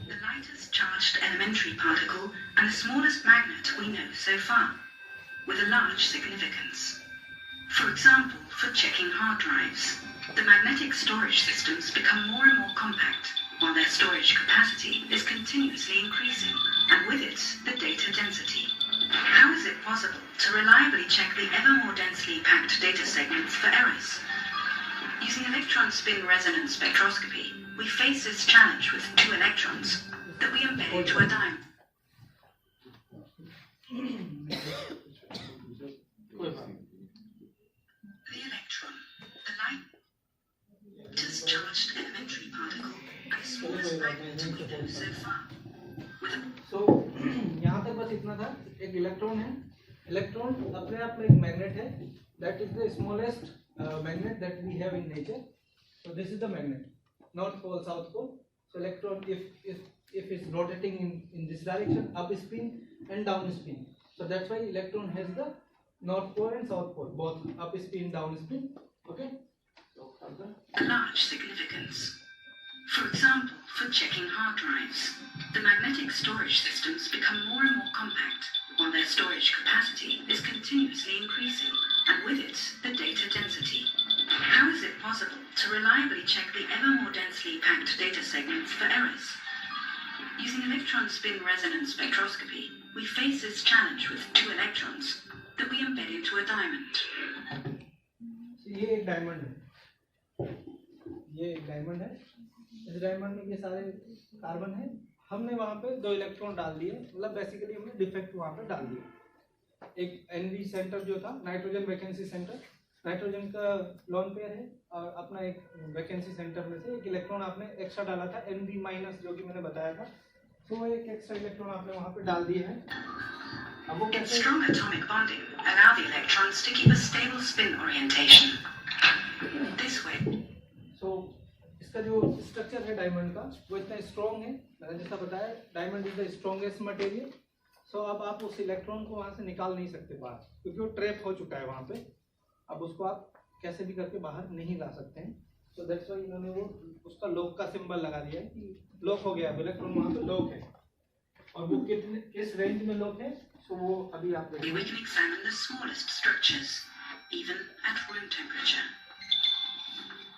the lightest charged elementary particle and the smallest magnet we know so far, with a large significance. For example, for checking hard drives, the magnetic storage systems become more and more compact, while their storage capacity is continuously increasing, and with it, the data density. How is it possible to reliably check the ever more densely packed data segments for errors? Using electron spin resonance spectroscopy, we face this challenge with two electrons that we embed into a diamond. The electron, the lightest charged elementary particle, and the smallest magnet we know so far. With a So यहाँ तक बस इतना था. एक electron है, electron अपने आप में एक मैग्नेट है, that is the smallest magnet that we have in nature. So this is the magnet, north pole, south pole. So electron, if it's rotating in this direction, up spin and down spin. So that's why electron has the north pole and south pole, both up spin, down spin. Okay. So further. a large significance. For example, for checking hard drives, the magnetic storage systems become more and more compact, while their storage capacity is continuously increasing, and with it, the data density. How is it possible to reliably check the ever more densely packed data segments for errors? Using electron spin resonance spectroscopy, we face this challenge with two electrons that we embed into a diamond. ये एक diamond है, ये एक diamond है. इस diamond में ये सारे कार्बन है. हमने वहाँ पे दो इलेक्ट्रॉन डाल दिए, मतलब बेसिकली हमने डिफेक्ट वहाँ पे डाल दिया. एक एनवी सेंटर जो था, नाइट्रोजन वैकेंसी सेंटर, नाइट्रोजन का लोन पेयर है, और अपना एक वैकेंसी सेंटर में से एक इलेक्ट्रॉन आपने एक्स्ट्रा डाला था, एनवी माइनस, जो कि मैंने बताया था. तो वो एक एक्स्ट्रा इलेक्ट्रॉन आपने वहाँ पे डाल दिए हैं. अब वो In कैसे, strong atomic bonding, allow the electrons to keep a stable spin orientation. This way, सो इसका जो स्ट्रक्चर है डायमंड का वो इतना स्ट्रॉन्ग है, मैंने जैसा बताया diamond is the strongest material. So अब आप उस इलेक्ट्रॉन को वहाँ से निकाल नहीं सकते बाहर, क्योंकि वो ट्रैप हो चुका है वहाँ पे. अब उसको आप कैसे भी करके बाहर नहीं ला सकते हैं. सो दैट्स व्हाई इन्होंने वो उसका लॉक का सिंबल लगा दिया है कि लॉक हो गया, इलेक्ट्रॉन वहाँ पे लॉक है. और वो कितने किस रेंज में लॉक है, सो वो अभी आप we देखिए. can examine the smallest structures, even at room temperature.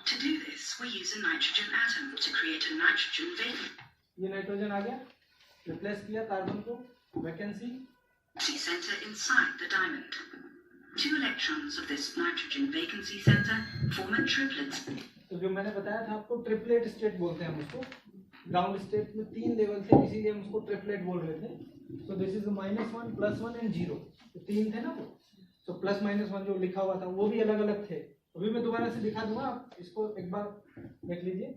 To do this, we use a nitrogen atom to create a nitrogen vacancy ये नाइट्रोजन आ गया, रिप्लेस किया कार्बन को, vacancy. center inside the diamond. Two electrons of this nitrogen vacancy center form a triplet. तो जो मैंने बताया था आपको, ट्रिपलेट स्टेट बोलते हैं हम उसको. ग्राउंड स्टेट में 3 लेवल थे, इसीलिए हम उसको ट्रिपलेट बोल रहे थे. So this is -1, +1 and 0. तो 3 थे ना वो. सो प्लस माइनस 1 जो लिखा हुआ था वो भी अलग अलग थे. अभी मैं दोबारा से दिखा दूंगा, आप इसको एक बार देख लीजिए.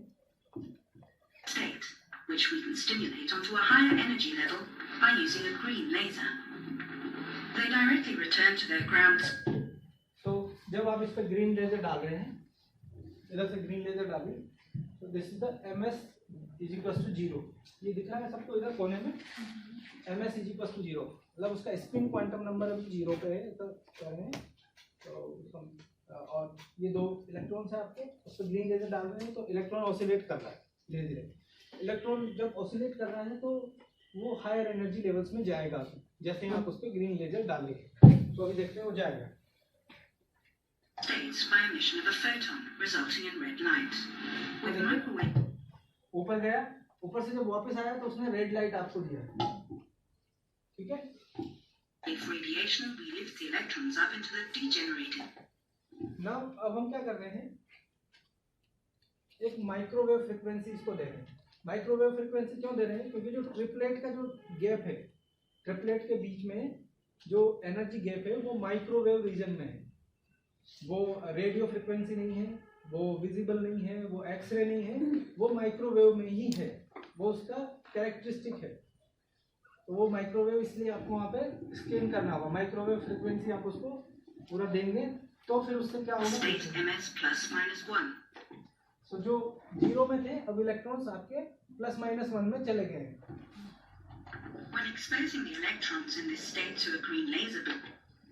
State, which we can stimulate onto a higher energy level by using a green laser. They directly return to their ground. तो जब आप इस पर ग्रीन लेजर डाल रहे हैं, इधर से ग्रीन लेजर डालिए, तो दिस इज द MS = 0. ये दिख रहा है सबको इधर कोने में, MS = 0, मतलब उसका स्पिन क्वांटम नंबर अभी 0 पे है. तो कह रहे हैं तो और ये दो इलेक्ट्रॉन्स है आपके, उस पर ग्रीन लेजर डाल रहे हैं तो इलेक्ट्रॉन ऑसिलेट कर रहा है धीरे धीरे. इलेक्ट्रॉन जब ऑसिलेट कर रहा है तो वो हायर एनर्जी लेवल्स में जाएगा जैसे ही आप उस पर ग्रीन लेजर डालेंगे. तो अभी देखते हैं वो जाएगा. States by emission of a photon, resulting in red light. With microwave ऊपर गया, ऊपर से जब वापस आया तो उसने रेड लाइट आपको दिया. ठीक है. radiation, we lift the electrons up into the degenerated. ना अब हम क्या कर रहे हैं, एक माइक्रोवेव फ्रीक्वेंसी इसको दे रहे हैं. माइक्रोवेव फ्रीक्वेंसी क्यों दे रहे हैं, क्योंकि जो ट्रिपलेट का जो गैप है, ट्रिपलेट के बीच में जो एनर्जी गैप है वो माइक्रोवेव रीजन में है, वो रेडियो फ्रिक्वेंसी नहीं है, वो विजिबल नहीं है, वो एक्सरे नहीं है, वो माइक्रोवेव में ही है, वो उसका कैरेक्टरिस्टिक है। तो वो माइक्रोवेव इसलिए आपको वहाँ पे स्कैन करना होगा, माइक्रोवेव फ्रिक्वेंसी आप उसको पूरा देंगे तो फिर उससे क्या होगा, State ms ±1. तो जो 0 में थे अब इलेक्ट्रॉन्स आपके +-1 में चले गए हैं। When exposing the electrons in this state to a green laser beam,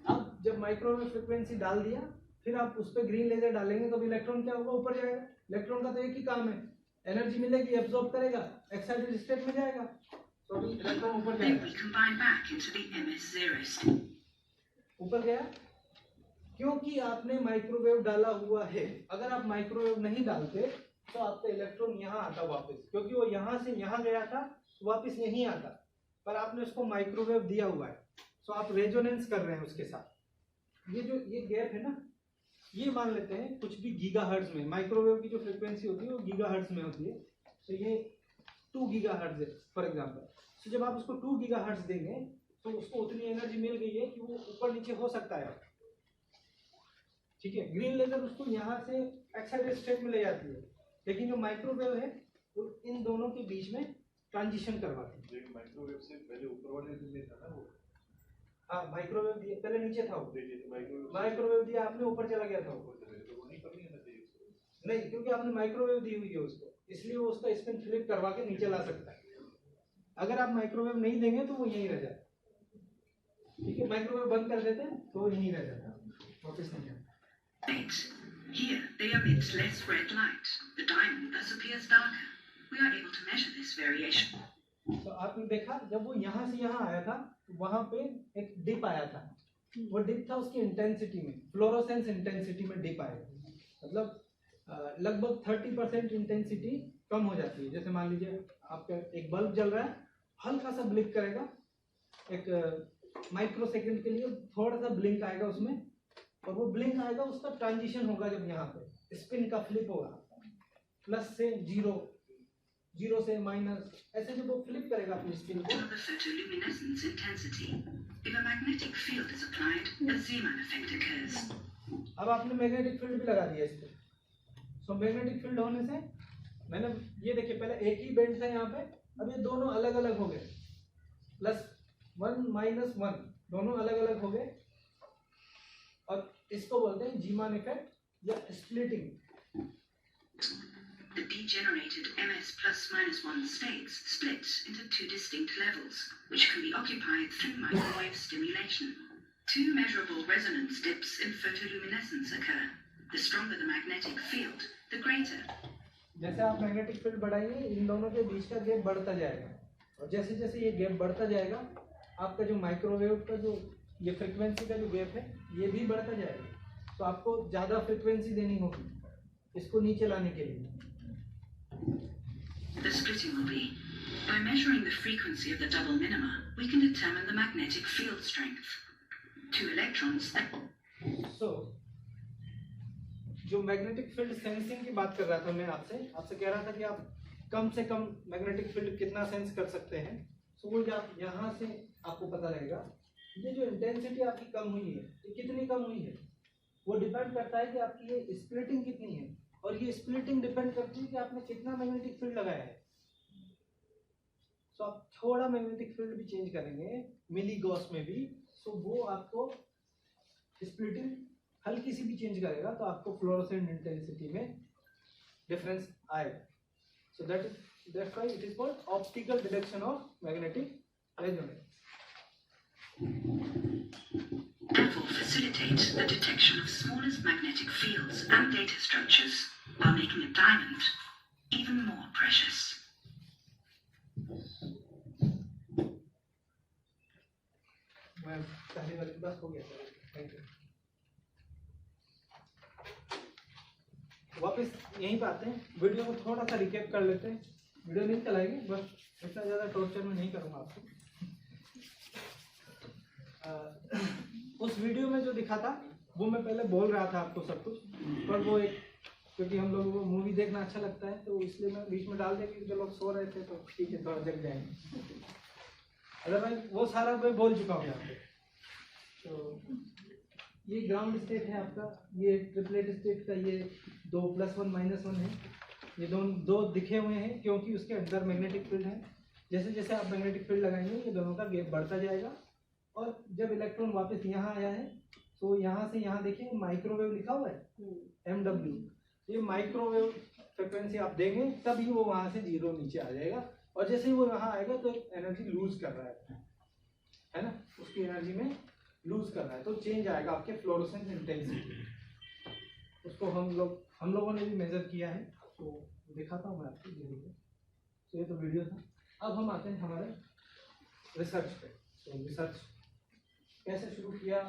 अब जब माइक्रोवेव फ्रिक्वेंसी डाल दिया फिर आप उस पर ग्रीन लेजर डालेंगे तो इलेक्ट्रॉन क्या होगा, ऊपर जाएगा। इलेक्ट्रॉन का तो एक ही काम है, एनर्जी मिलेगी, एब्जॉर्ब करेगा, एक्साइटेड स्टेट में जाएगा, तो अभी इलेक्ट्रॉन ऊपर they जाएगा। recombine back into the ms0 state. ऊपर गया क्योंकि आपने माइक्रोवेव डाला हुआ है। अगर आप माइक्रोवेव नहीं डालते तो आपका इलेक्ट्रॉन यहाँ आता वापस, क्योंकि वो यहाँ से यहाँ गया था वापस यहीं आता, पर आपने उसको माइक्रोवेव दिया हुआ है, तो आप रेजोनेंस कर रहे हैं उसके साथ। ये जो ये गैप है ना, ये मान लेते हैं कुछ भी गीगाहर्ट्ज में, माइक्रोवेव की जो फ्रीक्वेंसी होती है वो गीगाहर्ट्ज में होती है, तो ये 2 गीगाहर्ट्ज है फॉर एग्जांपल। तो जब आप उसको 2 गीगाहर्ट्ज देंगे तो उसको उतनी एनर्जी मिल गई है कि वो ऊपर नीचे हो सकता है, ठीक है। ग्रीन लेजर उसको यहाँ से एक्साइटेड स्टेट में ले जाती है, लेकिन जो माइक्रोवेव है वो इन दोनों के बीच में ट्रांजिशन करवाती है। माइक्रोवेव से पहले ऊपर वाले में था ना वो, हाँ माइक्रोवेव दिए, पहले नीचे था वो, माइक्रोवेव माइक्रोवेव दिया आपने, ऊपर चला गया था वो। तो वो नहीं करनी है ना चाहिए उसको। नहीं, क्योंकि आपने माइक्रोवेव दी हुई है उसको, इसलिए वो उसका स्पिन फ्लिप करवा के नीचे ला सकता है। अगर आप माइक्रोवेव नहीं देंगे तो वो यहीं रह जाता, ठीक है। माइक्रोवेव बंद कर देते हैं तो वो यहीं रह जाता, वापस नहीं जाता। Here, they emit less red light. The diamond thus appears darker. We are able to measure this variation. तो आपने देखा जब वो यहाँ से यहाँ आया था वहां पे एक डिप आया था, वो डिप था उसकी इंटेंसिटी में, फ्लोरोसेंस इंटेंसिटी में डिप आया, मतलब लगभग 30% इंटेंसिटी कम हो जाती है। जैसे मान लीजिए आपका एक बल्ब जल रहा है, हल्का सा ब्लिंक करेगा, एक माइक्रो सेकेंड के लिए थोड़ा सा ब्लिंक आएगा उसमें, और वो ब्लिंक आएगा उसका ट्रांजिशन होगा जब यहाँ पे स्पिन का फ्लिप होगा, प्लस से जीरो, जीरो से माइनस, ऐसे जब वो फ्लिप करेगा अपनी स्पिन को। The photoluminescence intensity. If a magnetic field is applied, a Zeeman effect occurs. अब आपने मैग्नेटिक फील्ड भी लगा दिया इस पे, सो मैग्नेटिक फील्ड होने से मैंने ये देखिए पहले एक ही बेंड था यहाँ पे, अब ये दोनों अलग अलग हो गए, +1 -1 दोनों अलग अलग हो गए, और इसको बोलते हैं जीमान इफेक्ट या splitting. The degenerated ms ±1 states split into 2 distinct levels, which can be occupied through microwave stimulation. 2 measurable resonance dips in photoluminescence occur. The stronger the magnetic field, the greater. जैसे आप magnetic field बढ़ाएंगे इन दोनों के बीच का gap बढ़ता जाएगा, और जैसे जैसे ये गैप बढ़ता जाएगा आपका जो माइक्रोवेव का जो ये फ्रिक्वेंसी का जो गैप है ये भी बढ़ता जाएगा, तो आपको ज़्यादा फ्रिक्वेंसी देनी होगी इसको नीचे लाने के लिए। The splitting will be, by measuring the frequency of the double minima, we can determine the magnetic field strength. 2 electrons that... So, जो मैग्नेटिक फील्ड सेंसिंग की बात कर रहा था मैं आपसे कह रहा था कि आप कम से कम मैग्नेटिक फील्ड कितना सेंस कर सकते हैं। सो वो जब यहाँ से आपको पता लगेगा ये जो इंटेंसिटी आपकी कम हुई है ये कितनी कम हुई है, वो डिपेंड करता है कि आपकी ये स्प्लिटिंग कितनी है, और ये स्प्लिटिंग डिपेंड करती है कि आपने कितना मैग्नेटिक फील्ड लगाया है। सो आप थोड़ा मैग्नेटिक फील्ड भी चेंज करेंगे मिली गॉस में भी, सो वो आपको स्प्लिटिंग हल्की सी भी चेंज करेगा तो आपको फ्लोरोसेंट इंटेंसिटी में डिफरेंस आएगा। So that's why it is called optical detection of magnetic resonance. Therefore facilitate the detection of smallest magnetic fields and data structures while making a diamond even more precious. मैं पहले वाली बस हो गया, thank you. वापस यहीं पे आते हैं, वीडियो को थोड़ा सा रिकैप कर लेते हैं। वीडियो नहीं चलाएंगे, बस इतना ज़्यादा टॉर्चर में नहीं करूँगा आपको। उस वीडियो में जो दिखा था वो मैं पहले बोल रहा था आपको सब कुछ, पर वो एक क्योंकि हम लोगों को मूवी देखना अच्छा लगता है तो इसलिए मैं बीच में डाल दिया कि जो लोग सो रहे थे तो ठीक है थोड़ा जग जाएंगे, अदरवाइज वो सारा मैं बोल चुका हूँ यहाँ पे। तो ये ग्राउंड स्टेट है आपका, ये ट्रिपलेट स्टेट का ये 2 +1 -1 है। ये दो दिखे हुए हैं क्योंकि उसके अंदर मैग्नेटिक फील्ड है। जैसे जैसे आप मैग्नेटिक फील्ड लगाएंगे ये दोनों का गैप बढ़ता जाएगा, और जब इलेक्ट्रॉन वापस यहाँ आया है तो यहाँ से यहाँ देखिए माइक्रोवेव लिखा हुआ है MW। ये माइक्रोवेव फ्रिक्वेंसी आप देंगे तभी वो वहाँ से 0 नीचे आ जाएगा, और जैसे ही वो यहाँ आएगा तो एनर्जी लूज कर रहा है ना, उसकी एनर्जी में लूज कर रहा है, तो चेंज आएगा आपके फ्लोरोसेंस इंटेंसिटी। उसको हम लोगों ने भी मेजर किया है, तो दिखाता हूँ मैं आपको धीरे। तो ये तो वीडियो था। अब हम आते हैं हमारे रिसर्च पे। तो रिसर्च कैसे शुरू किया?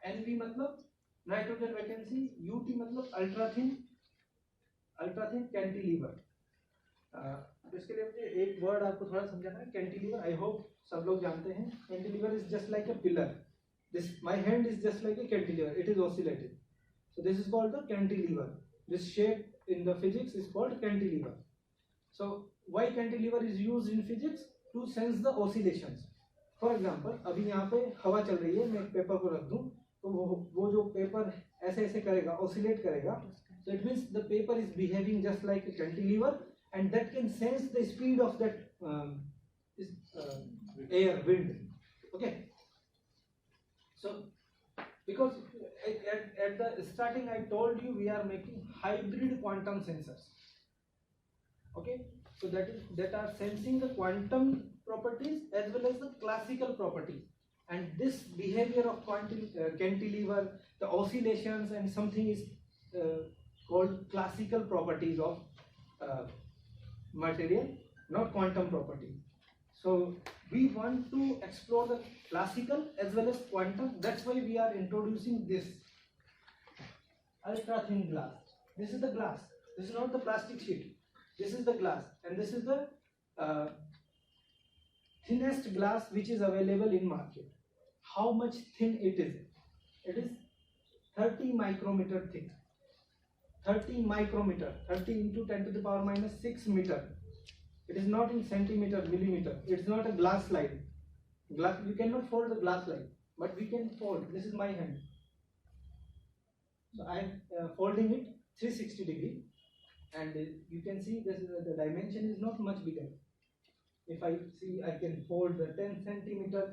NV मतलब नाइट्रोजन वैकेंसी, UT मतलब अल्ट्रा थिन कैंटिलीवर। इसके लिए मुझे एक वर्ड आपको थोड़ा समझाना है, कैंटिलीवर। आई होप सब लोग जानते हैं। Cantilever is just like a pillar. This my hand is just like a cantilever, it is oscillated, so this is called the cantilever. This shape in the physics is called cantilever. So why cantilever is used in physics? To sense the oscillations. For example, अभी यहाँ पे हवा चल रही है, मैं एक paper को रख दूँ तो वो जो पेपर ऐसे ऐसे करेगा, oscillate करेगा, so it means the paper is behaving just like a cantilever, and that can sense the speed of that air, wind. Okay, so because at the starting I told you we are making hybrid quantum sensors. Okay, so that are sensing the quantum properties as well as the classical properties, and this behavior of cantilever, the oscillations and something is called classical properties of material, not quantum properties. So we want to explore the classical as well as quantum. That's why we are introducing this ultra thin glass. This is the glass. This is not the plastic sheet. This is the glass, and this is the thinnest glass which is available in market. How much thin it is? It is 30 micrometer thick. 30 micrometer. 30 into 10 to the power minus 6 meter. It is not in centimeter, millimeter. It's not a glass slide. Glass, you cannot fold the glass slide, but we can fold. This is my hand. So I am folding it 360 degree, and you can see this the dimension is not much bigger. If I see, I can fold the 10 centimeter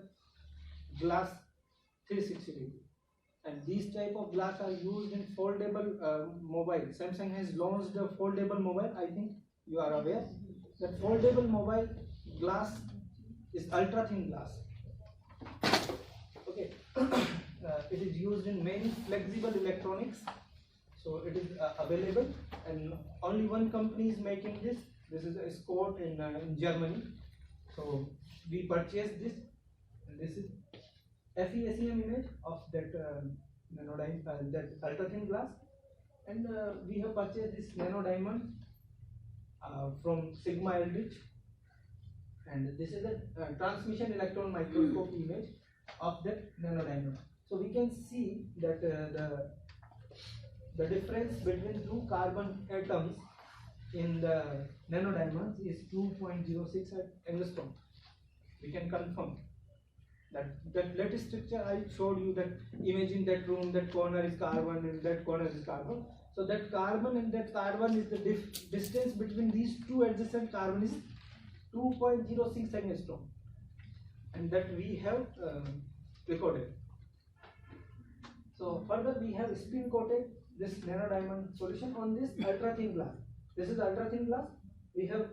glass 360 degree. And these type of glass are used in foldable mobile. Samsung has launched a foldable mobile. I think you are aware. That foldable mobile glass is ultra thin glass. Okay, it is used in many flexible electronics. So it is available, and only one company is making this. This is a Scott in Germany. So we purchased this, and this is FESEM image of that that ultra thin glass, and we have purchased this nano diamond from Sigma Eldritch, and this is a transmission electron microscope image of that nano diamond. So we can see that the difference between two carbon atoms in the nano diamonds is 2.06 angstrom. We can confirm that latest structure I showed you, that imagine that room, that corner is carbon and that corner is carbon. So that carbon and that carbon is the distance between these two adjacent carbon is 2.06 angstrom, and that we have recorded. So further we have spin coated this nano diamond solution on this ultra thin glass. This is ultra thin glass. We have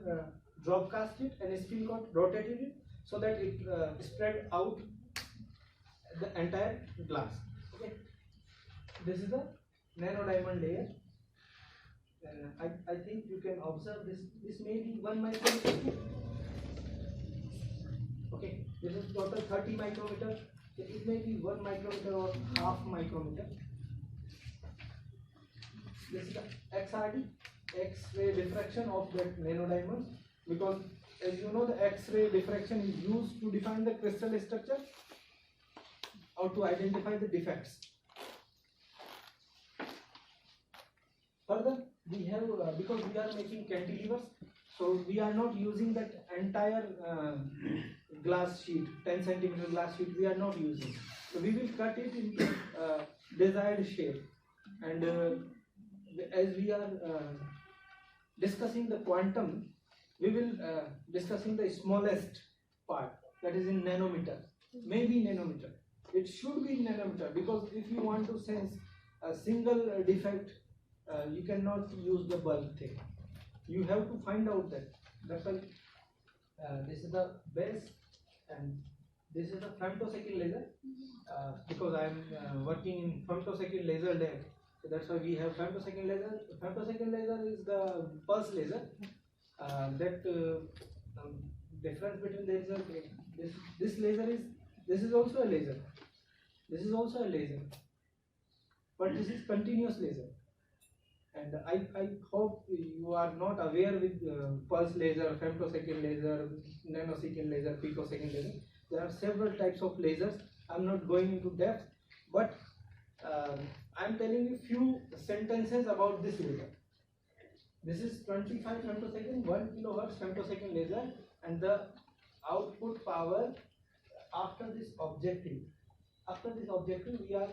drop cast it and spin coat rotated it so that it spread out the entire glass. Okay, this is the nano diamond layer. I think you can observe this. This may be 1 micrometer. Okay, this is total 30 micrometer. So it may be 1 micrometer or half micrometer. This is the XRD, X-ray diffraction of that nano diamond, because as you know the X-ray diffraction is used to define the crystal structure or to identify the defects. Further, we have because we are making cantilevers, so we are not using that entire glass sheet, 10 centimeter glass sheet we are not using. So we will cut it into desired shape. And as we are discussing the quantum, we will discussing the smallest part, that is in nanometer, maybe nanometer. It should be nanometer, because if you want to sense a single defect, you cannot use the bulb thing. You have to find out that. That's why this is the base and this is the femtosecond laser, because I am working in femtosecond laser lab. So that's why we have femtosecond laser. Femtosecond laser is the pulse laser. Difference between laser, this laser is, this is also a laser. This is also a laser, but this is continuous laser. And I hope you are not aware with pulse laser, femtosecond laser, nanosecond laser, picosecond laser. There are several types of lasers. I'm not going into depth, but I'm telling you few sentences about this laser. This is 25 femtosecond, 1 kilohertz femtosecond laser, and the output power after this objective. After this objective, we are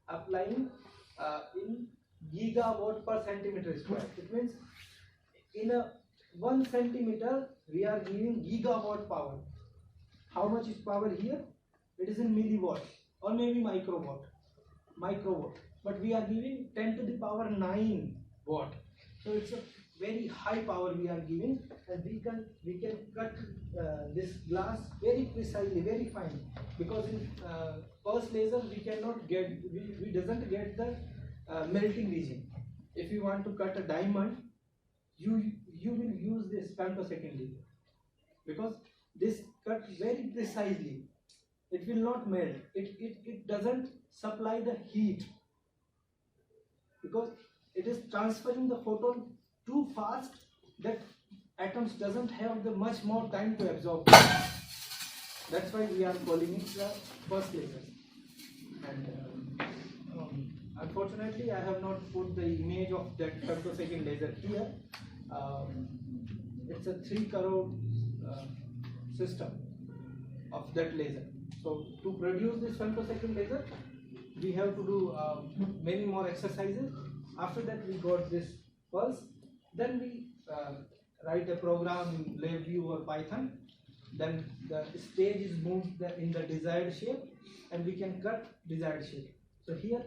applying in gigawatt per centimeter square. It means in a 1 centimeter we are giving gigawatt power. How much is power here? It is in milliwatt or maybe microwatt. But we are giving 10 to the power 9 watt. So it's a very high power we are giving, and we can cut this glass very precisely, very fine, because in pulse laser we cannot get, we doesn't get the melting region. If you want to cut a diamond, you will use this femtosecond laser, because this cut very precisely. It will not melt. It doesn't supply the heat, because it is transferring the photon too fast that atoms doesn't have the much more time to absorb. That's why we are calling it the pulse laser. And unfortunately, I have not put the image of that femtosecond laser here. It's a 3 crore system of that laser. So to produce this femtosecond laser, we have to do many more exercises. After that, we got this pulse. Then we write a program in LabVIEW or Python. Then the stage is moved in the desired shape, and we can cut desired shape. So here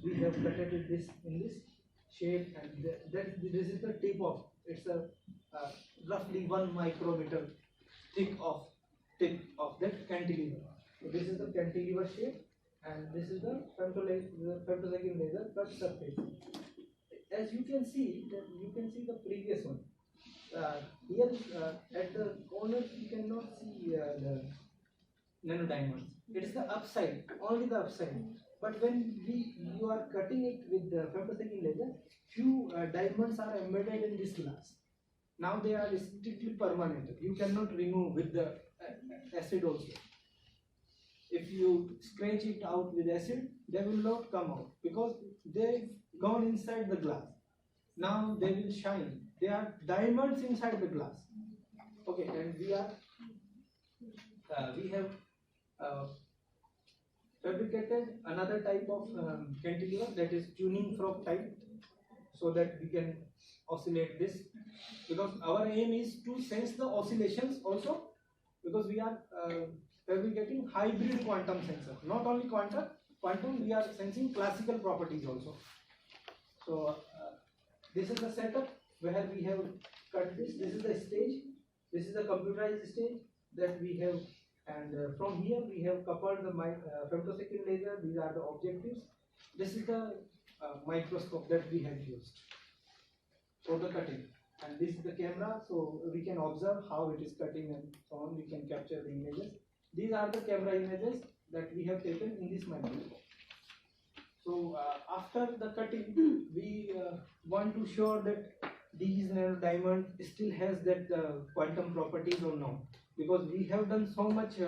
we have cut it this in this shape, and this is the tip of, it's a roughly 1 micrometer thick of tip of that cantilever. So this is the cantilever shape, and this is the femtosecond laser cut surface. As you can see, the previous one. Here at the corners you cannot see the nanodiamonds. It is the upside, only the upside. But when you are cutting it with the femtosecond laser, few diamonds are embedded in this glass. Now they are strictly permanent. You cannot remove with the acid also. If you scratch it out with acid, they will not come out, because they've gone inside the glass. Now they will shine. They are diamonds inside the glass. Okay, and we have fabricated another type of cantilever, that is tuning fork type, so that we can oscillate this, because our aim is to sense the oscillations also, because we are fabricating hybrid quantum sensor. Not only quantum, we are sensing classical properties also. So this is the setup where we have cut this. This is the stage. This is the computerized stage that we have, and from here we have coupled the femtosecond laser. These are the objectives. This is the microscope that we have used for the cutting, and this is the camera, so we can observe how it is cutting and so on. We can capture the images. These are the camera images that we have taken in this microscope. So after the cutting, we want to show that these nanodiamond still has that quantum properties or not, because we have done so much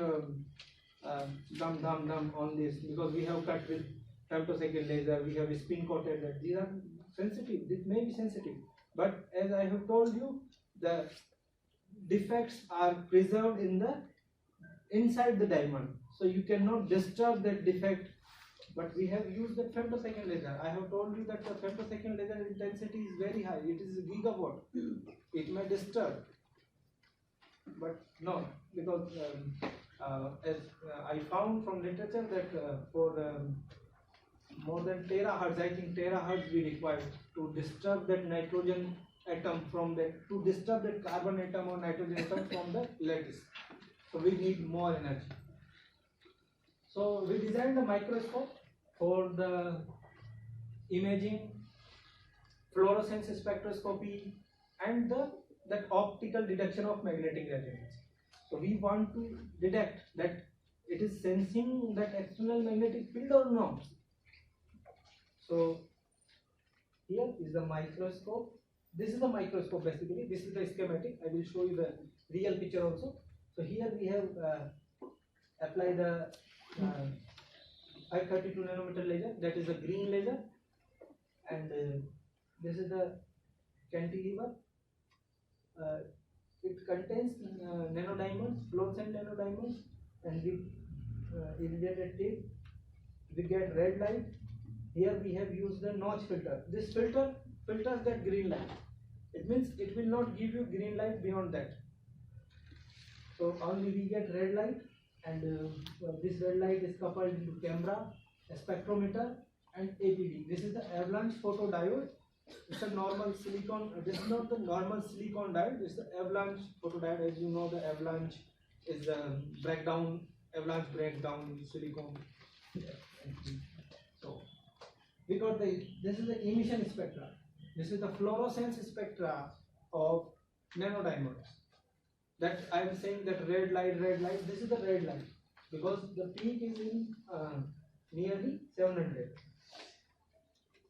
dum on this, because we have cut with femtosecond laser, we have spin coated that. These are sensitive. This may be sensitive, but as I have told you, the defects are preserved in the inside the diamond, so you cannot disturb that defect. But we have used the femtosecond laser. I have told you that the femtosecond laser intensity is very high. It is a gigawatt. It may disturb, but no, because as I found from literature that for more than terahertz, I think terahertz we require to disturb that nitrogen atom from that, to disturb that carbon atom or nitrogen atom from the lattice. So we need more energy. So we designed the microscope for the imaging, fluorescence spectroscopy, and that optical detection of magnetic resonance. So we want to detect that it is sensing that external magnetic field or not. So here is the microscope. This is the microscope basically. This is the schematic. I will show you the real picture also. So here we have applied the 532 nanometer laser. That is a green laser, and this is the cantilever. It contains nanodiamonds, fluorescent nanodiamonds, and with irradiated tape we get red light. Here we have used the notch filter. This filter filters that green light. It means it will not give you green light beyond that. So only we get red light, and this red light is coupled into camera, a spectrometer, and APD. This is the avalanche photodiode. It's a normal silicon. This is not the normal silicon diode. This is the avalanche photodiode. As you know, the avalanche is avalanche breakdown silicon. So we got this is the emission spectra. This is the fluorescence spectra of nanodiamonds. That I am saying that red light. This is the red light because the peak is in nearly 700.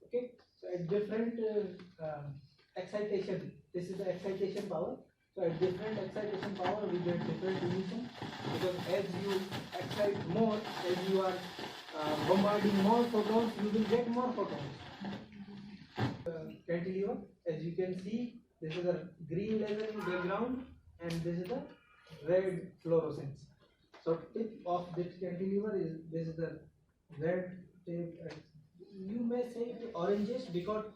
Okay, so at different excitation, this is the excitation power. So at different excitation power, we get different emission, because as you excite more, as you are bombarding more photons, you will get more photons. Cantilever, as you can see, this is a green laser in background, and this is the red fluorescence. So tip of this cantilever is this is the red tip. You may say it orangish because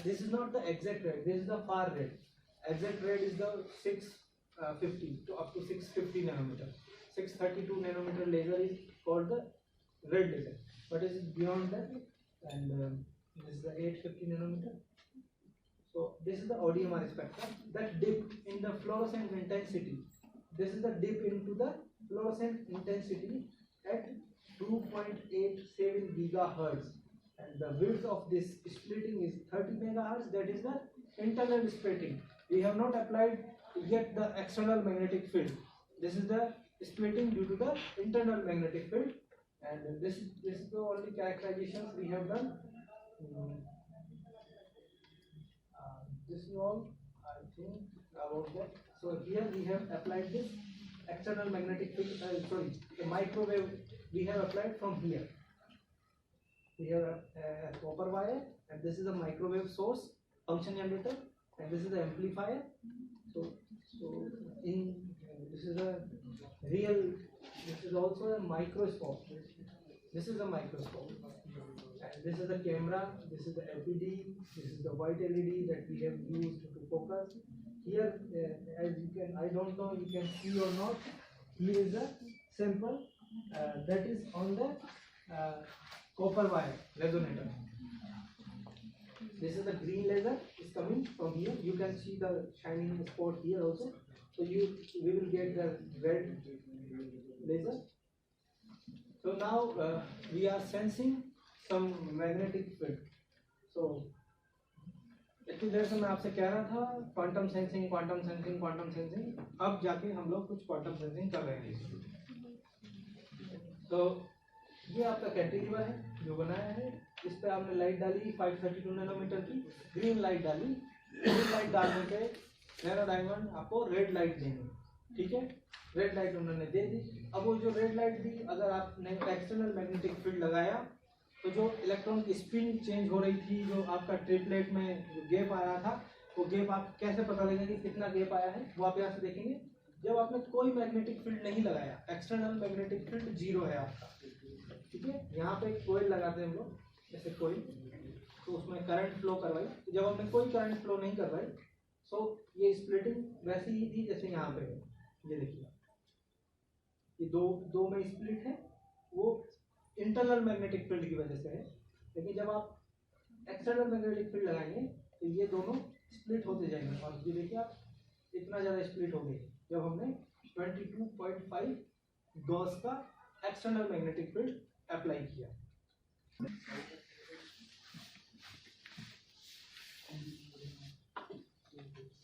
this is not the exact red. This is the far red. Exact red is the 650 to up to 650 nanometer. 632 nanometer laser is called the red laser. What is it beyond that? And this is the 850 nanometer. So this is the ODMR spectrum. That dip in the fluorescent intensity. This is the dip into the fluorescent intensity at 2.87 gigahertz. And the width of this splitting is 30 megahertz. That is the internal splitting. We have not applied yet the external magnetic field. This is the splitting due to the internal magnetic field. And this is the only characterizations we have done. This is all I think about that. So here we have applied this external magnetic field, the microwave we have applied from here. We have a copper wire, and this is a microwave source, function generator, and this is the amplifier. So this is a real, this is also a microscope. This is a microscope. And this is the camera, this is the LPD, this is the white LED that we have used to focus. Here, as you can, I don't know you can see or not, here is a sample that is on the copper wire resonator. This is the green laser is coming from here. You can see the shining spot here also. So we will get the red laser. So now we are sensing some magnetic field. So इतनी देर से मैं आपसे कह रहा था quantum sensing, अब जाके हम लोग कुछ क्वांटम सेंसिंग कर रहे हैं. तो ये आपका कैंटिलीवर है जो बनाया है. इस पे आपने लाइट डाली 532 नैनोमीटर की, ग्रीन लाइट डाली. ग्रीन लाइट डालने पे नैनो डायमंड आपको रेड लाइट देंगे. ठीक है, रेड लाइट उन्होंने दे दी. अब वो जो रेड लाइट दी, अगर आपने एक्सटर्नल मैग्नेटिक फील्ड लगाया तो जो इलेक्ट्रॉन की स्पिन चेंज हो रही थी, जो आपका ट्रिपलेट में जो गैप आया था, वो गैप आप कैसे पता लगेगा कि कितना गैप आया है, वो आप यहाँ से देखेंगे. जब आपने कोई मैग्नेटिक फील्ड नहीं लगाया, एक्सटर्नल मैग्नेटिक फील्ड जीरो है आपका, ठीक है। यहाँ पे कोयल लगाते हैं हम लोग, जैसे कोयल, तो उसमें करंट फ्लो करवाई, तो जब हमने कोई करंट फ्लो नहीं करवाई, सो ये स्प्लिटिंग वैसी ही थी जैसे यहाँ पे है। ये देखिए, ये दो में स्प्लिट है, वो इंटरनल मैग्नेटिक फील्ड की वजह से है। लेकिन जब आप एक्सटर्नल मैग्नेटिक फील्ड लगाएंगे तो ये दोनों स्प्लिट होते जाएंगे, और ये देखिए आप इतना ज़्यादा स्प्लिट हो गई जब हमने 22.5 गॉस का एक्सटर्नल मैग्नेटिक फील्ड अप्लाई किया।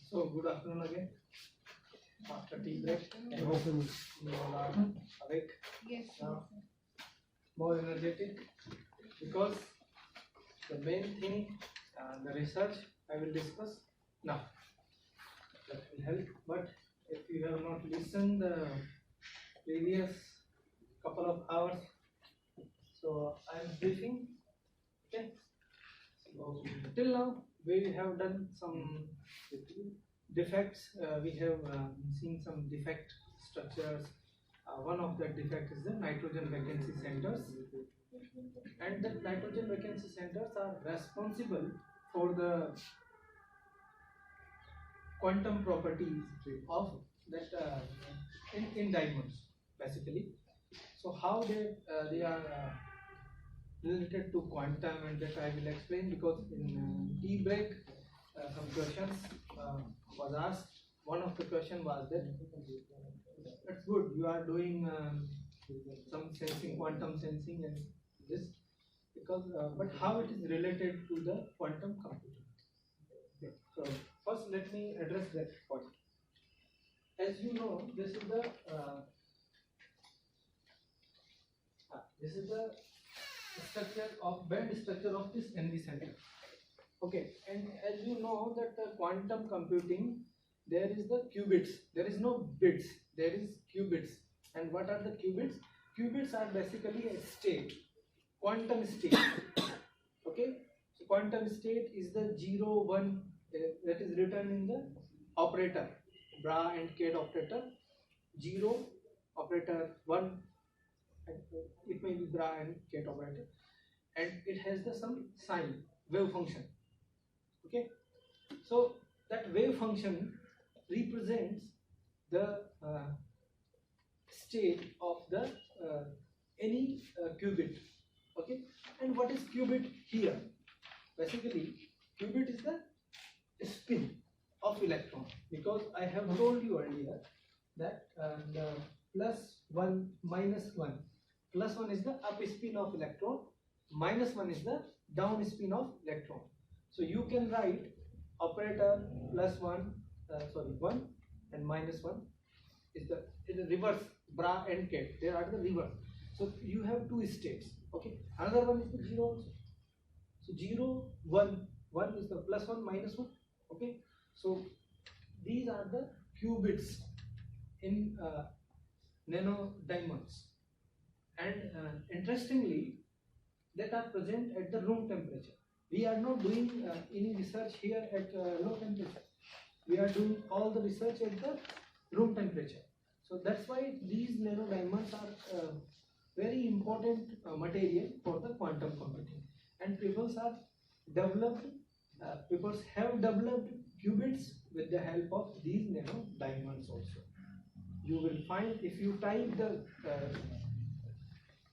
So good afternoon again. After tea break, I hope you all are awake. Yes. More energetic, because the main thing, the research I will discuss now. That will help. But if you have not listened the previous couple of hours, so I am briefing. Okay. So till now we have done some defects. We have seen some defect structures. One of the defect is the nitrogen vacancy centers, and the nitrogen vacancy centers are responsible for the quantum properties of that in diamonds basically. So how they are related to quantum, and that I will explain, because in tea break some questions was asked. One of the question was that that's good, you are doing some sensing, quantum sensing and this, because but how it is related to the quantum computing. Okay. So first let me address that point. As you know, this is the structure of band structure of this NV center. Okay, and as you know that the quantum computing, there is the qubits, there is no bits, there is qubits. And what are the qubits? Qubits are basically a state, quantum state. Okay, so quantum state is the 0 1 that is written in the operator, bra and ket operator. 0 operator, 1, it may be bra and ket operator, and it has the some sign, wave function. Okay, so that wave function represents the state of the any qubit. Okay, and what is qubit here? Basically, qubit is the spin of electron, because I have told you earlier that the +1 -1, +1 is the up spin of electron, -1 is the down spin of electron. So you can write operator +1, 1 and -1 is the reverse, bra and ket, they are the reverse. So you have two states. Okay, another one is the 0 also. So 0 1 1 is the +1 -1. Okay, so these are the qubits in nano diamonds, and interestingly that are present at the room temperature. We are not doing any research here at low temperature. We are doing all the research at the room temperature. So that's why these nano diamonds are very important material for the quantum computing. And people have developed qubits with the help of these nano diamonds also. You will find, if you type the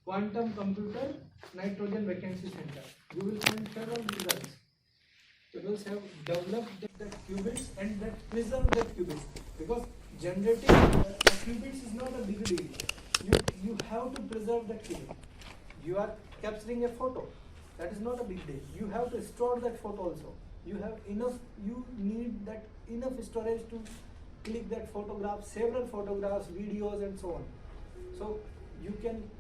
quantum computer nitrogen vacancy center, you will find several results. People have developed the qubits and that preserve the qubits, because generating qubits is not a big deal. You have to preserve that qubit. You are capturing a photo, that is not a big deal. You have to store that photo also. You have enough, you need that enough storage to click that photograph, several photographs, videos and so on. So you can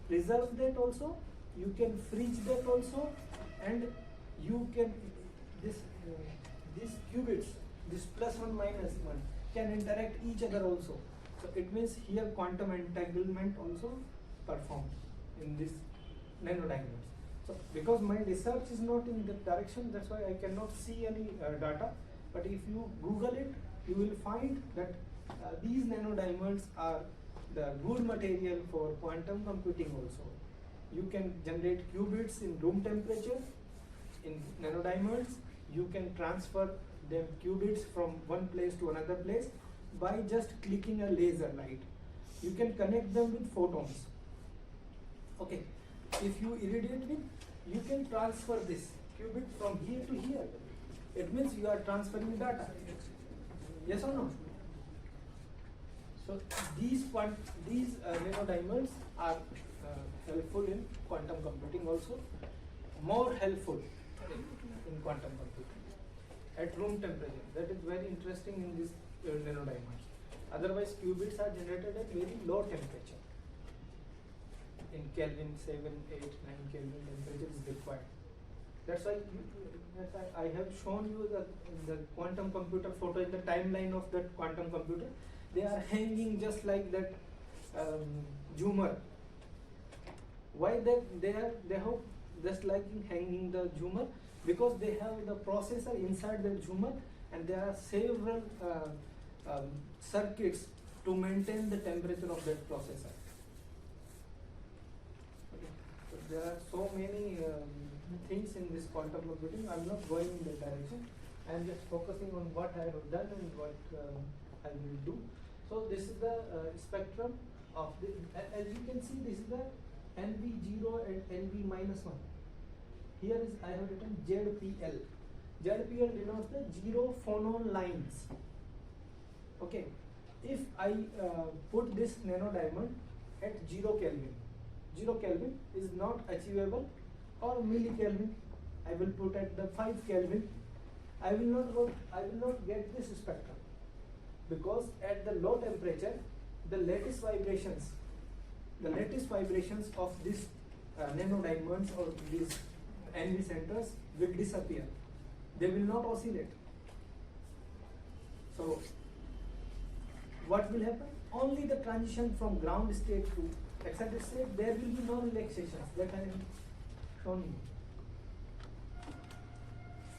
preserve that also, you can freeze that also, and you can these qubits, this +1 -1, can interact each other also. So it means here quantum entanglement also performed in this nano diamonds. So because my research is not in that direction, that's why I cannot see any data. But if you Google it, you will find that these nanodiamonds are the good material for quantum computing also. You can generate qubits in room temperature in nanodiamonds. You can transfer them qubits from one place to another place by just clicking a laser light. You can connect them with photons. Okay, if you irradiate it, you can transfer this qubit from here to here. It means you are transferring data. Yes or no? So these nanodiamonds are helpful in quantum computing also. More helpful in quantum computing at room temperature. That is very interesting in this nanodiamonds. Otherwise, qubits are generated at very low temperature. In Kelvin 7, 8, 9 Kelvin temperature is required. That's why I have shown you the quantum computer photo in the timeline of that quantum computer. They are hanging just like that Zoomer. Why they have just like hanging the Zoomer? Because they have the processor inside the Zoomer, and there are several circuits to maintain the temperature of that processor. Okay. So there are so many things in this quantum computing. I'm not going in that direction. I'm just focusing on what I have done and what I will do. So this is the spectrum of the, as you can see, this is the NV0 and NV-1. Here is, I have written ZPL. ZPL denotes the zero phonon lines. Okay, if I put this nanodiamond at 0 Kelvin is not achievable, or millikelvin, I will put at the 5 Kelvin, I will not get this spectrum, because at the low temperature, the lattice vibrations of this nanodiamonds or these NV centers will disappear. They will not oscillate. So what will happen? Only the transition from ground state to excited state, there will be no relaxations. That I am showing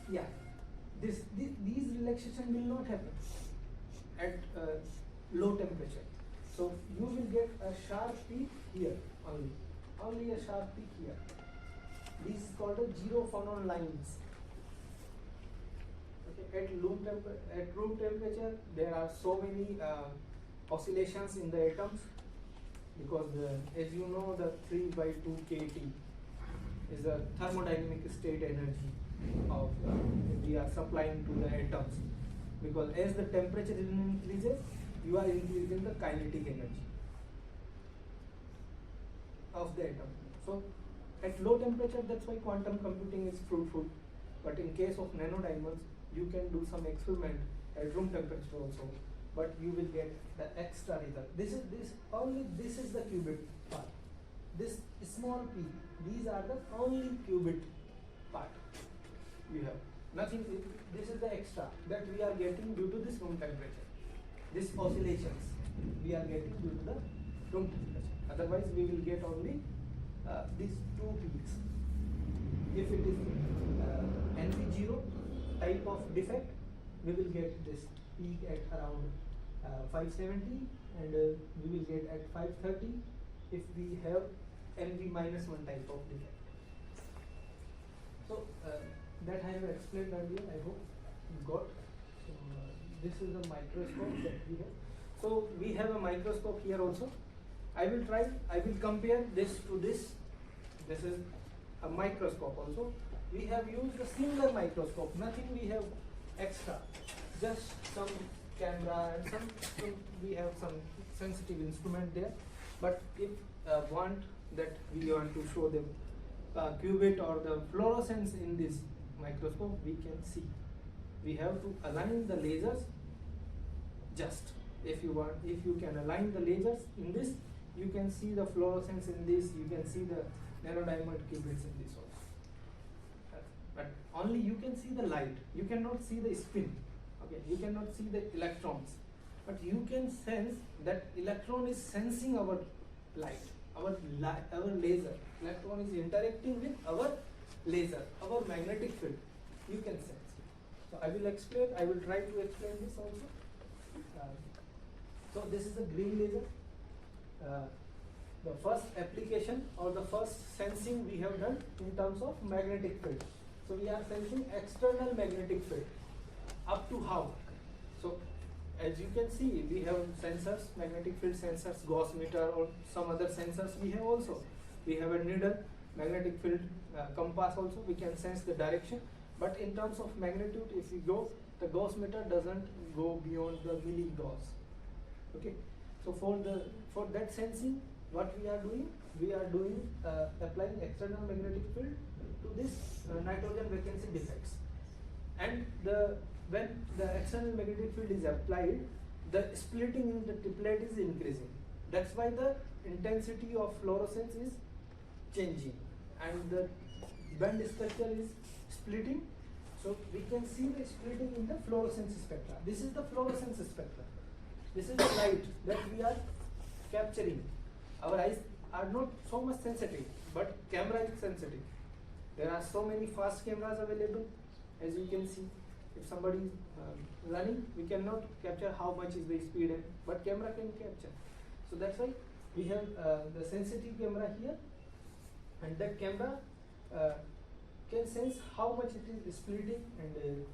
you. Yeah, these relaxations will not happen at low temperature. So you will get a sharp peak here only a sharp peak here. This is called a zero phonon lines. Okay. At room temperature, there are so many oscillations in the atoms, because as you know, the 3/2 kT is the thermodynamic state energy of we are supplying to the atoms, because as the temperature increases, you are increasing the kinetic energy of the atom. So at low temperature, that's why quantum computing is fruitful. But in case of nanodiamonds, you can do some experiment at room temperature also, but you will get the extra result. This is the qubit part. This small p, these are the only qubit part you have. Nothing. This is the extra that we are getting due to this room temperature. These oscillations we are getting due to the room temperature. Otherwise, we will get only these two peaks. If it is NV0 type of defect, we will get this peak at around 570, and we will get at 530 if we have NV-1 type of defect. So that I have explained earlier. I hope you got. So, this is a microscope that we have. So we have a microscope here also. I will compare this to this. This is a microscope also. We have used a similar microscope, nothing we have extra, just some camera and some we have some sensitive instrument there. But if we want to show them qubit or the fluorescence in this microscope, we can see. We have to align the lasers. Just if you can align the lasers in this, you can see the fluorescence in this. You can see the nanodiamond qubits in this also. But only you can see the light. You cannot see the spin. Okay, you cannot see the electrons. But you can sense that electron is sensing our light, our laser. Electron is interacting with our laser, our magnetic field. You can sense. So I will try to explain this also. So this is the green laser. The first application or the first sensing we have done in terms of magnetic field. So we are sensing external magnetic field. Up to how? So as you can see, we have sensors, magnetic field sensors, Gauss meter or some other sensors we have also. We have a needle, magnetic field compass also, we can sense the direction. But in terms of magnitude, if we go, the Gauss meter doesn't go beyond the milli-Gauss. Okay, so for that sensing, what we are doing applying external magnetic field to this nitrogen vacancy defects, and when the external magnetic field is applied, the splitting in the triplet is increasing. That's why the intensity of fluorescence is changing and the band structure is splitting. So we can see the splitting in the fluorescence spectra. This is the fluorescence spectra. This is the light that we are capturing. Our eyes are not so much sensitive, but camera is sensitive. There are so many fast cameras available, as you can see. If somebody is running, we cannot capture how much is the speed, but camera can capture. So that's why we have the sensitive camera here, and that camera can sense how much it is splitting, and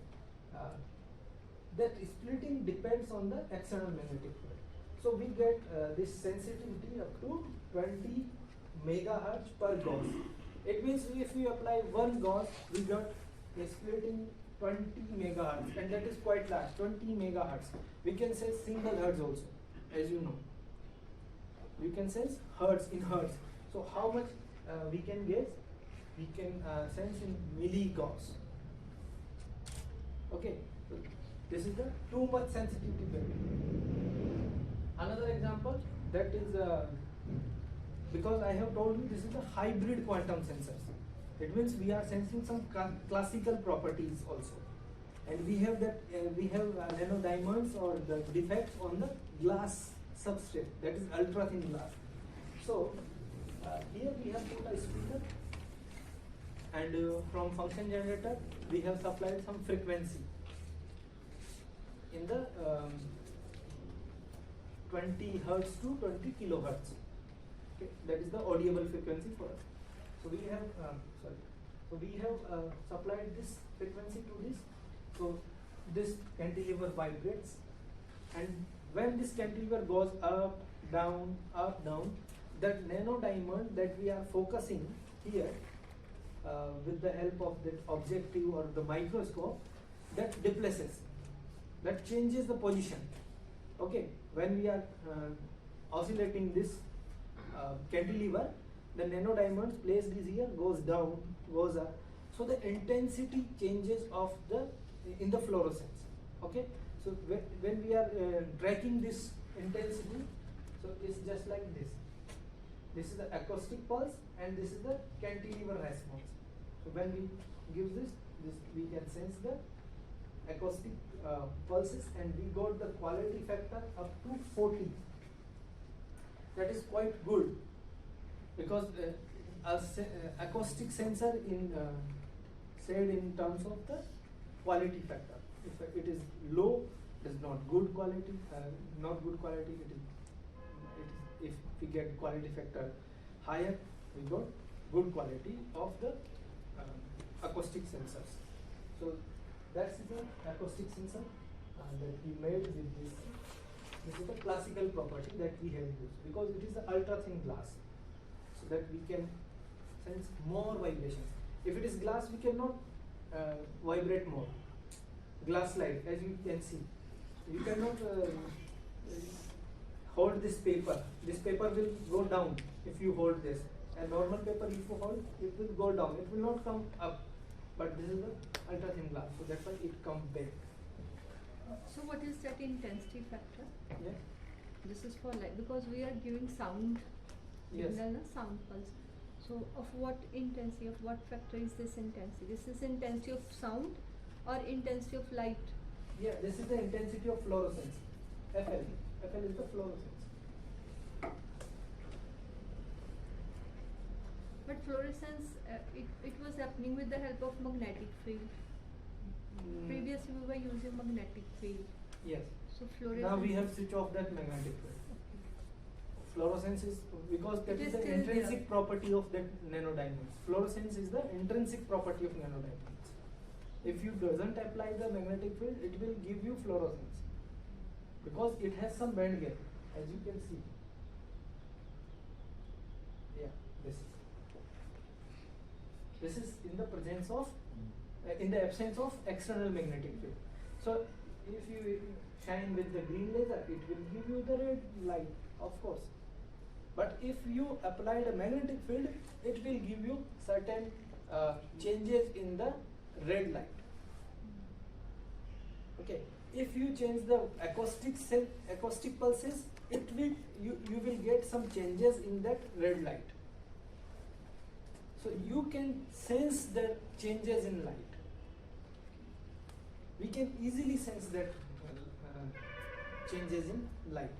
that splitting depends on the external magnetic field. So we get this sensitivity up to 20 megahertz per Gauss. It means if we apply 1 Gauss, we got a splitting 20 megahertz, and that is quite large, 20 megahertz. We can say single hertz also, as you know. We can sense hertz in hertz. So how much we can guess? We can sense in milli-Gauss. Okay, so this is the too much sensitivity value. Another example, that is because I have told you this is the hybrid quantum sensors. It means we are sensing some classical properties also, and we have that nano diamonds or the defects on the glass substrate, that is ultra thin glass. So here we have put a speaker, and from function generator we have supplied some frequency in the 20 hertz to 20 kilohertz. Okay, that is the audible frequency for us. So we have supplied this frequency to this. So this cantilever vibrates, and when this cantilever goes up, down, that nano diamond that we are focusing here with the help of that objective or the microscope, that displaces, that changes the position. Okay, when we are oscillating this cantilever, the nano diamonds placed is here, goes down, goes up. So the intensity changes of in the fluorescence. Okay, so when we are tracking this intensity, so it's just like this. This is the acoustic pulse, and this is the cantilever response. So when we give this we can sense the acoustic pulses, and we got the quality factor up to 40. That is quite good, because acoustic sensor said in terms of the quality factor. If it is low, it is not good quality. Not good quality. It is if we get quality factor higher, we got good quality of the acoustic sensors. So that's the acoustic sensor that we made with this. This is the classical property that we have used, because it is the ultra thin glass, so that we can sense more vibrations. If it is glass, we cannot vibrate more. Glass slide, as you can see, you cannot hold this paper. This paper will go down if you hold this. A normal paper, if you hold, it will go down. It will not come up. But this is the ultra thin glass, so that's why it comes back. So what is that intensity factor? Yeah. This is for like, because we are giving sound, Yes. sound pulse. So of what intensity, of what factor is this intensity? This is intensity of sound or intensity of light? Yeah, this is the intensity of fluorescence. FL. FL is the fluorescence. But fluorescence, it was happening with the help of magnetic field. Previously we were using magnetic field. Yes. So fluorescence. Now we have switch off that magnetic field. Fluorescence is because that It is is the still intrinsic there. property of that nanodiamonds. Fluorescence is the intrinsic property of nanodiamonds. If you doesn't apply the magnetic field, it will give you fluorescence because it has some band gap, as you can see. Yeah, this is in the presence of, in the absence of external magnetic field. So if you shine with the green laser, it will give you the red light, of course. But if you applied a magnetic field, it will give you certain changes in the red light. Okay. If you change the acoustic pulses, it will you will get some changes in that red light. So you can sense the changes in light. We can easily sense that changes in light.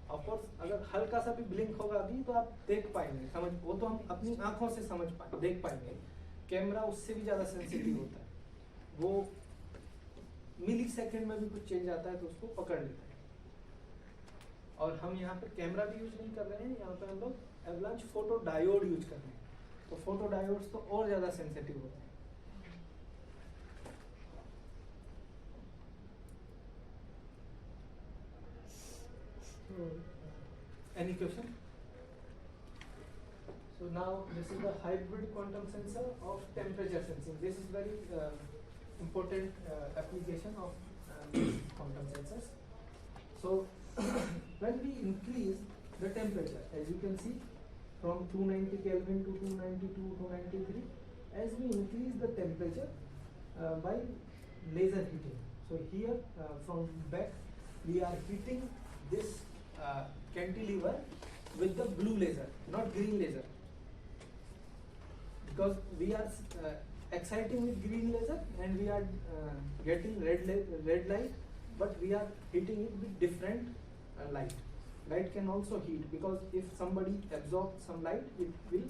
Of course, अगर हल्का सा भी blink होगा अभी तो आप देख पाएंगे, समझ, वो तो हम अपनी आंखों से समझ पाए, देख पाएंगे. कैमरा उससे भी ज़्यादा सेंसिटिव होता है. वो मिली सेकेंड में भी कुछ चेंज आता है तो उसको पकड़ लेता है. और हम यहाँ पे कैमरा भी यूज नहीं कर रहे हैं, यहाँ पे हम लोग एवलांच फोटो डायोड यूज कर रहे हैं. तो फोटो डायोड्स तो और ज़्यादा सेंसिटिव होते हैं. Any question? So now this is the hybrid quantum sensor of temperature sensing. This is very important application of quantum sensors. So when we increase the temperature, as you can see, from 290 Kelvin to 292, 293, as we increase the temperature by laser heating. So here from back we are heating this cantilever with the blue laser, not green laser, because we are exciting with green laser and we are getting red light, but we are heating it with different light. Light can also heat, because if somebody absorbs some light, it will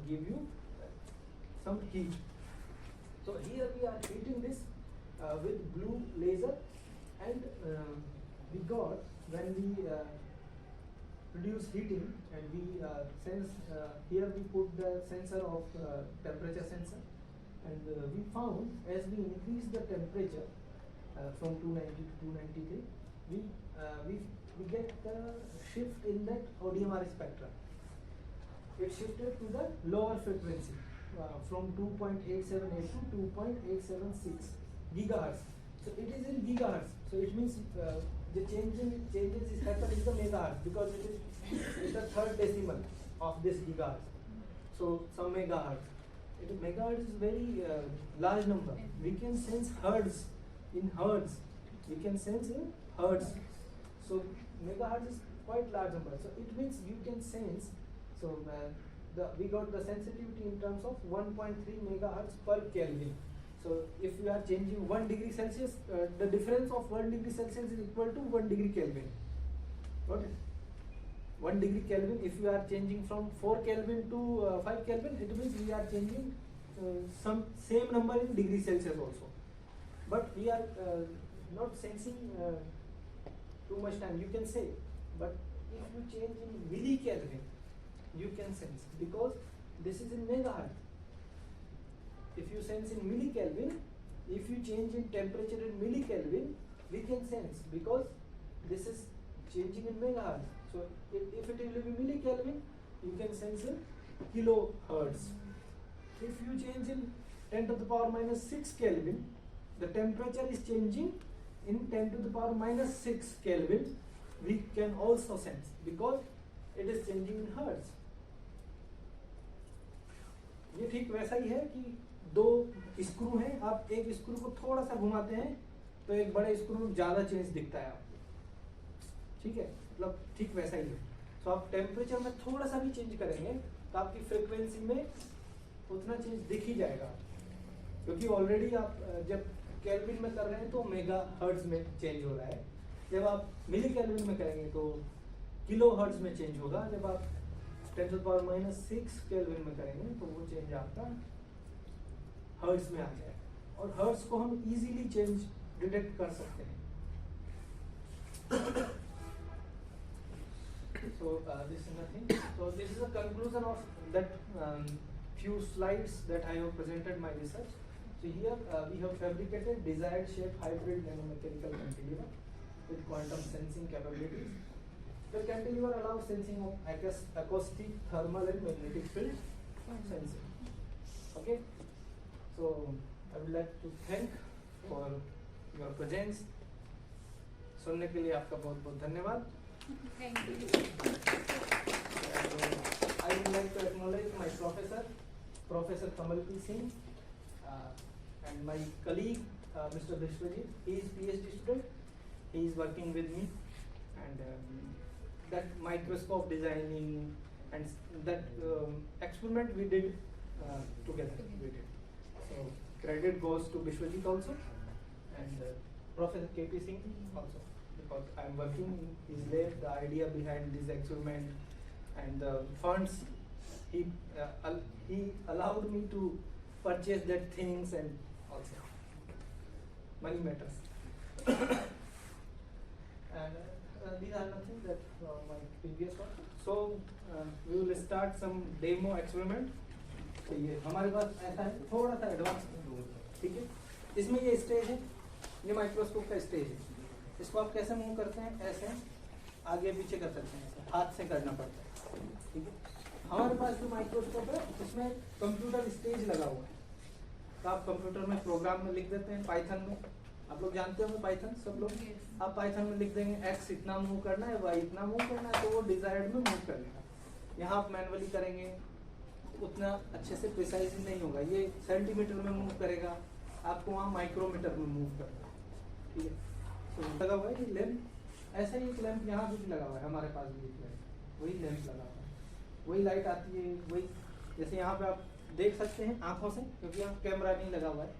give you some heat. So here we are heating this with blue laser, and we got, when we produce heating and we sense, here we put the sensor of temperature sensor, and we found as we increase the temperature from 290 to 293, we get the shift in that ODMR spectrum. It shifted to the lower frequency from 2.878 to 2.876 gigahertz. So it is in gigahertz. So it means the changes is happened in the megahertz, because it is the third decimal of this gigahertz. So some megahertz. Megahertz is very large number. We can sense hertz in hertz. We can sense in hertz. So megahertz is quite large number. So it means you can sense. So we got the sensitivity in terms of 1.3 megahertz per Kelvin. So if you are changing 1 degree Celsius, the difference of 1 degree Celsius is equal to 1 degree Kelvin. Got it? 1 degree Kelvin, if you are changing from 4 Kelvin to 5 Kelvin, it means we are changing some same number in degree Celsius also. But we are not sensing too much time, you can say. But if you change in milli Kelvin, you can sense, because this is in megahertz. If you sense in milli Kelvin, if you change in temperature in milli Kelvin, we can sense, because this is changing in megahertz. So if it will be milli Kelvin, you can sense in kilohertz. If you change in 10 to the power minus 6 Kelvin, the temperature is changing in 10 to the power minus 6 Kelvin, we can also sense, because it is changing in hertz. ये ठीक वैसा ही है कि दो screw हैं, आप एक screw को थोड़ा सा घुमाते हैं तो एक बड़े स्क्रू में ज़्यादा चेंज दिखता है आपको. ठीक है, मतलब ठीक वैसा ही है. तो आप टेम्परेचर में थोड़ा सा भी चेंज करेंगे तो आपकी फ्रीक्वेंसी में उतना चेंज दिख ही जाएगा, क्योंकि ऑलरेडी आप जब केल्विन में कर रहे हैं तो मेगा हर्ट्ज में चेंज हो रहा है. जब आप मिली केल्विन में करेंगे तो किलो हर्ट्ज में चेंज होगा. जब आप 10 to the power minus 6 kelvin में करेंगे तो वो चेंज आपका हर्ट्ज में आ जाएगा. और हर्ट्ज को हम इजीली चेंज डिटेक्ट कर सकते हैं. So this is nothing. So this is a conclusion of that few slides that I have presented my research. So here we have fabricated desired shape hybrid nanomechanical cantilever with quantum sensing capabilities. The cantilever allows sensing of acoustic, thermal and magnetic field sensing. Okay. So I would like to thank for your presence. सुनने के लिए आपका बहुत बहुत धन्यवाद. Thank you. I would like to acknowledge my professor, Professor Kamal P. Singh, and my colleague, Mr. Vishwajit. He is PhD student. He is working with me, and that microscope designing and that experiment we did together. We did. So credit goes to Vishwajit also, and Professor K.P. Singh also, because I am working in his lab. The idea behind this experiment and the funds, he allowed me to purchase that things, and also money matters. And these are nothing that my previous one. So we will start some demo experiment. तो ये हमारे पास ऐसा है, थोड़ा सा advance, ठीक है. इसमें ये स्टेज है, ये माइक्रोस्कोप का स्टेज है. इसको आप कैसे मूव करते हैं? ऐसे आगे पीछे कर सकते हैं, ऐसे हाथ से करना पड़ता है, ठीक है. हमारे पास जो माइक्रोस्कोप है उसमें कंप्यूटर स्टेज लगा हुआ है. तो आप कंप्यूटर में प्रोग्राम में लिख देते हैं, पाइथन में. आप लोग जानते होंगे पाइथन, सब लोग. आप पाइथन में लिख देंगे एक्स इतना मूव करना है, वाई इतना मूव करना है, तो वो डिजायर्ड में मूव करेगा. यहाँ आप मैनुअली करेंगे उतना अच्छे से प्रिसाइज नहीं होगा. ये सेंटीमीटर में मूव करेगा, आपको वहाँ माइक्रोमीटर में मूव करना है, ठीक है. तो लगा हुआ है ये लैंप. ऐसा ही एक लैंप यहाँ भी लगा हुआ है, हमारे पास भी एक लैंप, वही लैंप लगा हुआ है, वही लाइट आती है, वही. जैसे यहाँ पे आप देख सकते हैं आँखों से, क्योंकि यहाँ कैमरा नहीं लगा हुआ है,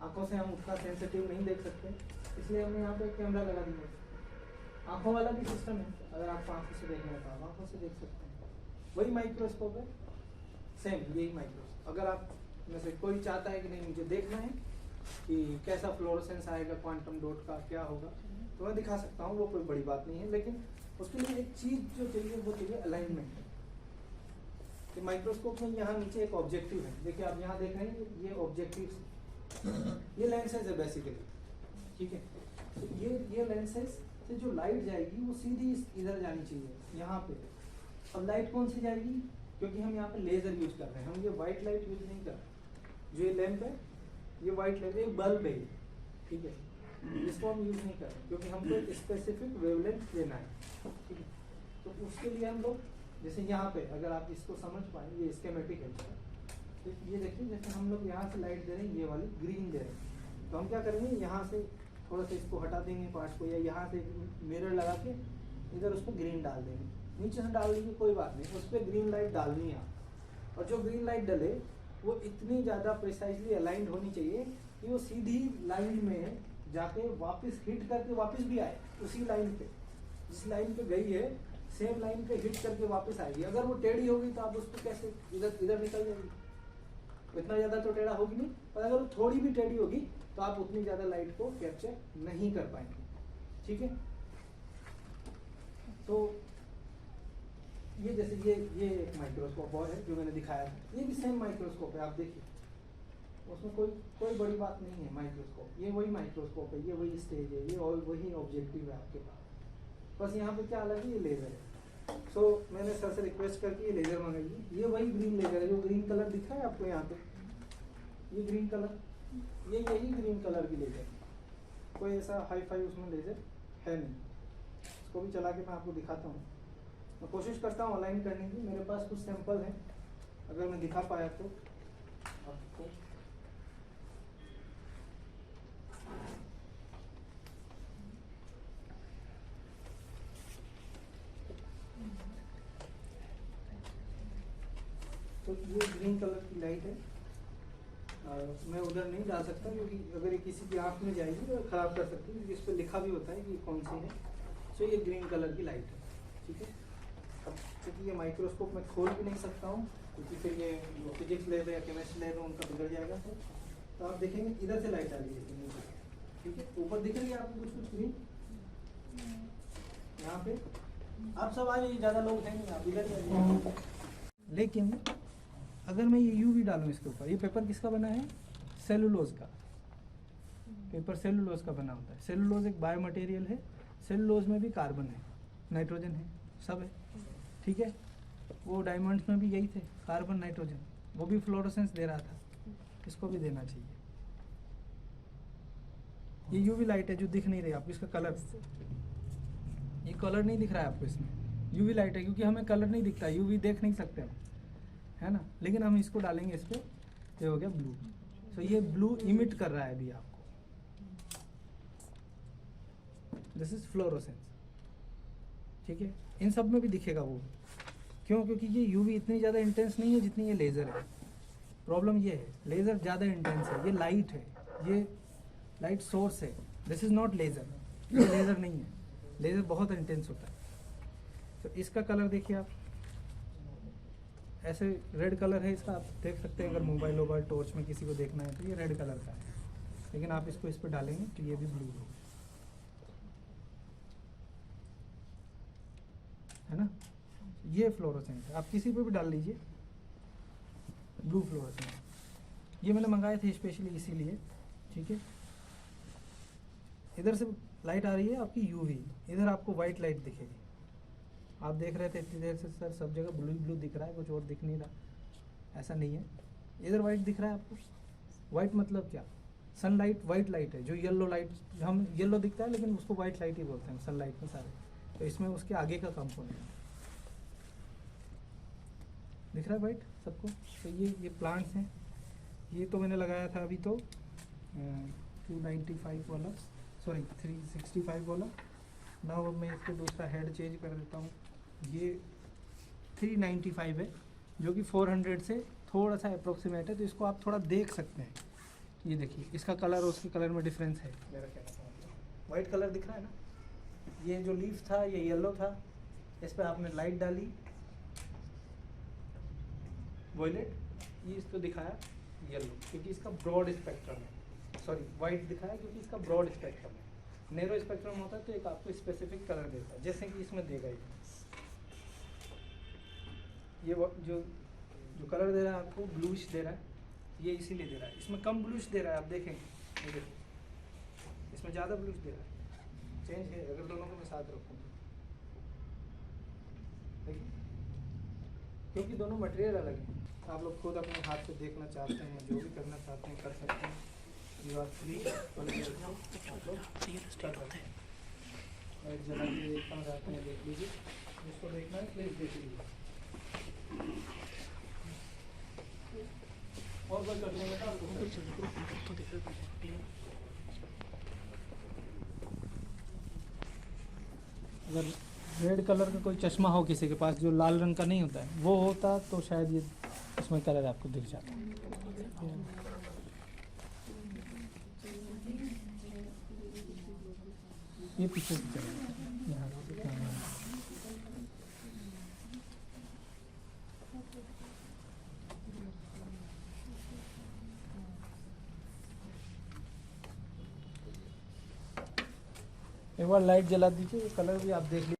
आँखों से हम उतना सेंसिटिव नहीं देख सकते, इसलिए हमने यहाँ पे कैमरा लगा दिया. आँखों वाला भी सिस्टम है, अगर आप आँखों से देखना तो आप आँखों से देख सकते हैं. वही माइक्रोस्कोप है, सेम यही माइक्रोस्कोप. अगर आप में से कोई चाहता है कि नहीं मुझे देखना है कि कैसा फ्लोरोसेंस आएगा क्वांटम डॉट का, क्या होगा, तो मैं दिखा सकता हूँ, वो कोई बड़ी बात नहीं है. लेकिन उसके लिए एक चीज़ जो चाहिए वो चाहिए अलाइनमेंट. कि माइक्रोस्कोप में यहाँ नीचे एक ऑब्जेक्टिव है, देखिए आप यहाँ देख रहे हैं, ये ऑब्जेक्टिव, ये लेंसेज है बेसिकली, ठीक है. तो ये लेंसेज से जो लाइट जाएगी वो सीधी इधर जानी चाहिए, यहाँ पे. अब लाइट कौन सी जाएगी? क्योंकि हम यहाँ पे लेजर यूज कर रहे हैं, हम ये व्हाइट लाइट यूज नहीं कर रहे. जो ये लैंप है, ये व्हाइट लाइट है, बल्ब है, ठीक है. इसको हम यूज नहीं कर रहे क्योंकि हमको एक स्पेसिफिक वेवलेंथ देना है, ठीक है. तो उसके लिए हम लोग, जैसे यहाँ पे अगर आप इसको समझ पाए, ये स्कीमेटिक है. तो ये देखिए, जैसे हम लोग यहाँ से लाइट दे रहे हैं, ये वाली ग्रीन दे रहे हैं, तो हम क्या करेंगे, यहाँ से थोड़ा सा इसको हटा देंगे पार्ट को, या यहाँ से मिरर लगा के इधर उसको ग्रीन डाल देंगे. नीचे से डाल दीजिए, कोई बात नहीं, उस पर ग्रीन लाइट डालनी है. और जो ग्रीन लाइट डले वो इतनी ज़्यादा प्रिसाइजली अलाइंड होनी चाहिए कि वो सीधी लाइन में जाके वापस हिट करके वापस भी आए उसी लाइन पे, जिस लाइन पे गई है सेम लाइन पे हिट करके वापस आएगी. अगर वो टेढ़ी होगी तो आप उसको कैसे इधर निकल जाएगी, इतना ज़्यादा तो टेढ़ा होगी नहीं. पर अगर वो थोड़ी भी टेढ़ी होगी तो आप उतनी ज़्यादा लाइट को कैप्चर नहीं कर पाएंगे, ठीक है. तो ये जैसे ये एक माइक्रोस्कोप और है जो मैंने दिखाया था, ये भी सेम माइक्रोस्कोप है. आप देखिए उसमें कोई बड़ी बात नहीं है. माइक्रोस्कोप, ये वही माइक्रोस्कोप है, ये वही स्टेज है, ये और वही ऑब्जेक्टिव है आपके पास. बस यहाँ पे क्या अलग है, ये लेज़र है. सो मैंने सर से रिक्वेस्ट करके ये लेज़र मंगाइए. ये वही ग्रीन लेज़र है, जो ग्रीन कलर दिखा है आपको यहाँ पे, ये ग्रीन कलर, ये यही ग्रीन कलर की लेज़र. कोई ऐसा हाई फाई उसमें लेज़र है नहीं. इसको भी चला के मैं आपको दिखाता हूँ. मैं कोशिश करता हूँ अलाइन करने की. मेरे पास कुछ सैंपल हैं, अगर मैं दिखा पाया तो आपको. तो ये ग्रीन कलर की लाइट है. मैं उधर नहीं डाल सकता क्योंकि अगर ये किसी की आँख में जाएगी तो ख़राब कर सकती है, क्योंकि इस पर लिखा भी होता है कि कौन सी है. सो ये ग्रीन कलर की लाइट है, ठीक है. अब क्योंकि ये माइक्रोस्कोप मैं खोल भी नहीं सकता हूँ, क्योंकि फिर ये जो फिजिक्स लैब है या केमिस्ट्री लैब है उनका बिगड़ जाएगा. तो आप देखेंगे इधर से लाइट आ रही है, ठीक है. ऊपर दिख रही है आपको कुछ ग्रीन, आप सब आइए, ज़्यादा लोग हैं नहीं, आप इधर ही आइए। लेकिन अगर मैं ये यूवी डालूं इसके ऊपर, ये पेपर किसका बना है? सेलुलोज का। पेपर सेलुलोज का बना होता है। सेलुलोज एक बायो मटेरियल है। सेलुलोज में भी कार्बन है, नाइट्रोजन है, सब है, ठीक है। वो डायमंड्स में भी यही थे, कार्बन नाइट्रोजन, वो भी फ्लोरोसेंस दे रहा था, इसको भी देना चाहिए। ये यूवी लाइट है जो दिख नहीं रही आपको, इसका कलर, ये कलर नहीं दिख रहा है आपको इसमें, यूवी लाइट है, क्योंकि हमें कलर नहीं दिखता, यूवी देख नहीं सकते हम, है ना। लेकिन हम इसको डालेंगे इस पर, ये हो गया ब्लू। तो ये ब्लू इमिट कर रहा है अभी आपको, दिस इज फ्लोरोसेंस, ठीक है। इन सब में भी दिखेगा वो, क्यों? क्योंकि ये यूवी इतनी ज़्यादा इंटेंस नहीं है जितनी ये लेज़र है। प्रॉब्लम ये है, लेज़र ज़्यादा इंटेंस है, ये लाइट है, ये लाइट सोर्स है, दिस इज़ नॉट लेज़र, ये लेज़र नहीं है, लेज़र बहुत इंटेंस होता है। तो इसका कलर देखिए आप, ऐसे रेड कलर है इसका, आप देख सकते हैं, अगर मोबाइल वोबाइल टॉर्च में किसी को देखना है तो ये रेड कलर का है, लेकिन आप इसको इस पर डालेंगे तो ये भी ब्लू होगा, है ना। ये फ्लोरोसेंस है, आप किसी पे भी डाल लीजिए, ब्लू फ्लोरोसेंस। ये मैंने मंगाए थे स्पेशली इसीलिए, ठीक है। इधर से लाइट आ रही है आपकी यूवी, इधर आपको वाइट लाइट दिखेगी। आप देख रहे थे इतनी देर से सर सब जगह ब्लू ब्लू दिख रहा है, कुछ और दिख नहीं रहा, ऐसा नहीं है। इधर वाइट दिख रहा है आपको, वाइट मतलब क्या? सनलाइट वाइट लाइट है, जो येलो लाइट, हम येलो दिखता है लेकिन उसको वाइट लाइट ही बोलते हैं सनलाइट में सारे। तो इसमें उसके आगे का कंपोनेंट दिख रहा है वाइट सबको। तो ये प्लांट्स हैं, ये तो मैंने लगाया था अभी तो 295 वाला, सॉरी 365 वाला। ना अब मैं इसको दूसरा हेड चेंज कर देता हूँ, ये 395 है, जो कि 400 से थोड़ा सा अप्रोक्सीमेट है, तो इसको आप थोड़ा देख सकते हैं। ये देखिए इसका कलर और उसके कलर में डिफरेंस है, मेरा कहने का मतलब वाइट कलर दिख रहा है ना। ये जो लीफ था ये येलो था, इस पर आपने लाइट डाली वॉयलेट, ये इसको दिखाया येलो, क्योंकि इसका ब्रॉड स्पेक्ट्रम है, सॉरी वाइट दिखाया क्योंकि इसका ब्रॉड स्पेक्ट्रम है। नैरो स्पेक्ट्रम होता है तो एक आपको स्पेसिफिक कलर देता है, जैसे कि इसमें देगा ये जो कलर दे रहा है आपको ब्लूइश दे रहा है, ये इसीलिए दे रहा है। इसमें कम ब्लूइश दे रहा है, आप देखेंगे ये देखिए, इसमें ज़्यादा ब्लूइश दे रहा है। चेंज है अगर दोनों को मैं साथ रखूँ तो, देखिए, क्योंकि दोनों मटेरियल अलग हैं। आप लोग खुद अपने हाथ से देखना चाहते हैं, जो भी करना चाहते हैं कर सकते हैं, यू आर फ्री, आप लोग कर सकते हैं। लाइट जला के देखता हूँ, जाते हैं देख लीजिए, जिसको देखना है प्लीज़ देख लीजिए। और कोई करने का अगर रेड कलर का कोई चश्मा हो किसी के पास जो लाल रंग का नहीं होता है, वो होता तो शायद ये इसमें कलर आपको दिख जाता। ये पीछे से चलेगा यहाँ से कैमरा। एक बार लाइट जला दीजिए, कलर भी आप देख लीजिए।